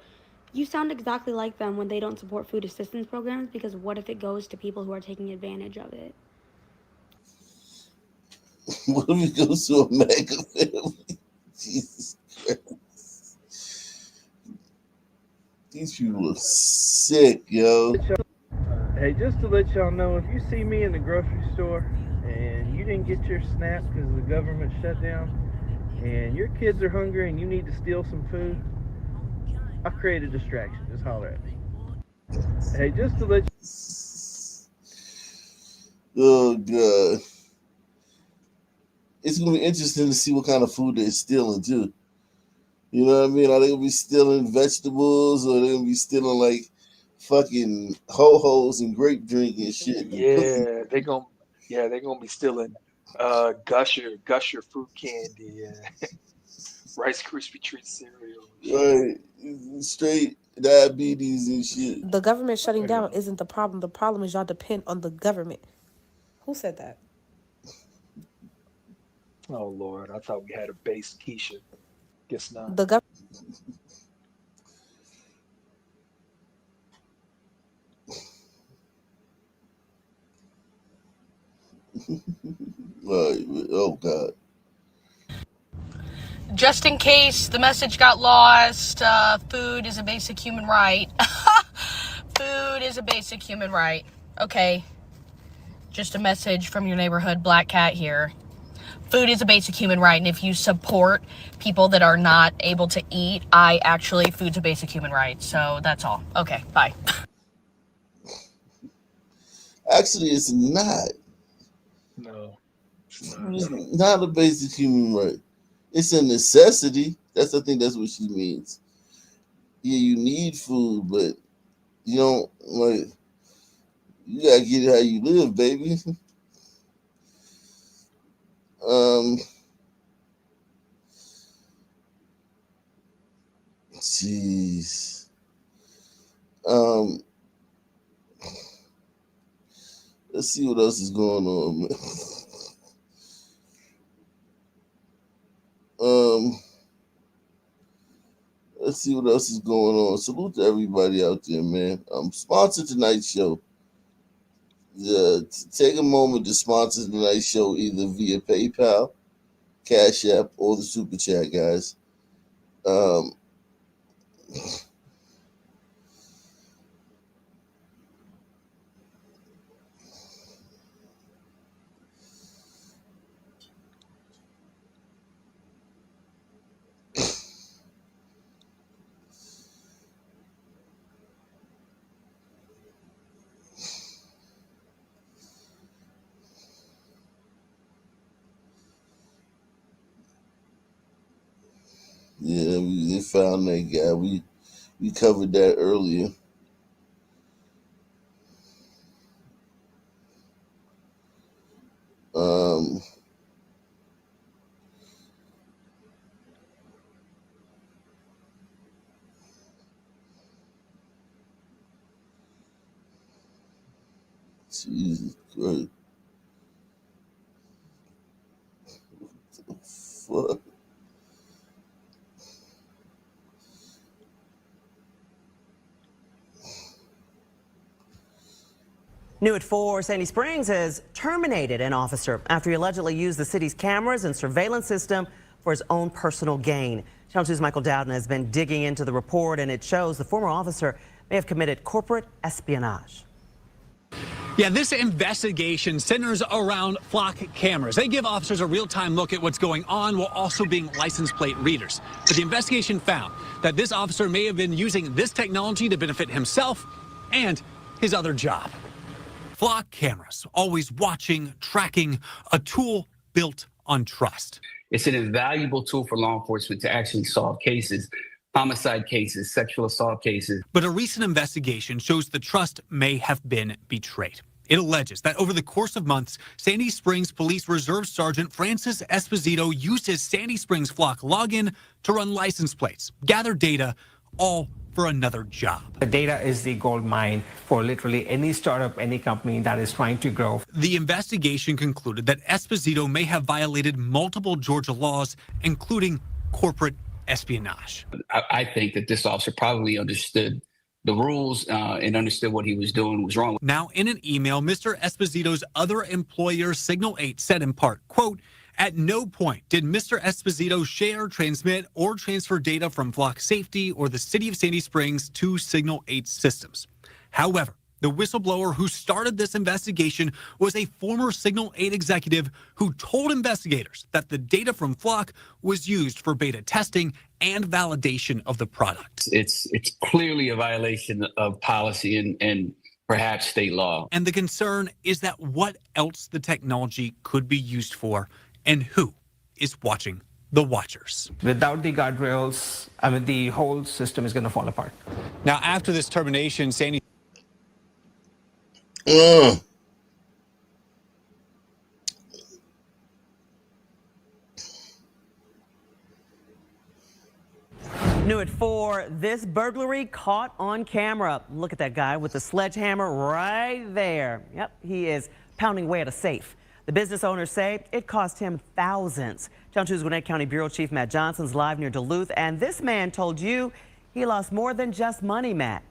You sound exactly like them when they don't support food assistance programs because what if it goes to people who are taking advantage of it? What if it goes to a MAGA family? Jesus Christ. These people are sick, yo. Hey, just to let y'all know, if you see me in the grocery store and you didn't get your SNAP because the government shut down and your kids are hungry and you need to steal some food, I've created a distraction. Just holler at me. Hey, just to let you... Oh, God. It's going to be interesting to see what kind of food they're stealing, too. You know what I mean? Are they going to be stealing vegetables or are they going to be stealing, like, fucking ho-hos and grape drink and shit? Yeah, they're gonna be stealing Gusher fruit candy and Rice Krispie treat cereal. Right. Straight diabetes and shit. The government shutting down isn't the problem. The problem is y'all depend on the government. Who said that? Oh Lord, I thought we had a base Keisha. Guess not. The government. Oh God. Just in case the message got lost, food is a basic human right. Food is a basic human right. Okay. Just a message from your neighborhood black cat here. Food is a basic human right, and if you support people that are not able to eat, food's a basic human right. So that's all. Okay, bye. Actually, it's not. No. It's not a basic human right. It's a necessity. I think that's what she means. Yeah, you need food, but you don't you gotta get it how you live, baby. Jeez. Let's see what else is going on, man. Let's see what else is going on. Salute to everybody out there, man. Sponsor tonight's show. Take a moment to sponsor tonight's show either via PayPal, Cash App, or the Super Chat, guys. Yeah, they found that guy. We covered that earlier. Jesus Christ. What the fuck? New at 4, Sandy Springs has terminated an officer after he allegedly used the city's cameras and surveillance system for his own personal gain. Channel 2's Michael Dowden has been digging into the report, and it shows the former officer may have committed corporate espionage. Yeah, this investigation centers around flock cameras. They give officers a real-time look at what's going on while also being license plate readers. But the investigation found that this officer may have been using this technology to benefit himself and his other job. Flock cameras, always watching, tracking, a tool built on trust. It's an invaluable tool for law enforcement to actually solve cases, homicide cases, sexual assault cases. But a recent investigation shows the trust may have been betrayed. It alleges that over the course of months, Sandy Springs Police Reserve Sergeant Francis Esposito used his Sandy Springs Flock login to run license plates, gather data, all for another job. The data is the gold mine for literally any startup, any company that is trying to grow. The investigation concluded that Esposito may have violated multiple Georgia laws, including corporate espionage. I think that this officer probably understood the rules and understood what he was doing was wrong. Now, in an email, Mr. Esposito's other employer, Signal 8, said in part, quote, "At no point did Mr. Esposito share, transmit, or transfer data from Flock Safety or the City of Sandy Springs to Signal 8 systems." However, the whistleblower who started this investigation was a former Signal 8 executive who told investigators that the data from Flock was used for beta testing and validation of the product. It's clearly a violation of policy and perhaps state law. And the concern is that what else the technology could be used for and who is watching the watchers. Without the guardrails, I mean, the whole system is going to fall apart. Now, after this termination, Sandy... New at 4, this burglary caught on camera. Look at that guy with the sledgehammer right there. Yep, he is pounding away at a safe. The business owners say it cost him thousands. Channel 2's Gwinnett County Bureau Chief Matt Johnson's live near Duluth, and this man told you he lost more than just money, Matt.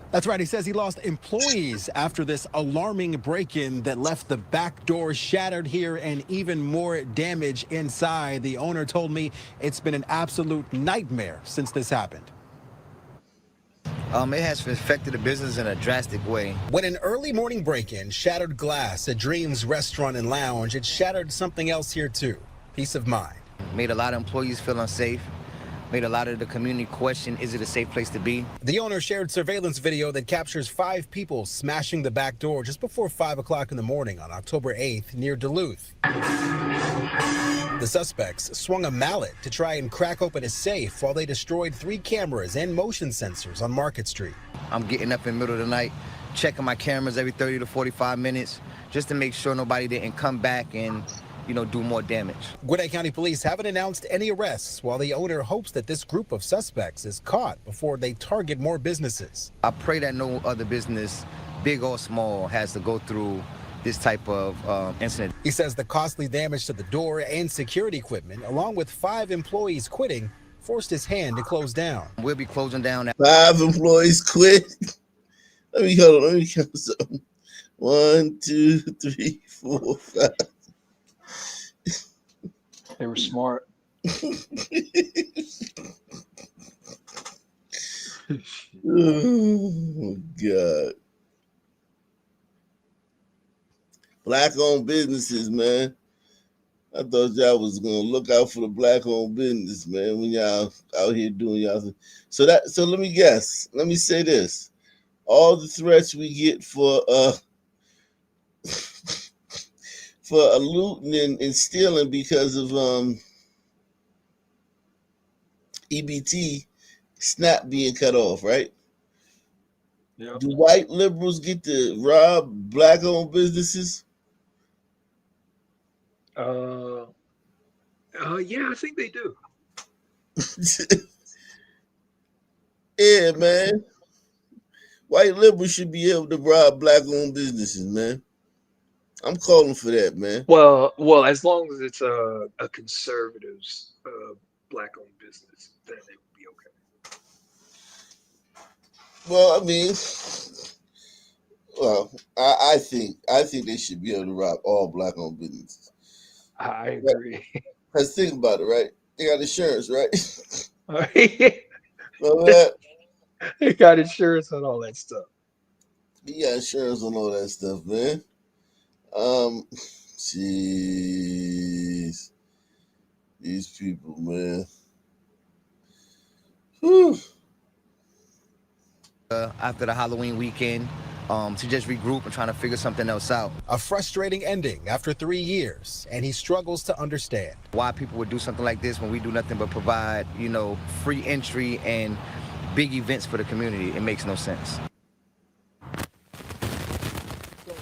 That's right. He says he lost employees after this alarming break-in that left the back door shattered here and even more damage inside. The owner told me it's been an absolute nightmare since this happened. It has affected the business in a drastic way. When an early morning break-in shattered glass at Dreams Restaurant and Lounge, it shattered something else here too, peace of mind. Made a lot of employees feel unsafe. Made a lot of the community question, is it a safe place to be? The owner shared surveillance video that captures 5 people smashing the back door just before 5 o'clock in the morning on October 8th near Duluth. The suspects swung a mallet to try and crack open a safe while they destroyed 3 cameras and motion sensors on Market Street. I'm getting up in the middle of the night, checking my cameras every 30 to 45 minutes just to make sure nobody didn't come back and do more damage. Gwinnett County Police haven't announced any arrests, while the owner hopes that this group of suspects is caught before they target more businesses. I pray that no other business, big or small, has to go through this type of incident. He says the costly damage to the door and security equipment, along with 5 employees quitting, forced his hand to close down. We'll be closing down. 5 employees quit. Let me count something. 1, 2, 3, 4, 5. They were smart. Oh, God. Black-owned businesses, man. I thought y'all was gonna look out for the black-owned business, man, when y'all out here doing y'all thing. So let me guess. Let me say this. All the threats we get for for looting and stealing because of EBT, SNAP being cut off, right? Yep. Do white liberals get to rob black-owned businesses? Yeah, I think they do. Yeah, man. White liberals should be able to rob black-owned businesses, man. I'm calling for that, man. Well, as long as it's a conservative's black-owned business, then it would be okay. Well, I mean, I think they should be able to rob all black-owned businesses. I agree. Because think about it, right? They got insurance, right? Know that? They got insurance on all that stuff. You got insurance on all that stuff, man. Jeez. These people, man. Whew. After the Halloween weekend, to just regroup and trying to figure something else out. A frustrating ending after 3 years, and he struggles to understand why people would do something like this when we do nothing but provide, free entry and big events for the community. It makes no sense. So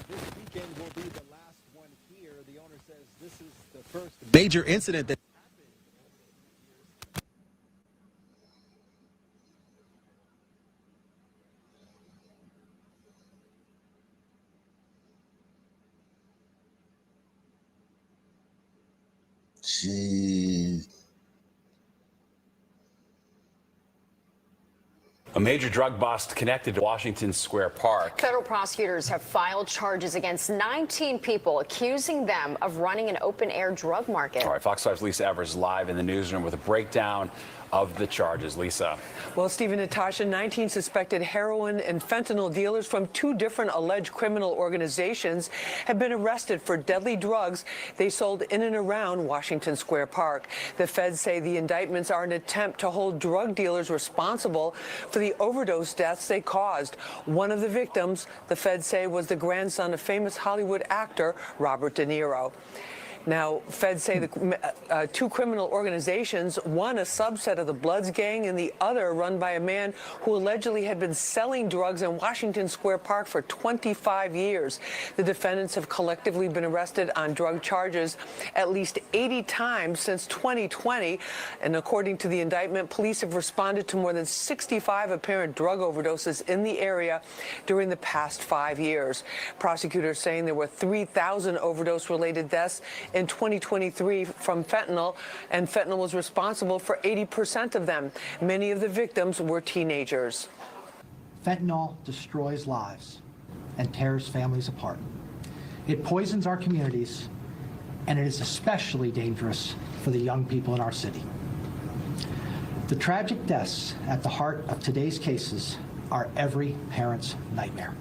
this weekend will be the last one here. The owner says this is the first major incident that Jeez. A major drug bust connected to Washington Square Park. Federal prosecutors have filed charges against 19 people, accusing them of running an open-air drug market. All right, Fox 5's Lisa Evers live in the newsroom with a breakdown of the charges. Lisa. Well, Stephen, Natasha, 19 suspected heroin and fentanyl dealers from 2 different alleged criminal organizations have been arrested for deadly drugs they sold in and around Washington Square Park. The feds say the indictments are an attempt to hold drug dealers responsible for the overdose deaths they caused. One of the victims, the feds say, was the grandson of famous Hollywood actor Robert De Niro. Now, feds say the 2 criminal organizations, one a subset of the Bloods gang and the other run by a man who allegedly had been selling drugs in Washington Square Park for 25 years. The defendants have collectively been arrested on drug charges at least 80 times since 2020. And according to the indictment, police have responded to more than 65 apparent drug overdoses in the area during the past 5 years. Prosecutors saying there were 3,000 overdose-related deaths in 2023 from fentanyl, and fentanyl was responsible for 80% of them. Many of the victims were teenagers. Fentanyl destroys lives and tears families apart. It poisons our communities, and it is especially dangerous for the young people in our city. The tragic deaths at the heart of today's cases are every parent's nightmare.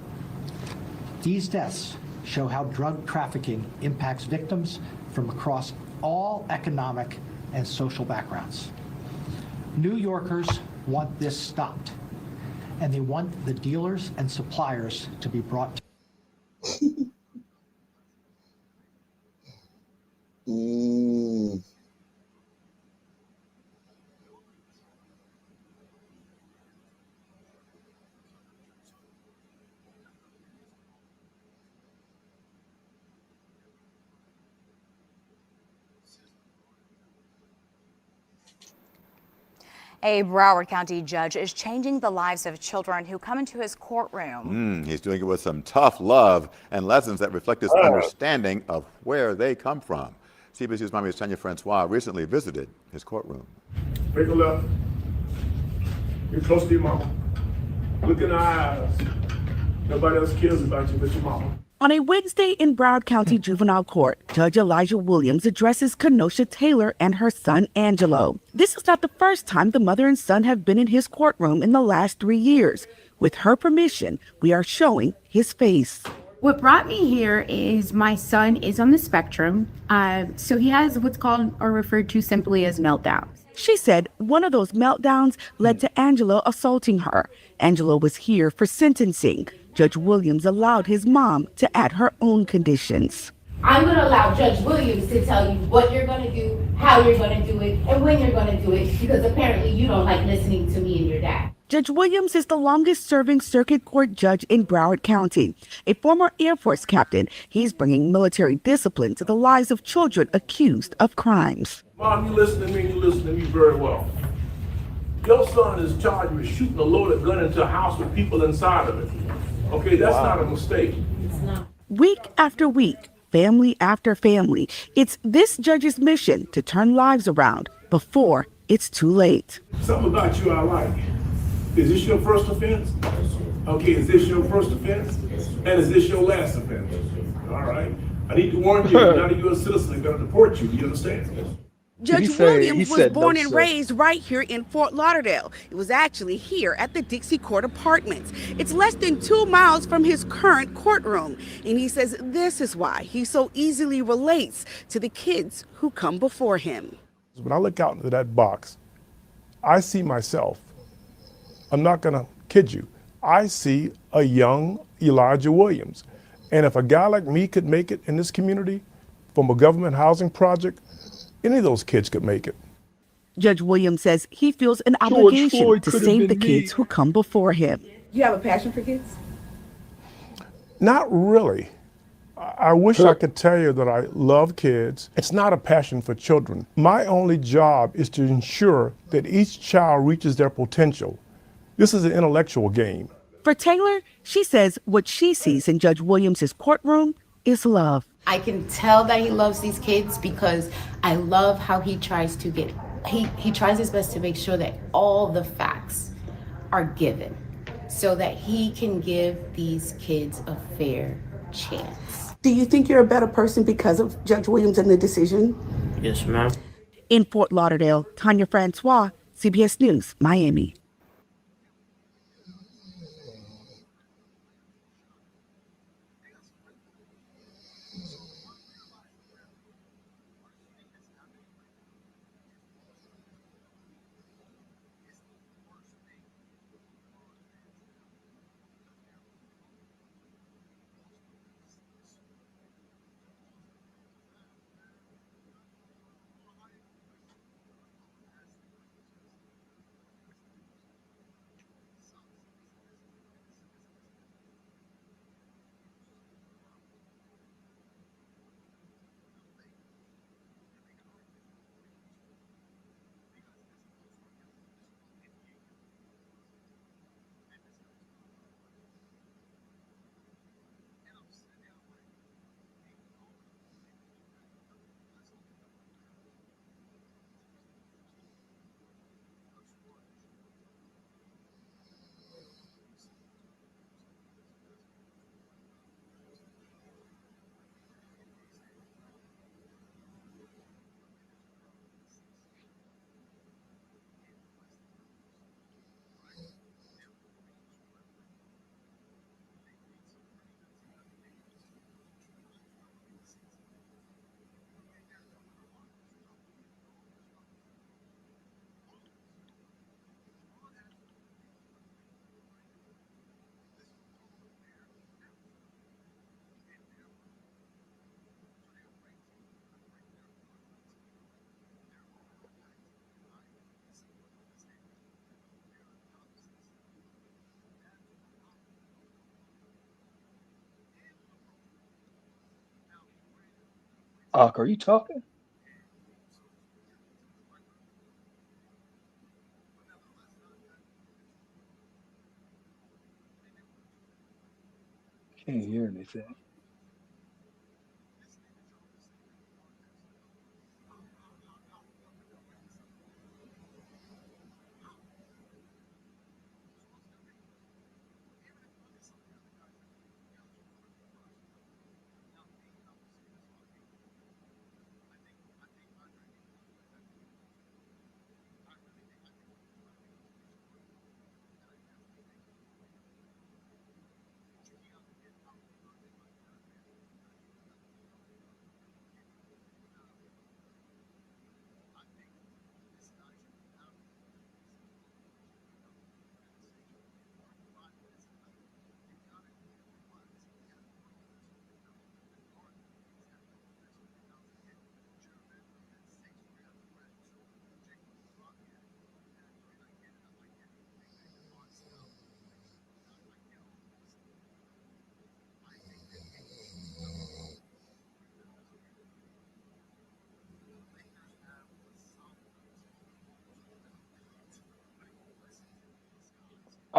These deaths show how drug trafficking impacts victims from across all economic and social backgrounds. New Yorkers want this stopped, and they want the dealers and suppliers to be brought to A Broward County judge is changing the lives of children who come into his courtroom. He's doing it with some tough love and lessons that reflect his understanding of where they come from. CBS News Miami's Tanya Francois recently visited his courtroom. Take a left. Get close to your mama. Look in her eyes. Nobody else cares about you but your mama. On a Wednesday in Broward County Juvenile Court, Judge Elijah Williams addresses Kenosha Taylor and her son Angelo. This is not the first time the mother and son have been in his courtroom in the last 3 years. With her permission, we are showing his face. What brought me here is my son is on the spectrum, so he has what's called or referred to simply as meltdowns. She said one of those meltdowns led to Angelo assaulting her. Angelo was here for sentencing. Judge Williams allowed his mom to add her own conditions. I'm going to allow Judge Williams to tell you what you're going to do, how you're going to do it, and when you're going to do it, because apparently you don't like listening to me and your dad. Judge Williams is the longest serving circuit court judge in Broward County. A former Air Force captain, he's bringing military discipline to the lives of children accused of crimes. Mom, you listen to me, you listen to me very well. Your son is charged with shooting a loaded gun into a house with people inside of it. Okay, that's not a mistake. Week after week, family after family, it's this judge's mission to turn lives around before it's too late. Something about you I like. Is this your first offense? Okay, is this your first offense? And is this your last offense? All right. I need to warn you, you're not a U.S. citizen, they're going to deport you. Do you understand? Judge Williams was born and raised right here in Fort Lauderdale. It was actually here at the Dixie Court Apartments. It's less than 2 miles from his current courtroom. And he says this is why he so easily relates to the kids who come before him. When I look out into that box, I see myself. I'm not going to kid you. I see a young Elijah Williams. And if a guy like me could make it in this community from a government housing project, any of those kids could make it. Judge Williams says he feels an obligation to save the kids who come before him. You have a passion for kids? Not really. I wish I could tell you that I love kids. It's not a passion for children. My only job is to ensure that each child reaches their potential. This is an intellectual game. For Taylor, she says what she sees in Judge Williams' courtroom is love. I can tell that he loves these kids because I love how he tries to get, he tries his best to make sure that all the facts are given so that he can give these kids a fair chance. Do you think you're a better person because of Judge Williams and the decision? Yes, ma'am. In Fort Lauderdale, Tanya Francois, CBS News, Miami. Are you talking? Can't hear anything.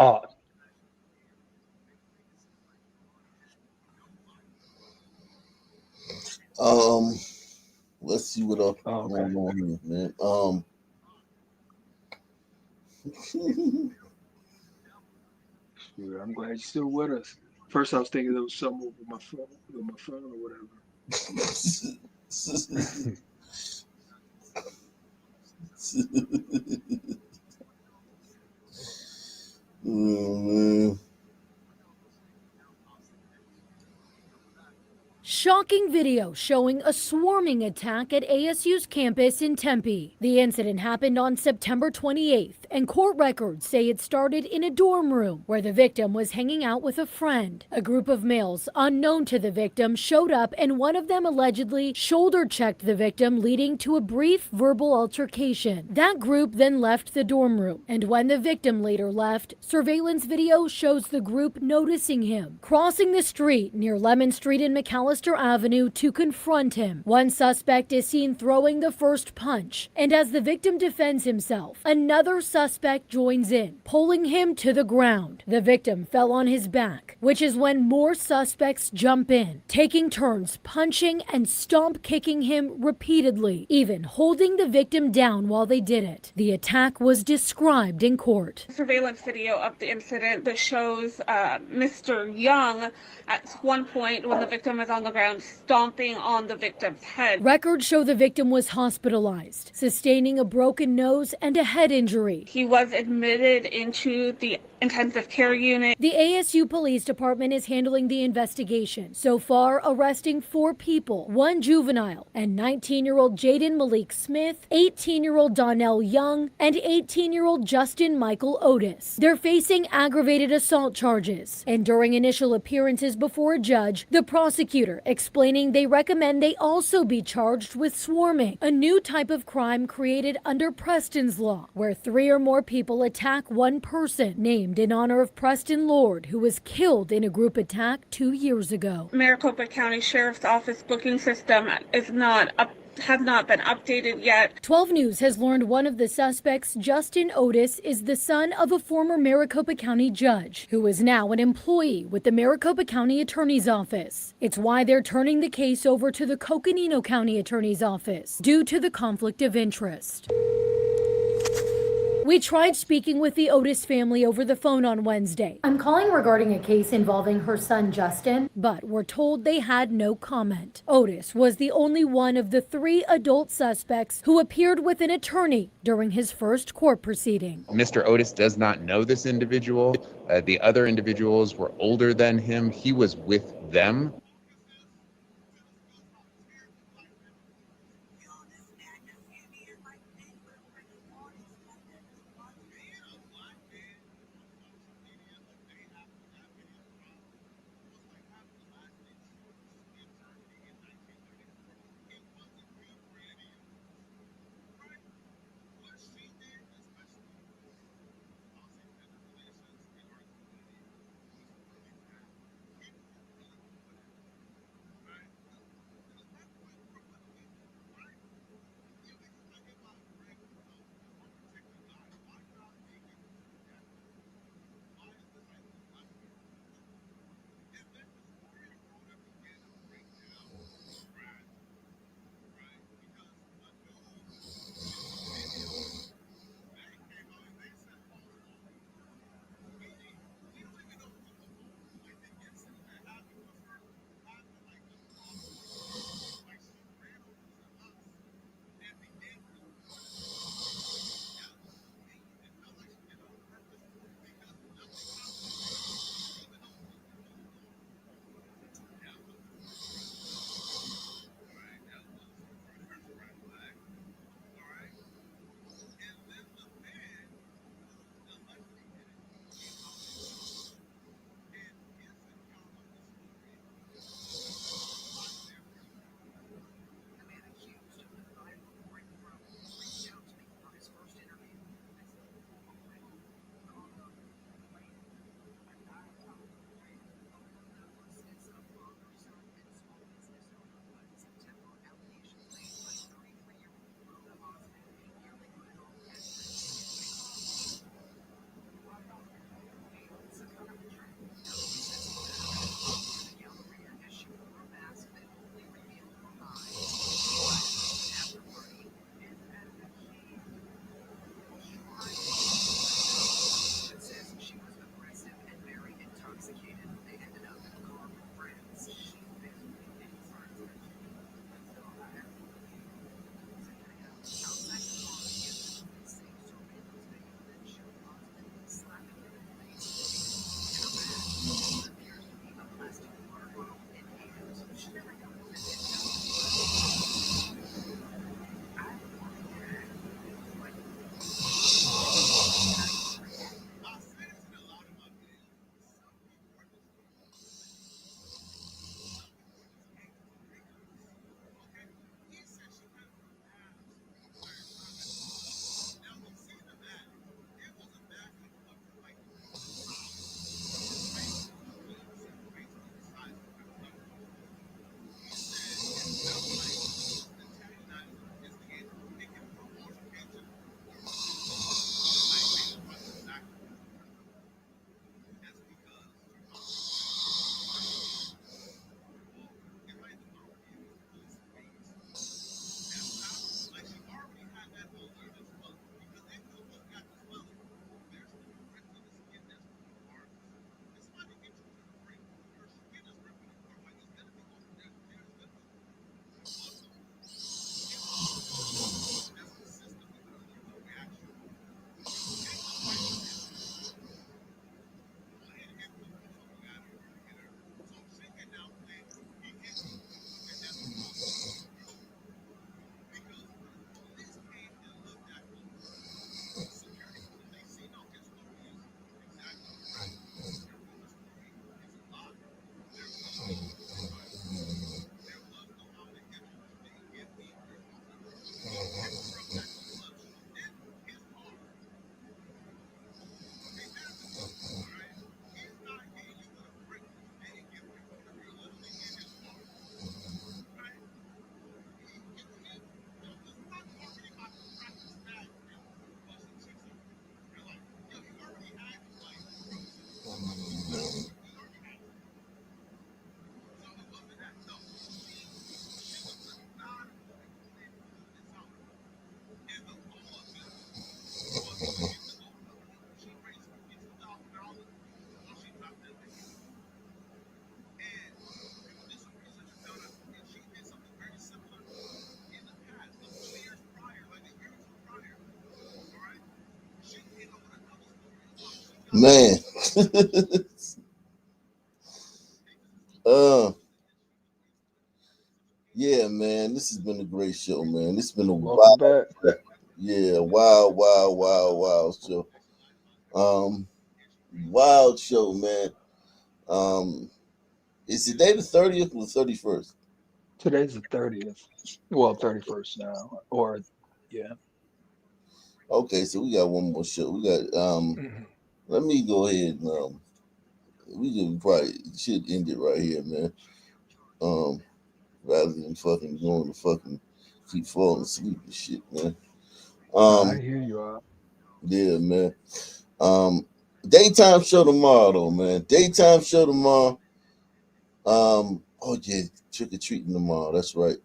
Oh, Let's see what else going on here, man. Shoot, I'm glad you're still with us. First, I was thinking there was something over my phone or whatever. Man. Shocking video showing a swarming attack at ASU's campus in Tempe. The incident happened on September 28th, and court records say it started in a dorm room where the victim was hanging out with a friend. A group of males unknown to the victim showed up, and one of them allegedly shoulder-checked the victim, leading to a brief verbal altercation. That group then left the dorm room, and when the victim later left, surveillance video shows the group noticing him, crossing the street near Lemon Street in McAllister Avenue to confront him. One suspect is seen throwing the first punch, and as the victim defends himself, another suspect joins in, pulling him to the ground. The victim fell on his back, which is when more suspects jump in, taking turns punching and stomp kicking him repeatedly, even holding the victim down while they did it. The attack was described in court. Surveillance video of the incident that shows Mr. Young at one point when the victim is on the ground stomping on the victim's head. Records show the victim was hospitalized, sustaining a broken nose and a head injury. He was admitted into the intensive care unit. The ASU Police Department is handling the investigation, so far arresting 4 people, 1 juvenile, and 19-year-old Jaden Malik Smith, 18-year-old Donnell Young, and 18-year-old Justin Michael Otis. They're facing aggravated assault charges, and during initial appearances before a judge, the prosecutor explaining they recommend they also be charged with swarming, a new type of crime created under Preston's law, where 3 or more people attack one person, named in honor of Preston Lord, who was killed in a group attack 2 years ago. Maricopa County Sheriff's Office booking system has not been updated yet. 12 News has learned one of the suspects, Justin Otis, is the son of a former Maricopa County judge who is now an employee with the Maricopa County Attorney's Office. It's why they're turning the case over to the Coconino County Attorney's Office due to the conflict of interest. We tried speaking with the Otis family over the phone on Wednesday. I'm calling regarding a case involving her son, Justin, but we're told they had no comment. Otis was the only one of the 3 adult suspects who appeared with an attorney during his first court proceeding. Mr. Otis does not know this individual. The other individuals were older than him. He was with them. Man. Yeah, man, this has been a great show, man. This has been a Welcome wild, back. yeah, wild show. Wild show, man. Is today the 30th or the 31st? Today's the 30th. Well, 31st now. Or yeah. Okay, so we got one more show. We got let me go ahead and we can probably should end it right here, man. Rather than fucking going to fucking keep falling asleep and shit, man. I hear you out. Yeah, man. Daytime show tomorrow though, man. Daytime show tomorrow. Oh yeah, trick or treating tomorrow. That's right.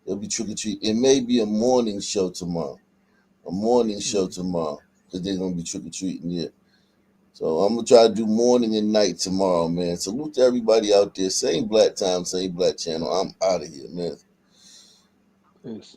It'll be trick or treat. It may be a morning show tomorrow. Because they're gonna be trick or treating, yeah. So I'm gonna try to do morning and night tomorrow, man. Salute to everybody out there. Same black time, same black channel. I'm out of here, man. Peace.